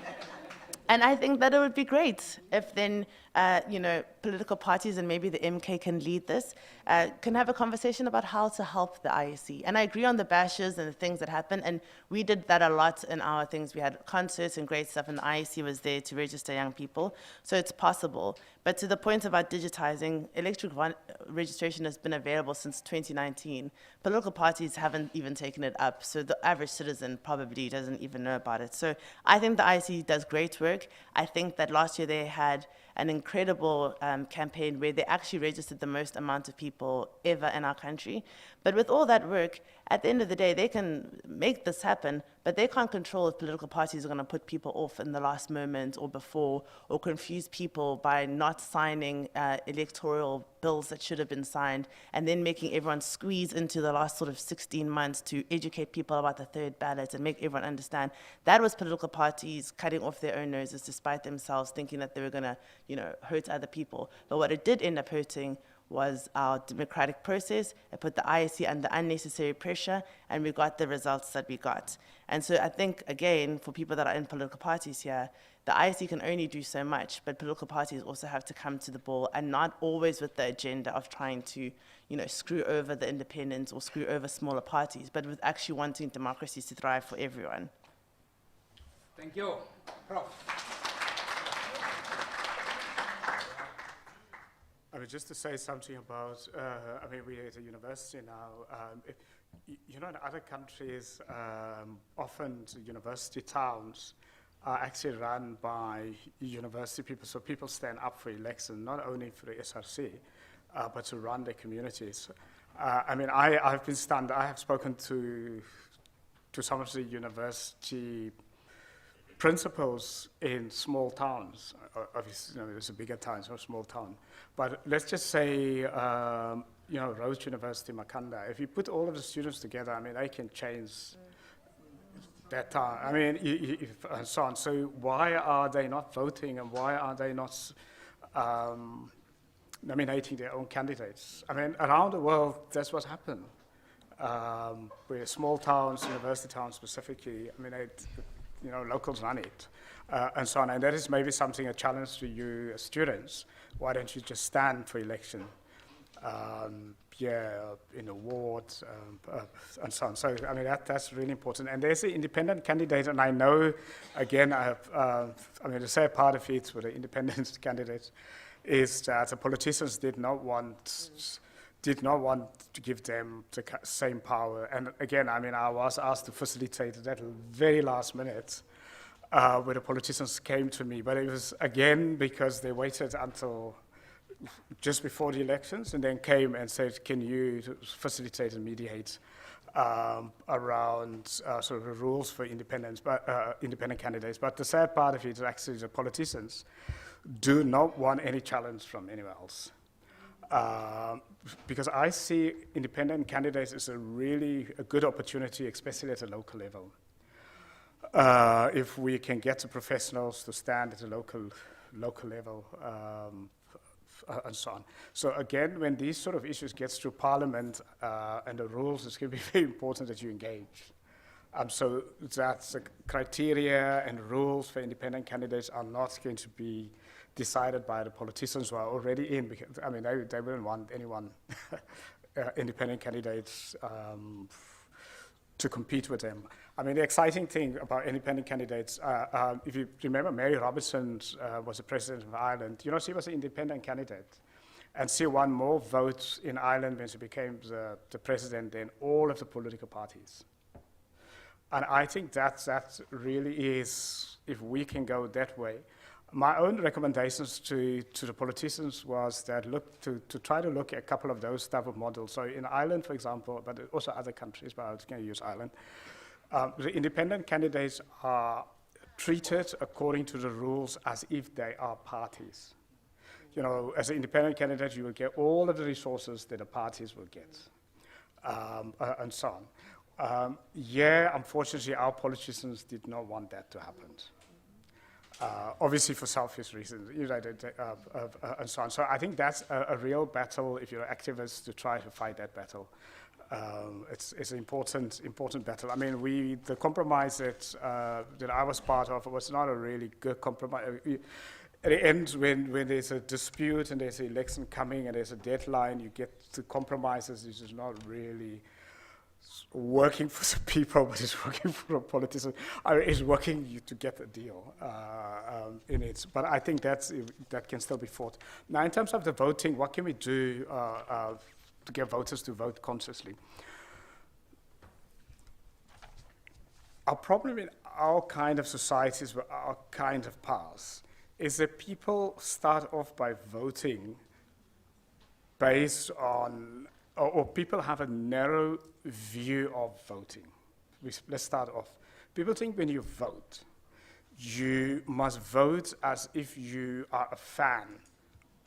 I think that it would be great if then political parties, and maybe the MK can lead this, can have a conversation about how to help the IEC. And I agree on the bashes and the things that happen, and we did that a lot in our things. We had concerts and great stuff, and the IEC was there to register young people, so it's possible. But to the point about digitizing, electoral registration has been available since 2019. Political parties haven't even taken it up, so the average citizen probably doesn't even know about it. So I think the IEC does great work. I think that last year they had an incredible campaign where they actually registered the most amount of people ever in our country. But with all that work, at the end of the day, they can make this happen, but they can't control if political parties are going to put people off in the last moment or before, or confuse people by not signing electoral bills that should have been signed, and then making everyone squeeze into the last sort of 16 months to educate people about the third ballot and make everyone understand. That was political parties cutting off their own noses to spite themselves, thinking that they were going to, hurt other people. But what it did end up hurting was our democratic process. It put the IEC under unnecessary pressure, and we got the results that we got. And so I think, again, for people that are in political parties here, the IEC can only do so much, but political parties also have to come to the ball, and not always with the agenda of trying to, screw over the independents or screw over smaller parties, but with actually wanting democracies to thrive for everyone. Thank you. Prof. Just to say something about, we're at a university now. In other countries, often university towns are actually run by university people, so people stand up for election, not only for the SRC, but to run their communities. I've been stunned. I have spoken to some of the university principals in small towns. Obviously, there's a bigger town, so a small town. But let's just say, Rhodes University, Makanda, if you put all of the students together, they can change that town. And so on. So why are they not voting, and why are they not nominating their own candidates? Around the world, that's what happened. Where small towns, university towns specifically, locals run it, and so on. And that is maybe something, a challenge to you as students. Why don't you just stand for election? In awards, and so on. So, that's really important. And there's an independent candidate, and I know, again, the sad part of it with the independent candidates is that the politicians did not want to give them the same power. And again, I was asked to facilitate that very last minute where the politicians came to me. But it was, again, because they waited until just before the elections and then came and said, can you facilitate and mediate around sort of the rules for independent candidates. But the sad part of it is actually the politicians do not want any challenge from anyone else. Because I see independent candidates as a really good opportunity, especially at a local level. If we can get the professionals to stand at a local level, and so on. So again, when these sort of issues get through Parliament and the rules, it's going to be very important that you engage. So that's the criteria and rules for independent candidates are not going to be decided by the politicians who are already in, because they wouldn't want anyone, independent candidates, to compete with them. The exciting thing about independent candidates, if you remember, Mary Robertson was the president of Ireland. She was an independent candidate, and she won more votes in Ireland when she became the president than all of the political parties. And I think that really is, if we can go that way. My own recommendations to the politicians was that to try to look at a couple of those type of models. So in Ireland, for example, but also other countries, but I was going to use Ireland, the independent candidates are treated according to the rules as if they are parties. As an independent candidate, you will get all of the resources that the parties will get, and so on. Unfortunately, our politicians did not want that to happen. Obviously for selfish reasons, and so on. So I think that's a real battle if you're activists to try to fight that battle. It's an important battle. The compromise that I was part of was not a really good compromise. at the end, when there's a dispute and there's an election coming and there's a deadline, you get to compromises, which is not really working for the people, but it's working for a politician. It's working to get a deal in it. But I think that can still be fought. Now, in terms of the voting, what can we do to get voters to vote consciously? Our problem in our kind of societies, with our kind of past, is that people start off by voting based on, or people have a narrow view of voting. Let's start off. People think when you vote, you must vote as if you are a fan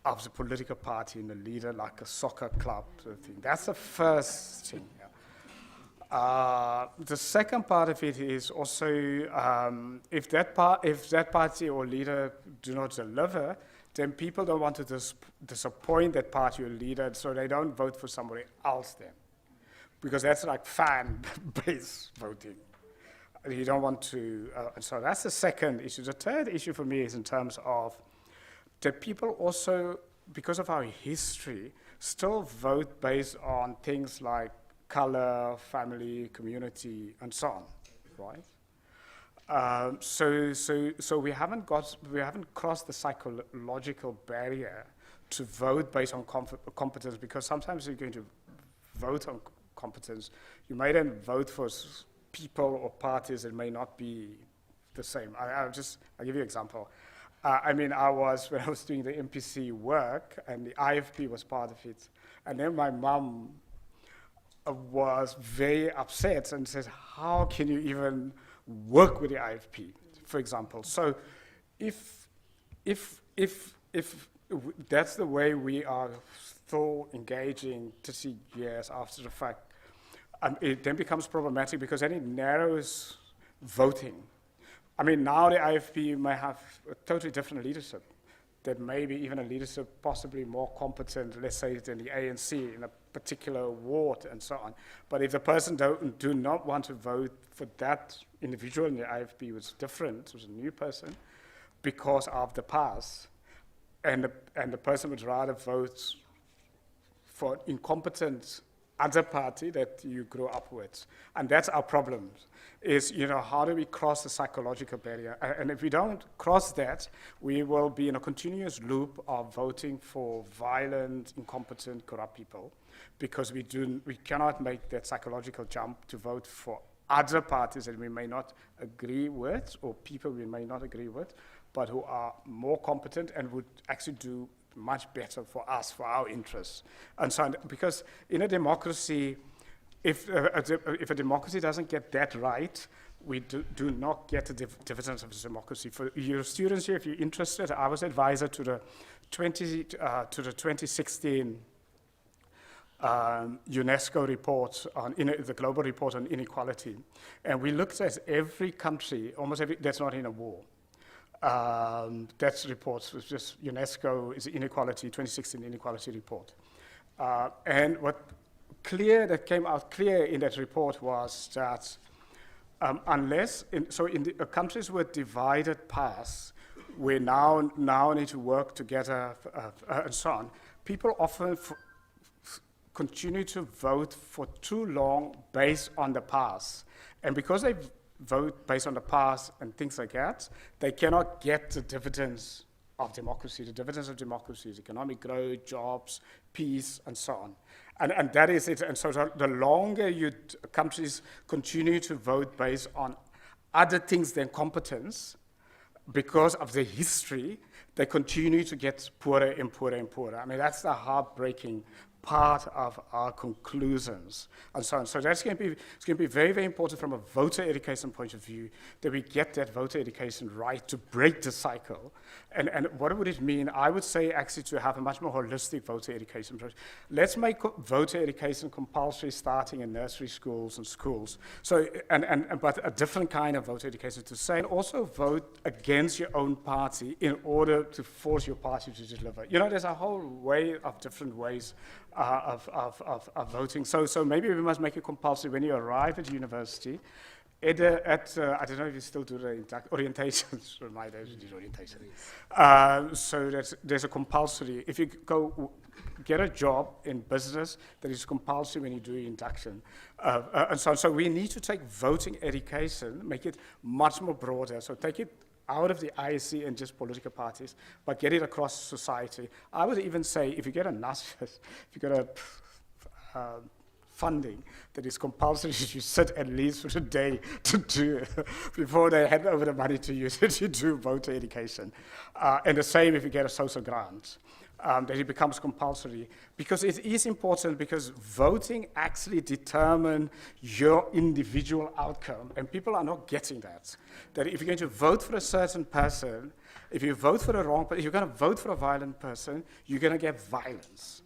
of the political party and the leader, like a soccer club sort of thing. That's the first thing. The second part of it is also if that party or leader do not deliver, then people don't want to disappoint that party or leader, so they don't vote for somebody else then. Because that's like fan-based voting. You don't want to, so that's the second issue. The third issue for me is in terms of that people also, because of our history, still vote based on things like color, family, community, and so on, right? So we haven't crossed the psychological barrier to vote based on competence, because sometimes you're going to vote on competence. You may then vote for people or parties that may not be the same. I'll give you an example. when I was doing the MPC work, and the IFP was part of it, and then my mom was very upset and said, how can you even work with the IFP, for example? So if that's the way we are still engaging 30 years after the fact, it then becomes problematic because then it narrows voting. Now the IFP may have a totally different leadership, that maybe even a leadership possibly more competent, let's say, than the ANC in a particular ward and so on. But if the person do not want to vote for that individual in the IFP who's different, who's a new person, because of the past, and the person would rather vote for incompetent other party that you grew up with. And that's our problem, is, how do we cross the psychological barrier? And if we don't cross that, we will be in a continuous loop of voting for violent, incompetent, corrupt people, because we cannot make that psychological jump to vote for other parties that we may not agree with, or people we may not agree with, but who are more competent and would actually do much better for us, for our interests. And so, because in a democracy, if a democracy doesn't get that right, we do not get the dividends of the democracy. For your students here, if you're interested, I was advisor to the 2016 UNESCO report on the global report on inequality, and we looked at every country, almost every that's not in a war. That report was just UNESCO is the inequality 2016 inequality report, and what came out clear in that report was that unless in the countries with divided paths, we now need to work together and so on. People often continue to vote for too long based on the past, and because they vote based on the past and things like that, they cannot get the dividends of democracy. The dividends of democracy is economic growth, jobs, peace, and so on. And that is it. And so the longer countries continue to vote based on other things than competence, because of the history, they continue to get poorer and poorer and poorer. That's the heartbreaking part of our conclusions, and so on. So it's going to be very, very important from a voter education point of view that we get that voter education right to break the cycle. And what would it mean? I would say actually to have a much more holistic voter education approach. Let's make voter education compulsory starting in nursery schools and schools. So but a different kind of voter education to say, and also vote against your own party in order to force your party to deliver. There's a whole way of different ways of voting. So maybe we must make it compulsory when you arrive at university, I don't know if you still do the orientations. My days we did orientation. So there's a compulsory. If you go get a job in business, that is compulsory when you do induction, and so on. So we need to take voting education, make it much more broader. So take it out of the IEC and just political parties, but get it across society. I would even say if you get a NASFAS, if you get a funding that is compulsory, you sit at least for a day to do it before they hand over the money to you to do voter education. And the same if you get a social grant, that it becomes compulsory. Because it is important, because voting actually determines your individual outcome, and people are not getting that. That if you're going to vote for a certain person, if you vote for the wrong person, if you're going to vote for a violent person, you're going to get violence.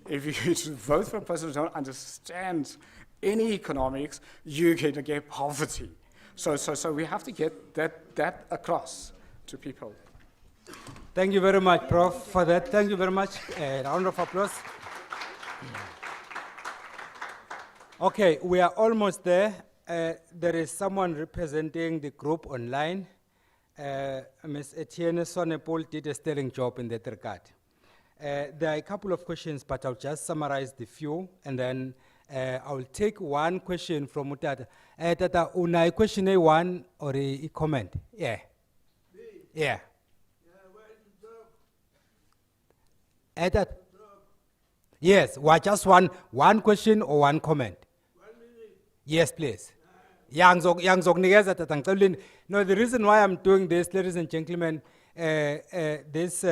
If you vote for a person who don't understand any economics, you're going to get poverty. So we have to get that across to people. Thank you very much, Prof, for that. Thank you very much. Round of applause. Okay, we are almost there. There is someone representing the group online. Ms. Etienne Sonepol did a sterling job in that regard. There are a couple of questions, but I'll just summarize the few, and then I'll take one question from Utata. Tata, una question A1 or a comment? Yeah. Yeah. That, yes, just one question or one comment? 1 minute. Yes, please. No, the reason why I'm doing this, ladies and gentlemen, this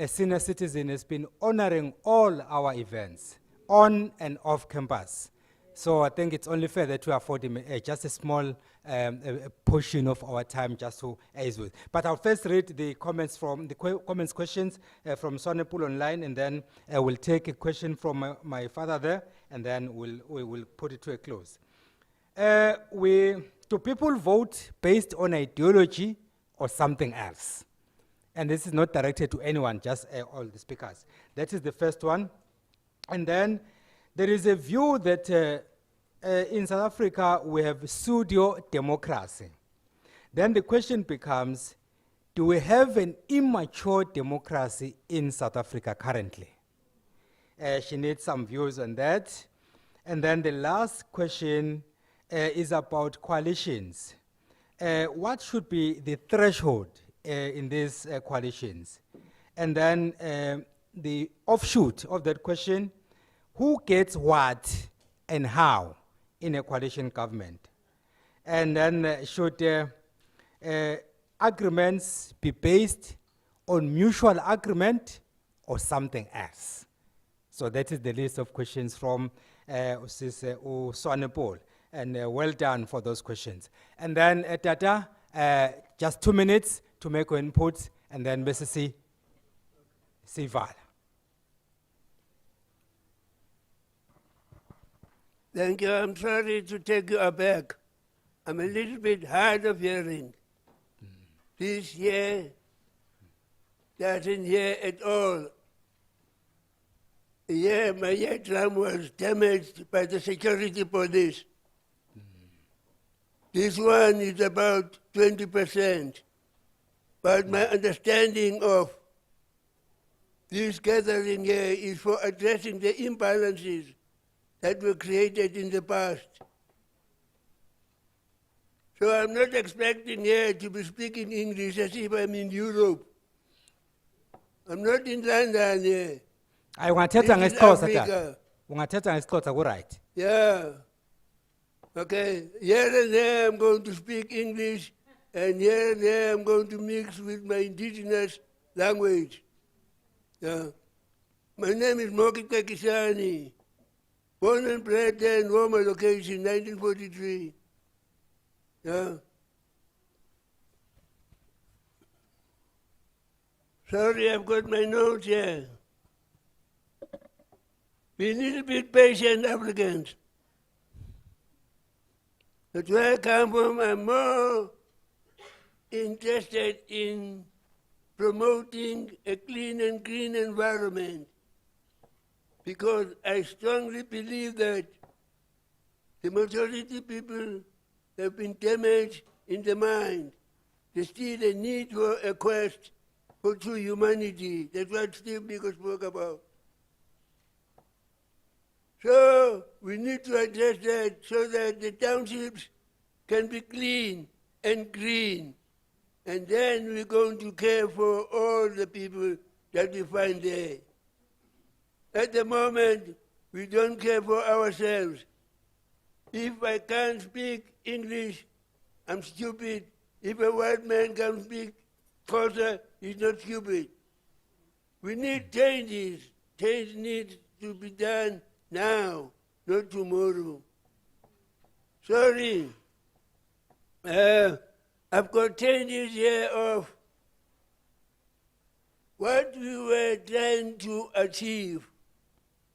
senior citizen has been honoring all our events on and off campus. So I think it's only fair that we afford him just a small portion of our time just to ace with. But I'll first read the comments from the questions from Sonepol online, and then we'll take a question from my father there, and then we'll put it to a close. Do people vote based on ideology or something else? And this is not directed to anyone, just all the speakers. That is the first one. And then there is a view that in South Africa we have pseudo-democracy. Then the question becomes, do we have an immature democracy in South Africa currently? She needs some views on that. And then the last question is about coalitions. What should be the threshold in these coalitions? And then the offshoot of that question, who gets what and how in a coalition government? And then should agreements be based on mutual agreement or something else? So that is the list of questions from Sonepol. And well done for those questions. And then Tata, just 2 minutes to make your input, and then Mrs. Sival. Thank you. I'm sorry to take you aback. I'm a little bit hard of hearing. This year doesn't hear at all. Yeah, my eardrum was damaged by the security police. This one is about 20%. But my understanding of this gathering here is for addressing the imbalances that were created in the past. So I'm not expecting here to be speaking English as if I'm in Europe. I'm not in London here. I want to tell you, right? Yeah. Okay, here and there I'm going to speak English, and here and there I'm going to mix with my indigenous language. Yeah. My name is Moki Tekishani, born and bred there in Roma location, 1943. Yeah. Sorry, I've got my notes here. Be a little bit patient, applicants. That's where I come from. I'm more interested in promoting a clean and green environment, because I strongly believe that the majority people have been damaged in the mind. There's still a need for a quest for true humanity. That's what Steve Biko spoke about. So we need to address that so that the townships can be clean and green. And then we're going to care for all the people that we find there. At the moment, we don't care for ourselves. If I can't speak English, I'm stupid. If a white man can speak Xhosa, he's not stupid. We need changes. Change needs to be done now, not tomorrow. Sorry. I've got 10 years here of what we were trying to achieve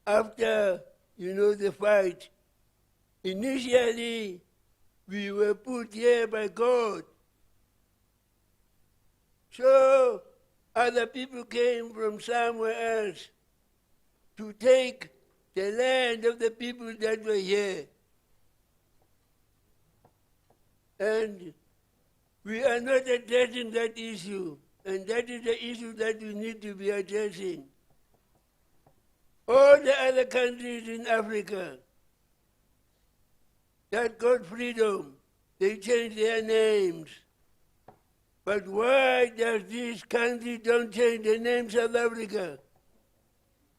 after, the fight. Initially, we were put here by God. So other people came from somewhere else to take the land of the people that were here. And we are not addressing that issue, and that is the issue that we need to be addressing. All the other countries in Africa that got freedom, they changed their names. But why does this country don't change the name South Africa?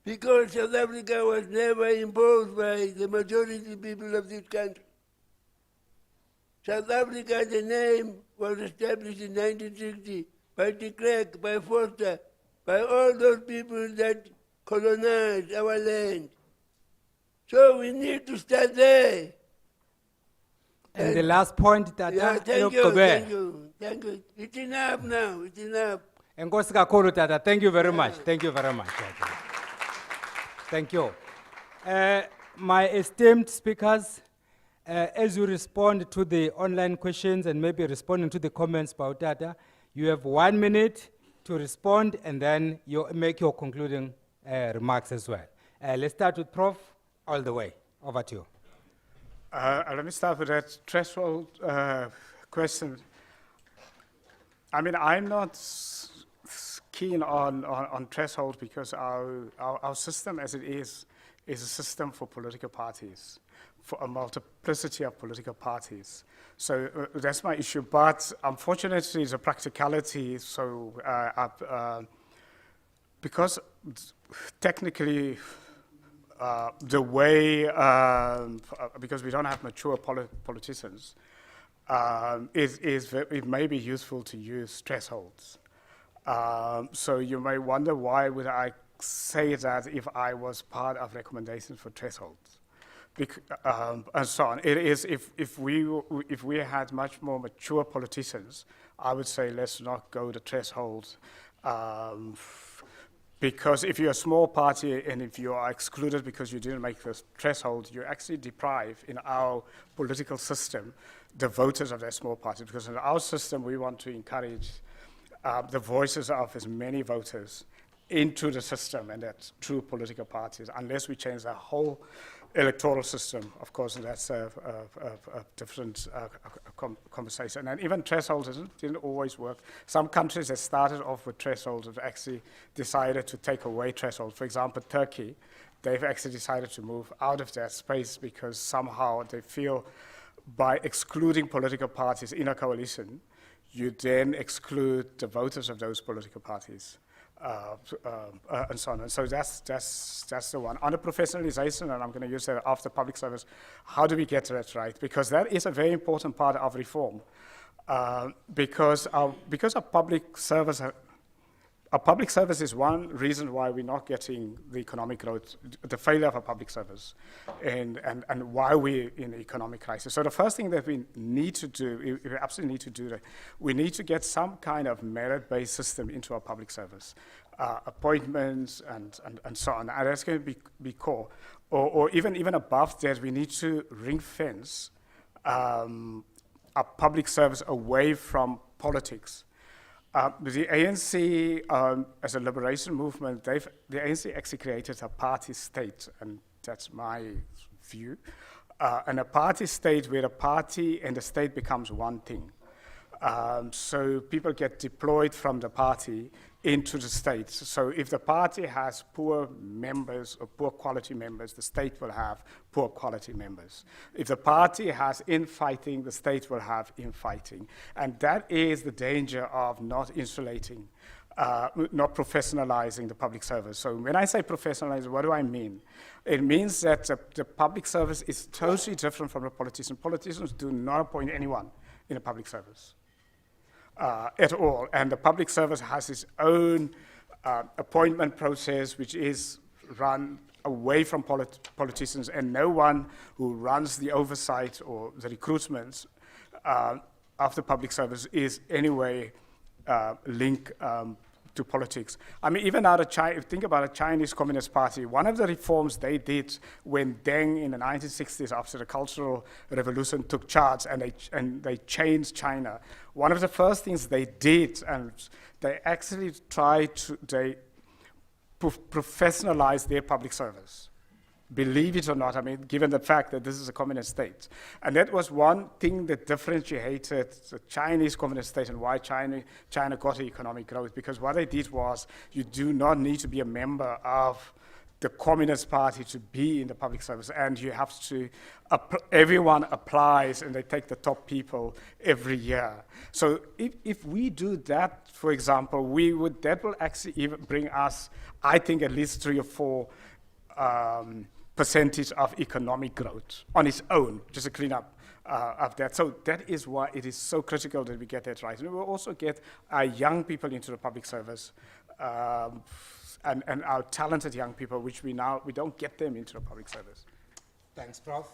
Because South Africa was never imposed by the majority people of this country. South Africa, the name was established in 1960 by de Klerk, by Foster, by all those people that colonized our land. So we need to start there. And the last point that Thank you. It's enough now, it's enough. Enkosi kakhulu Tata. Thank you very much. Thank you very much. Thank you. My esteemed speakers, as you respond to the online questions and maybe responding to the comments about Tata, you have 1 minute to respond and then you make your concluding remarks as well. Let's start with Prof. All the way. Over to you. Let me start with that threshold question. I mean, I'm not keen on threshold because our system as it is a system for political parties, for a multiplicity of political parties. So that's my issue. But unfortunately, it's a practicality. So because technically, the way, because we don't have mature politicians, it may be useful to use thresholds. So you may wonder why would I say that if I was part of recommendations for thresholds, and so on. It is if we had much more mature politicians, I would say let's not go to thresholds. Because if you're a small party and if you are excluded because you didn't make the threshold, you actually deprive, in our political system, the voters of that small party. Because in our system, we want to encourage the voices of as many voters into the system, and that's through political parties, unless we change the whole electoral system, of course, and that's a different conversation. And even thresholds didn't always work. Some countries that started off with thresholds have actually decided to take away thresholds. For example, Turkey, they've actually decided to move out of that space because somehow they feel by excluding political parties in a coalition, you then exclude the voters of those political parties. And so on. And so that's the one. On the professionalization, and I'm going to use that after public service, how do we get that right? Because that is a very important part of reform. Because our public service, our public service is one reason why we're not getting the economic growth, the failure of a public service, and why we're in an economic crisis. So the first thing that we need to do, we absolutely need to do that, we need to get some kind of merit-based system into our public service, appointments and so on. And that's going to be core. Or even above that, we need to ring fence our public service away from politics. The ANC, as a liberation movement, the ANC actually created a party state, and that's my view. And a party state where a party and the state becomes one thing. So people get deployed from the party into the state. So if the party has poor members or poor quality members, the state will have poor quality members. If the party has infighting, the state will have infighting. And that is the danger of not insulating, not professionalizing the public service. So when I say professionalize, what do I mean? It means that the public service is totally different from the politician. Politicians do not appoint anyone in the public service. At all, and the public service has its own appointment process, which is run away from politicians, and no one who runs the oversight or the recruitments of the public service is anyway linked to politics. I mean, even out of China, think about a Chinese Communist Party, one of the reforms they did when Deng in the 1960s, after the Cultural Revolution, took charge and they changed China. One of the first things they did, and they actually tried to, they professionalize their public service. Believe it or not, I mean, given the fact that this is a communist state. And that was one thing that differentiated the Chinese communist state and why China got economic growth, because what they did was you do not need to be a member of the Communist Party to be in the public service, and you have to, everyone applies and they take the top people every year. So if we do that, for example, that will actually even bring us, I think, at least 3 or 4 percentage of economic growth on its own, just a cleanup of that. So that is why it is so critical that we get that right. And we will also get our young people into the public service, and our talented young people, which we don't get them into the public service. Thanks, Prof.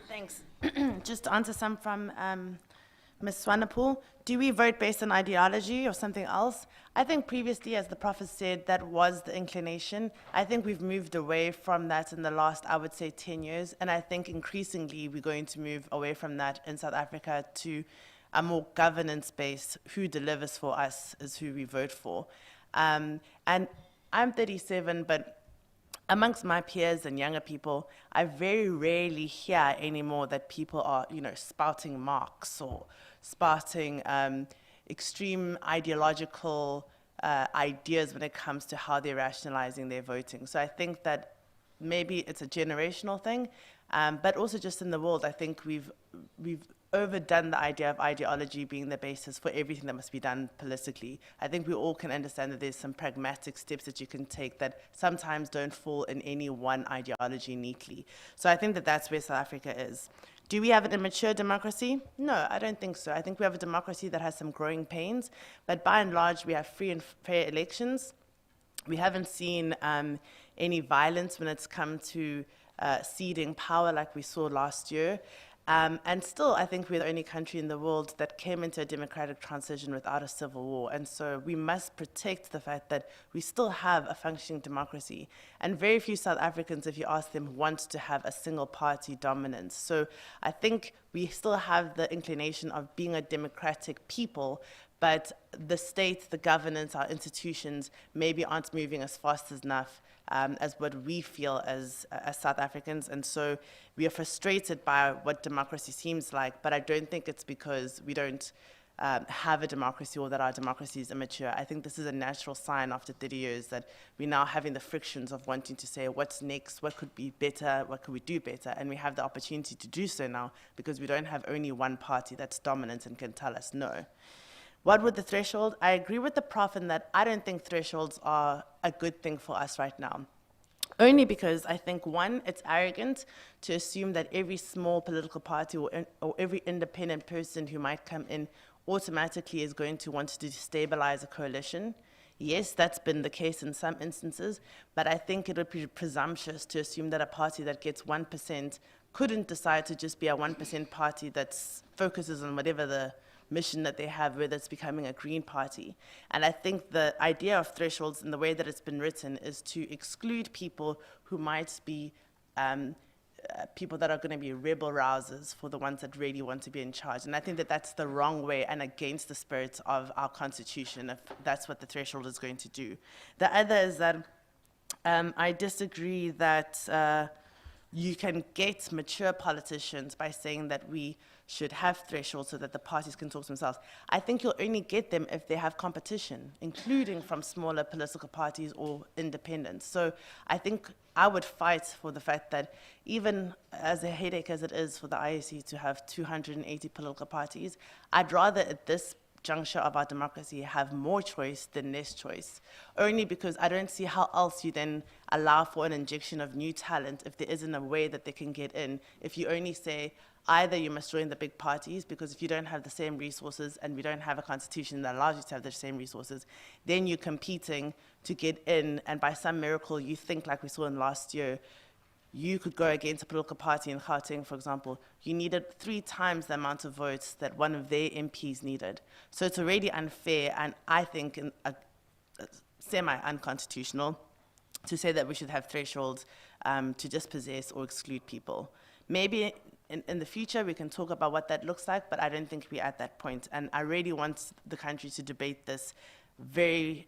Thanks. Just to answer some from Ms. Swanepoel, do we vote based on ideology or something else? I think previously, as the Prof has said, that was the inclination. I think we've moved away from that in the last, I would say, 10 years. And I think increasingly we're going to move away from that in South Africa to a more governance-based, who delivers for us is who we vote for. And I'm 37, but amongst my peers and younger people, I very rarely hear anymore that people are, spouting Marx or spouting extreme ideological ideas when it comes to how they're rationalizing their voting. So I think that maybe it's a generational thing, but also just in the world, I think we've overdone the idea of ideology being the basis for everything that must be done politically. I think we all can understand that there's some pragmatic steps that you can take that sometimes don't fall in any one ideology neatly. So I think that that's where South Africa is. Do we have an immature democracy? No, I don't think so. I think we have a democracy that has some growing pains, but by and large, we have free and fair elections. We haven't seen any violence when it's come to ceding power like we saw last year. And still, I think we're the only country in the world that came into a democratic transition without a civil war. And so we must protect the fact that we still have a functioning democracy. And very few South Africans, if you ask them, want to have a single party dominance. So I think we still have the inclination of being a democratic people, but the state, the governance, our institutions maybe aren't moving as fast enough as what we feel as South Africans. And so we are frustrated by what democracy seems like, but I don't think it's because we don't have a democracy or that our democracy is immature. I think this is a natural sign after 30 years that we're now having the frictions of wanting to say what's next, what could be better, what could we do better, and we have the opportunity to do so now because we don't have only one party that's dominant and can tell us no. What would the threshold? I agree with the Prof in that I don't think thresholds are a good thing for us right now. Only because I think, one, it's arrogant to assume that every small political party or every independent person who might come in automatically is going to want to destabilize a coalition. Yes, that's been the case in some instances, but I think it would be presumptuous to assume that a party that gets 1% couldn't decide to just be a 1% party that focuses on whatever the mission that they have, whether it's becoming a green party. And I think the idea of thresholds and the way that it's been written is to exclude people who might be people that are going to be rebel rousers for the ones that really want to be in charge. And I think that that's the wrong way and against the spirit of our constitution, if that's what the threshold is going to do. The other is that I disagree that you can get mature politicians by saying that we should have thresholds so that the parties can talk to themselves. I think you'll only get them if they have competition, including from smaller political parties or independents. So I think I would fight for the fact that even as a headache as it is for the IEC to have 280 political parties, I'd rather at this juncture of our democracy have more choice than less choice, only because I don't see how else you then allow for an injection of new talent if there isn't a way that they can get in. If you only say either you must join the big parties, because if you don't have the same resources and we don't have a constitution that allows you to have the same resources, then you're competing to get in, and by some miracle you think, like we saw in last year, you could go against a political party in Gauteng, for example, you needed 3 times the amount of votes that one of their MPs needed. So it's already unfair, and I think semi-unconstitutional to say that we should have thresholds to dispossess or exclude people. Maybe in the future we can talk about what that looks like, but I don't think we're at that point. And I really want the country to debate this very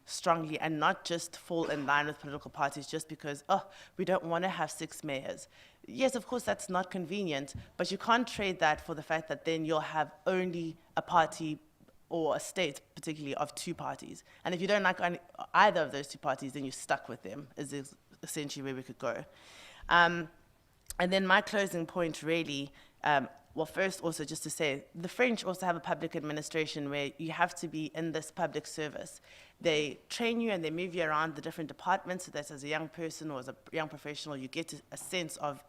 strongly and not just fall in line with political parties just because, oh, we don't want to have 6 mayors. Yes, of course, that's not convenient, but you can't trade that for the fact that then you'll have only a party or a state, particularly, of 2 parties. And if you don't like either of those 2 parties, then you're stuck with them, is essentially where we could go. And then my closing point really, well, first also just to say, the French also have a public administration where you have to be in this public service. They train you and they move you around the different departments so that as a young person or as a young professional, you get a sense of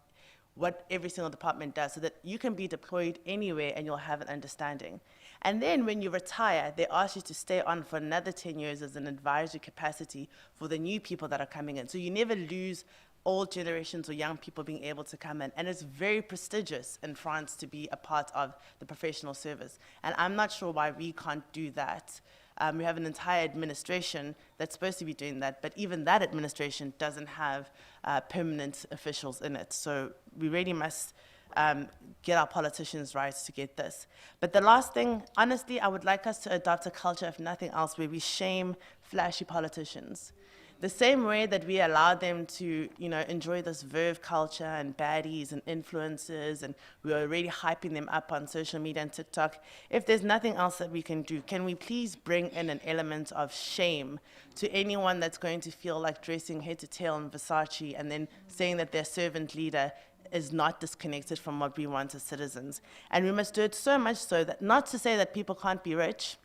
what every single department does so that you can be deployed anywhere and you'll have an understanding. And then when you retire, they ask you to stay on for another 10 years as an advisory capacity for the new people that are coming in. So you never lose old generations or young people being able to come in. And it's very prestigious in France to be a part of the professional service. And I'm not sure why we can't do that. We have an entire administration that's supposed to be doing that, but even that administration doesn't have permanent officials in it. So we really must get our politicians right to get this. But the last thing, honestly, I would like us to adopt a culture, if nothing else, where we shame flashy politicians. The same way that we allow them to, enjoy this verve culture and baddies and influencers, and we're already hyping them up on social media and TikTok. If there's nothing else that we can do, can we please bring in an element of shame to anyone that's going to feel like dressing head to tail in Versace and then saying that their servant leader is not disconnected from what we want as citizens. And we must do it so much so that, not to say that people can't be rich,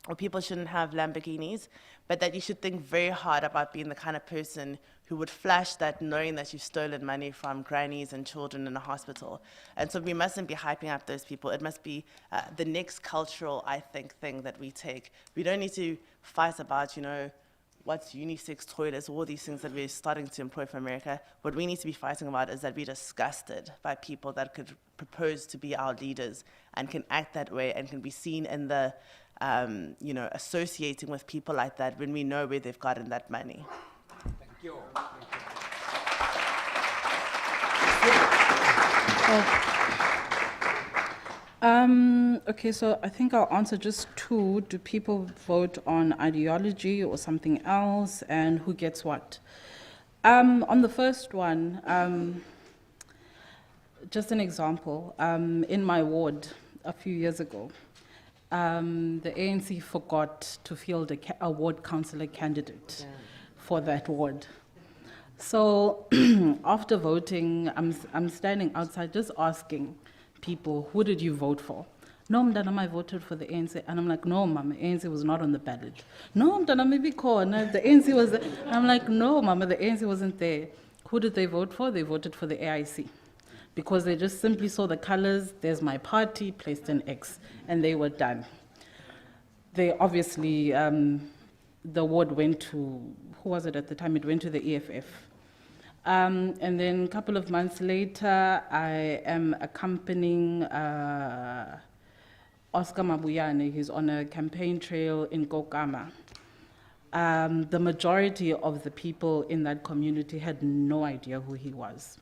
or people shouldn't have Lamborghinis, but that you should think very hard about being the kind of person who would flash that knowing that you've stolen money from grannies and children in a hospital. And so we mustn't be hyping up those people. It must be the next cultural, I think, thing that we take. We don't need to fight about, what's unisex toilets, all these things that we're starting to employ from America. What we need to be fighting about is that we're disgusted by people that could propose to be our leaders and can act that way and can be seen in the associating with people like that when we know where they've gotten that money. Thank you. Okay, so I think I'll answer just 2. Do people vote on ideology or something else, and who gets what? On the first one, just an example. In my ward a few years ago, the ANC forgot to field a ward councillor candidate for that ward. So after voting, I'm standing outside just asking people, who did you vote for? No, Mdanam, I voted for the ANC. And I'm like, no, Mama, ANC was not on the ballot. No, Mdanam, maybe corner, the ANC was there. And I'm like, no, Mama, the ANC wasn't there. Who did they vote for? They voted for the AIC. Because they just simply saw the colors, there's my party, placed an X, and they were done. They obviously, the ward went to, who was it at the time? It went to the EFF. And then a couple of months later, I am accompanying Oscar Mabuyane. He's on a campaign trail in Kokama. The majority of the people in that community had no idea who he was.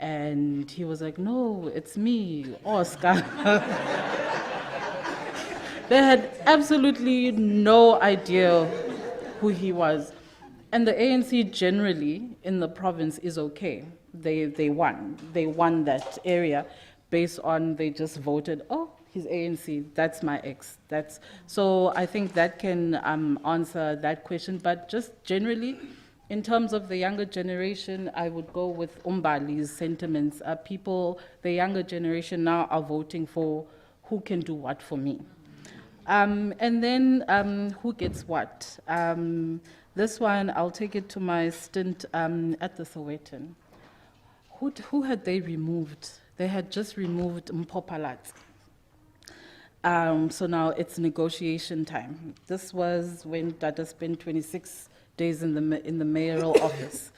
And he was like, no, it's me, Oscar. They had absolutely no idea who he was. And the ANC generally in the province is okay. They won. They won that area based on they just voted, oh, he's ANC, that's my ex. So I think that can answer that question. But just generally, in terms of the younger generation, I would go with Umbali's sentiments. The younger generation now are voting for who can do what for me. And then who gets what? This one, I'll take it to my stint at the Sowetan. Who had they removed? They had just removed Mpopalat. So now it's negotiation time. This was when Tata spent 26 days in the mayoral office.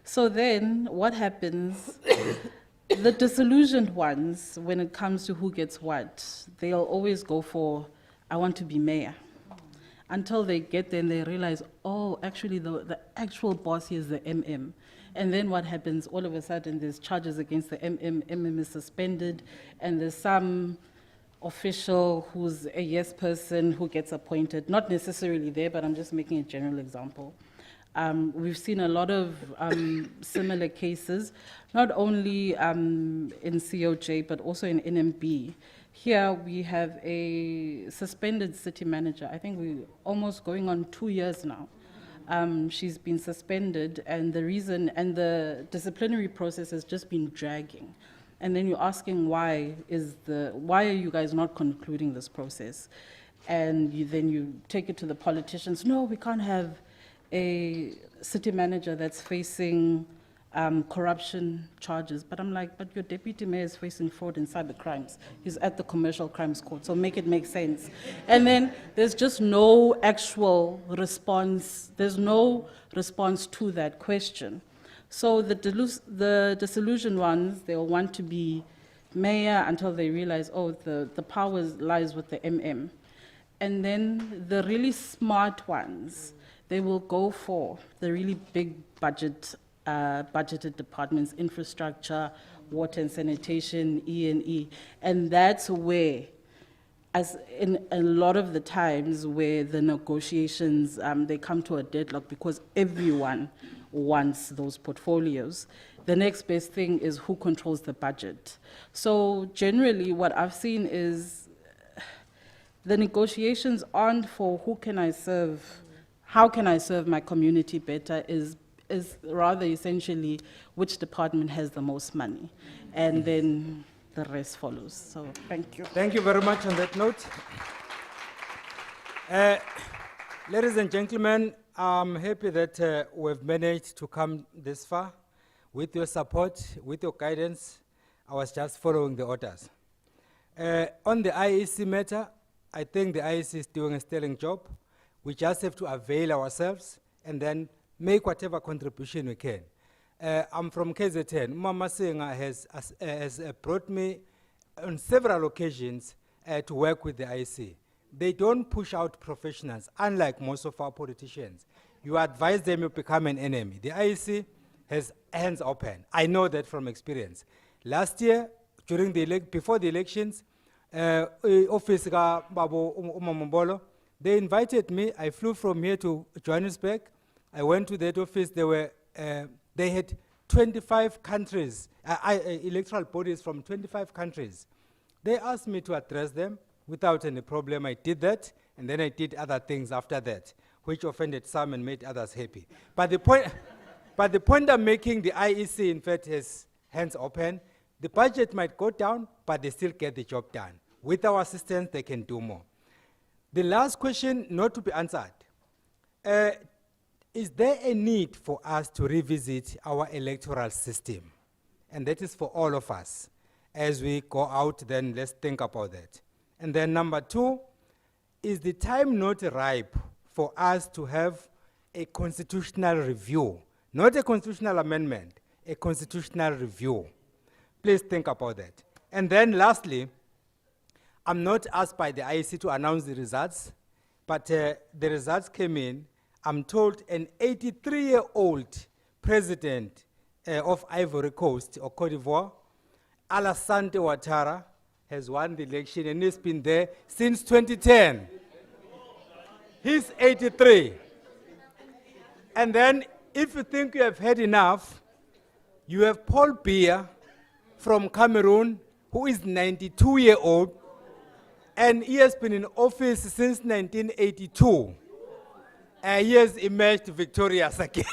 So then what happens? The disillusioned ones, when it comes to who gets what, they'll always go for, I want to be mayor. Until they get there and they realize, oh, actually the actual boss here is the MM. And then what happens, all of a sudden there's charges against the MM is suspended, and there's some official who's a yes person who gets appointed, not necessarily there, but I'm just making a general example. We've seen a lot of similar cases, not only in COJ, but also in NMB. Here we have a suspended city manager. I think we're almost going on 2 years now. She's been suspended, and the reason, and the disciplinary process has just been dragging. And then you're asking why are you guys not concluding this process? And then you take it to the politicians. No, we can't have a city manager that's facing corruption charges. But I'm like, but your deputy mayor is facing fraud and cyber crimes. He's at the commercial crimes court, so make it make sense. And then there's just no actual response. There's no response to that question. So the disillusioned ones, they'll want to be mayor until they realize, oh, the power lies with the MM. And then the really smart ones, they will go for the really big budgeted departments, infrastructure, water and sanitation, E&E. And that's where, as in a lot of the times where the negotiations, they come to a deadlock because everyone wants those portfolios. The next best thing is who controls the budget. So generally what I've seen is the negotiations aren't for who can I serve, how can I serve my community better, is rather essentially which department has the most money. And then the rest follows. So thank you. Thank you very much on that note. Ladies and gentlemen, I'm happy that we've managed to come this far. With your support, with your guidance, I was just following the orders. On the IEC matter, I think the IEC is doing a sterling job. We just have to avail ourselves and then make whatever contribution we can. I'm from KZN. Mama Singa has brought me on several occasions to work with the IEC. They don't push out professionals, unlike most of our politicians. You advise them, you become an enemy. The IEC has hands open. I know that from experience. Last year, before the elections, office ka Babo Umamobolo, they invited me. I flew from here to Johannesburg. I went to that office. They had 25 countries, electoral bodies from 25 countries. They asked me to address them without any problem. I did that, and then I did other things after that, which offended some and made others happy. But the point I'm making, the IEC, in fact, has hands open. The budget might go down, but they still get the job done. With our assistance, they can do more. The last question, not to be answered. Is there a need for us to revisit our electoral system? And that is for all of us. As we go out, then let's think about that. And then number two, is the time not ripe for us to have a constitutional review? Not a constitutional amendment, a constitutional review. Please think about that. And then lastly, I'm not asked by the IEC to announce the results, but the results came in. I'm told an 83-year-old president of Ivory Coast or Cote d'Ivoire, Alassane Ouattara, has won the election and he's been there since 2010. He's 83. And then, if you think you have had enough, you have Paul Biya from Cameroon, who is 92-year-old, and he has been in office since 1982. And he has emerged victorious again.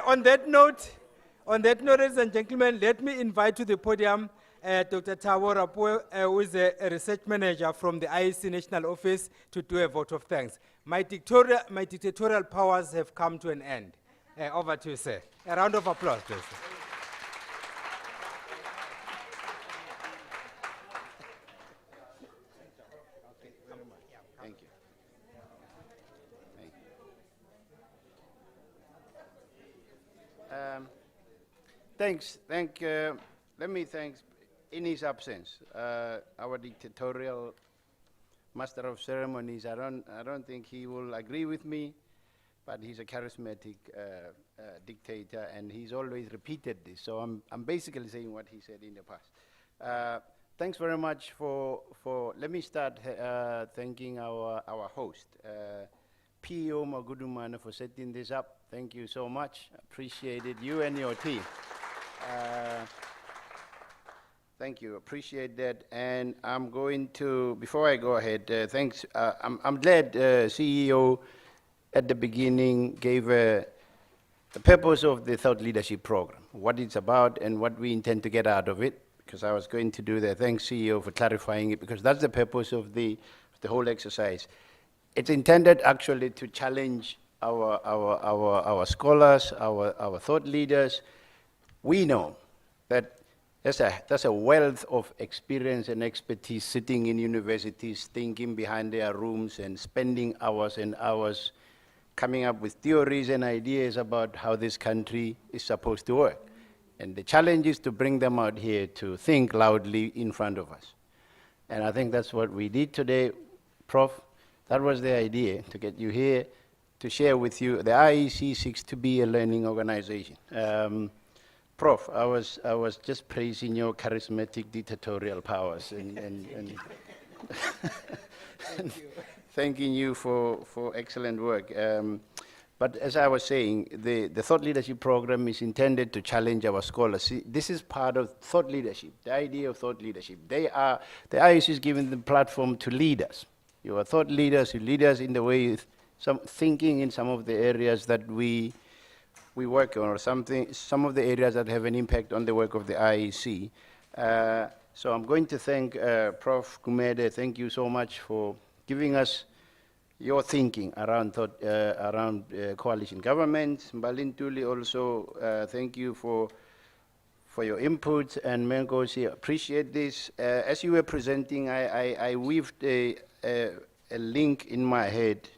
On that note, ladies and gentlemen, let me invite to the podium Dr. Thabo Rapoe, who is a research manager from the IEC National Office, to do a vote of thanks. My dictatorial powers have come to an end. Over to you, sir. A round of applause, please. Thank you. Let me thank, in his absence, our dictatorial master of ceremonies. I don't think he will agree with me, but he's a charismatic dictator, and he's always repeated this. So I'm basically saying what he said in the past. Thanks very much for let me start thanking our host, P.O. Magudumana, for setting this up. Thank you so much. Appreciate it, you and your team. Thank you, appreciate that. And I'm going to, before I go ahead, thanks. I'm glad CEO at the beginning gave the purpose of the Thought Leadership Program, what it's about and what we intend to get out of it, because I was going to do that. Thanks, CEO, for clarifying it, because that's the purpose of the whole exercise. It's intended actually to challenge our scholars, our thought leaders. We know that there's a wealth of experience and expertise sitting in universities, thinking behind their rooms and spending hours and hours coming up with theories and ideas about how this country is supposed to work. And the challenge is to bring them out here to think loudly in front of us. And I think that's what we did today, Prof. That was the idea, to get you here, to share with you. The IEC seeks to be a learning organization. Prof, I was just praising your charismatic dictatorial powers and thanking you for excellent work. But as I was saying, the Thought Leadership Program is intended to challenge our scholars. See, this is part of thought leadership, the idea of thought leadership. The IEC is giving the platform to leaders. You are thought leaders, you leaders in the way, thinking in some of the areas that we work on, or some of the areas that have an impact on the work of the IEC. So I'm going to thank Prof. Gumede. Thank you so much for giving us your thinking around coalition government. Ntuli also, thank you for your input, and Mengosi, appreciate this. As you were presenting, I weaved a link in my head,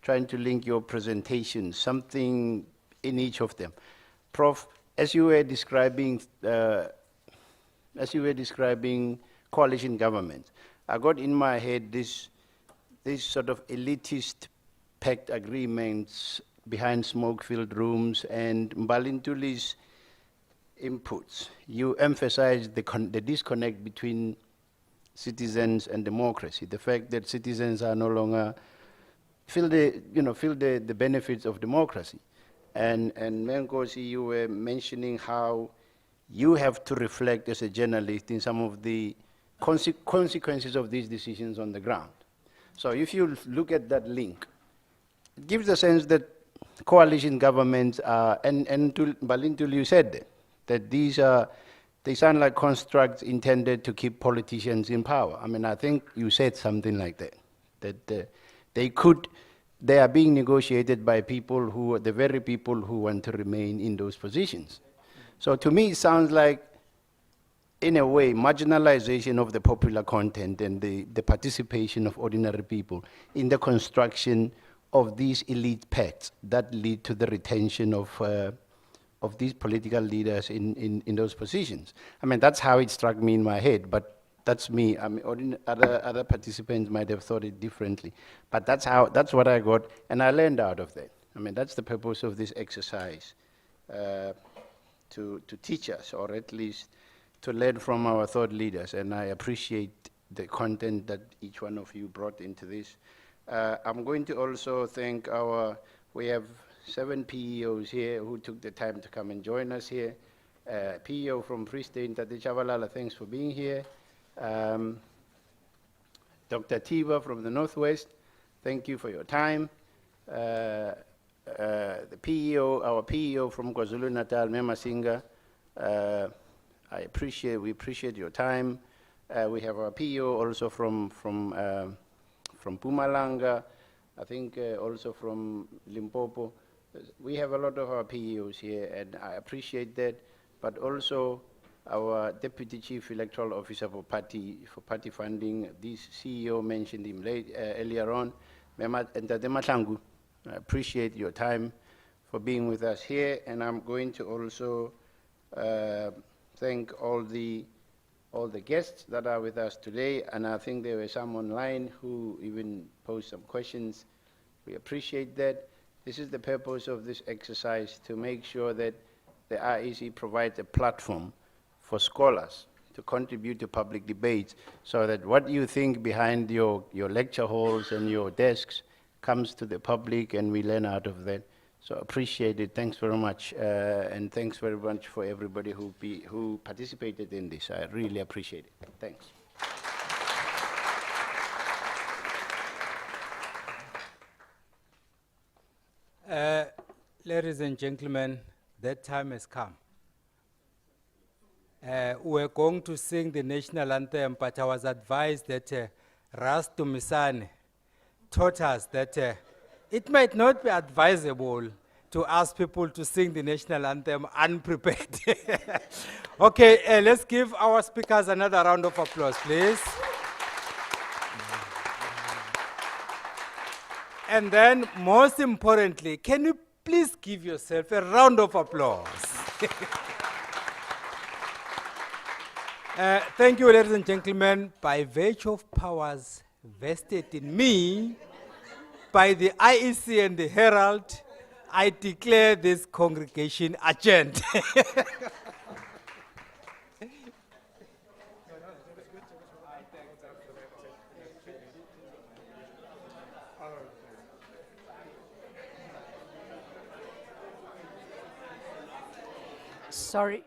trying to link your presentation, something in each of them. Prof, as you were describing coalition government, I got in my head this sort of elitist pact agreements behind smoke-filled rooms, and Mbalintuli's inputs. You emphasized the disconnect between citizens and democracy, the fact that citizens are no longer feel the benefits of democracy. And Menkosi, you were mentioning how you have to reflect as a journalist in some of the consequences of these decisions on the ground. So if you look at that link, it gives the sense that coalition governments are, and Balintuli, you said that they sound like constructs intended to keep politicians in power. I mean, I think you said something like that they are being negotiated by people who, the very people who want to remain in those positions. So to me, it sounds like, in a way, marginalization of the popular content and the participation of ordinary people in the construction of these elite pacts that lead to the retention of these political leaders in those positions. I mean, that's how it struck me in my head, but that's me. I mean, other participants might have thought it differently, but that's what I got, and I learned out of that. I mean, that's the purpose of this exercise, to teach us, or at least to learn from our thought leaders, and I appreciate the content that each one of you brought into this. I'm going to also thank we have 7 PEOs here who took the time to come and join us here. PEO from Free State, Tate Chavalala, thanks for being here. Dr. Tiva from the Northwest, thank you for your time. The PEO, our PEO from KwaZulu-Natal, Mema Singa, we appreciate your time. We have our PEO also from Mpumalanga, I think also from Limpopo. We have a lot of our PEOs here, and I appreciate that. But also our Deputy Chief Electoral Officer for party funding. This CEO mentioned him earlier on. I appreciate your time for being with us here, and I'm going to also thank all the guests that are with us today, and I think there were some online who even posed some questions. We appreciate that. This is the purpose of this exercise, to make sure that the REC provides a platform for scholars to contribute to public debates, so that what you think behind your lecture halls and your desks comes to the public, and we learn out of that. So appreciate it. Thanks very much, and thanks very much for everybody who participated in this. I really appreciate it. Thanks. Ladies and gentlemen, that time has come. We're going to sing the national anthem, but I was advised that Ras Tumisane taught us that it might not be advisable to ask people to sing the national anthem unprepared. Okay, let's give our speakers another round of applause, please. And then, most importantly, can you please give yourself a round of applause? Thank you, ladies and gentlemen. By virtue of powers vested in me by the IEC and the Herald, I declare this congregation adjourned. Sorry.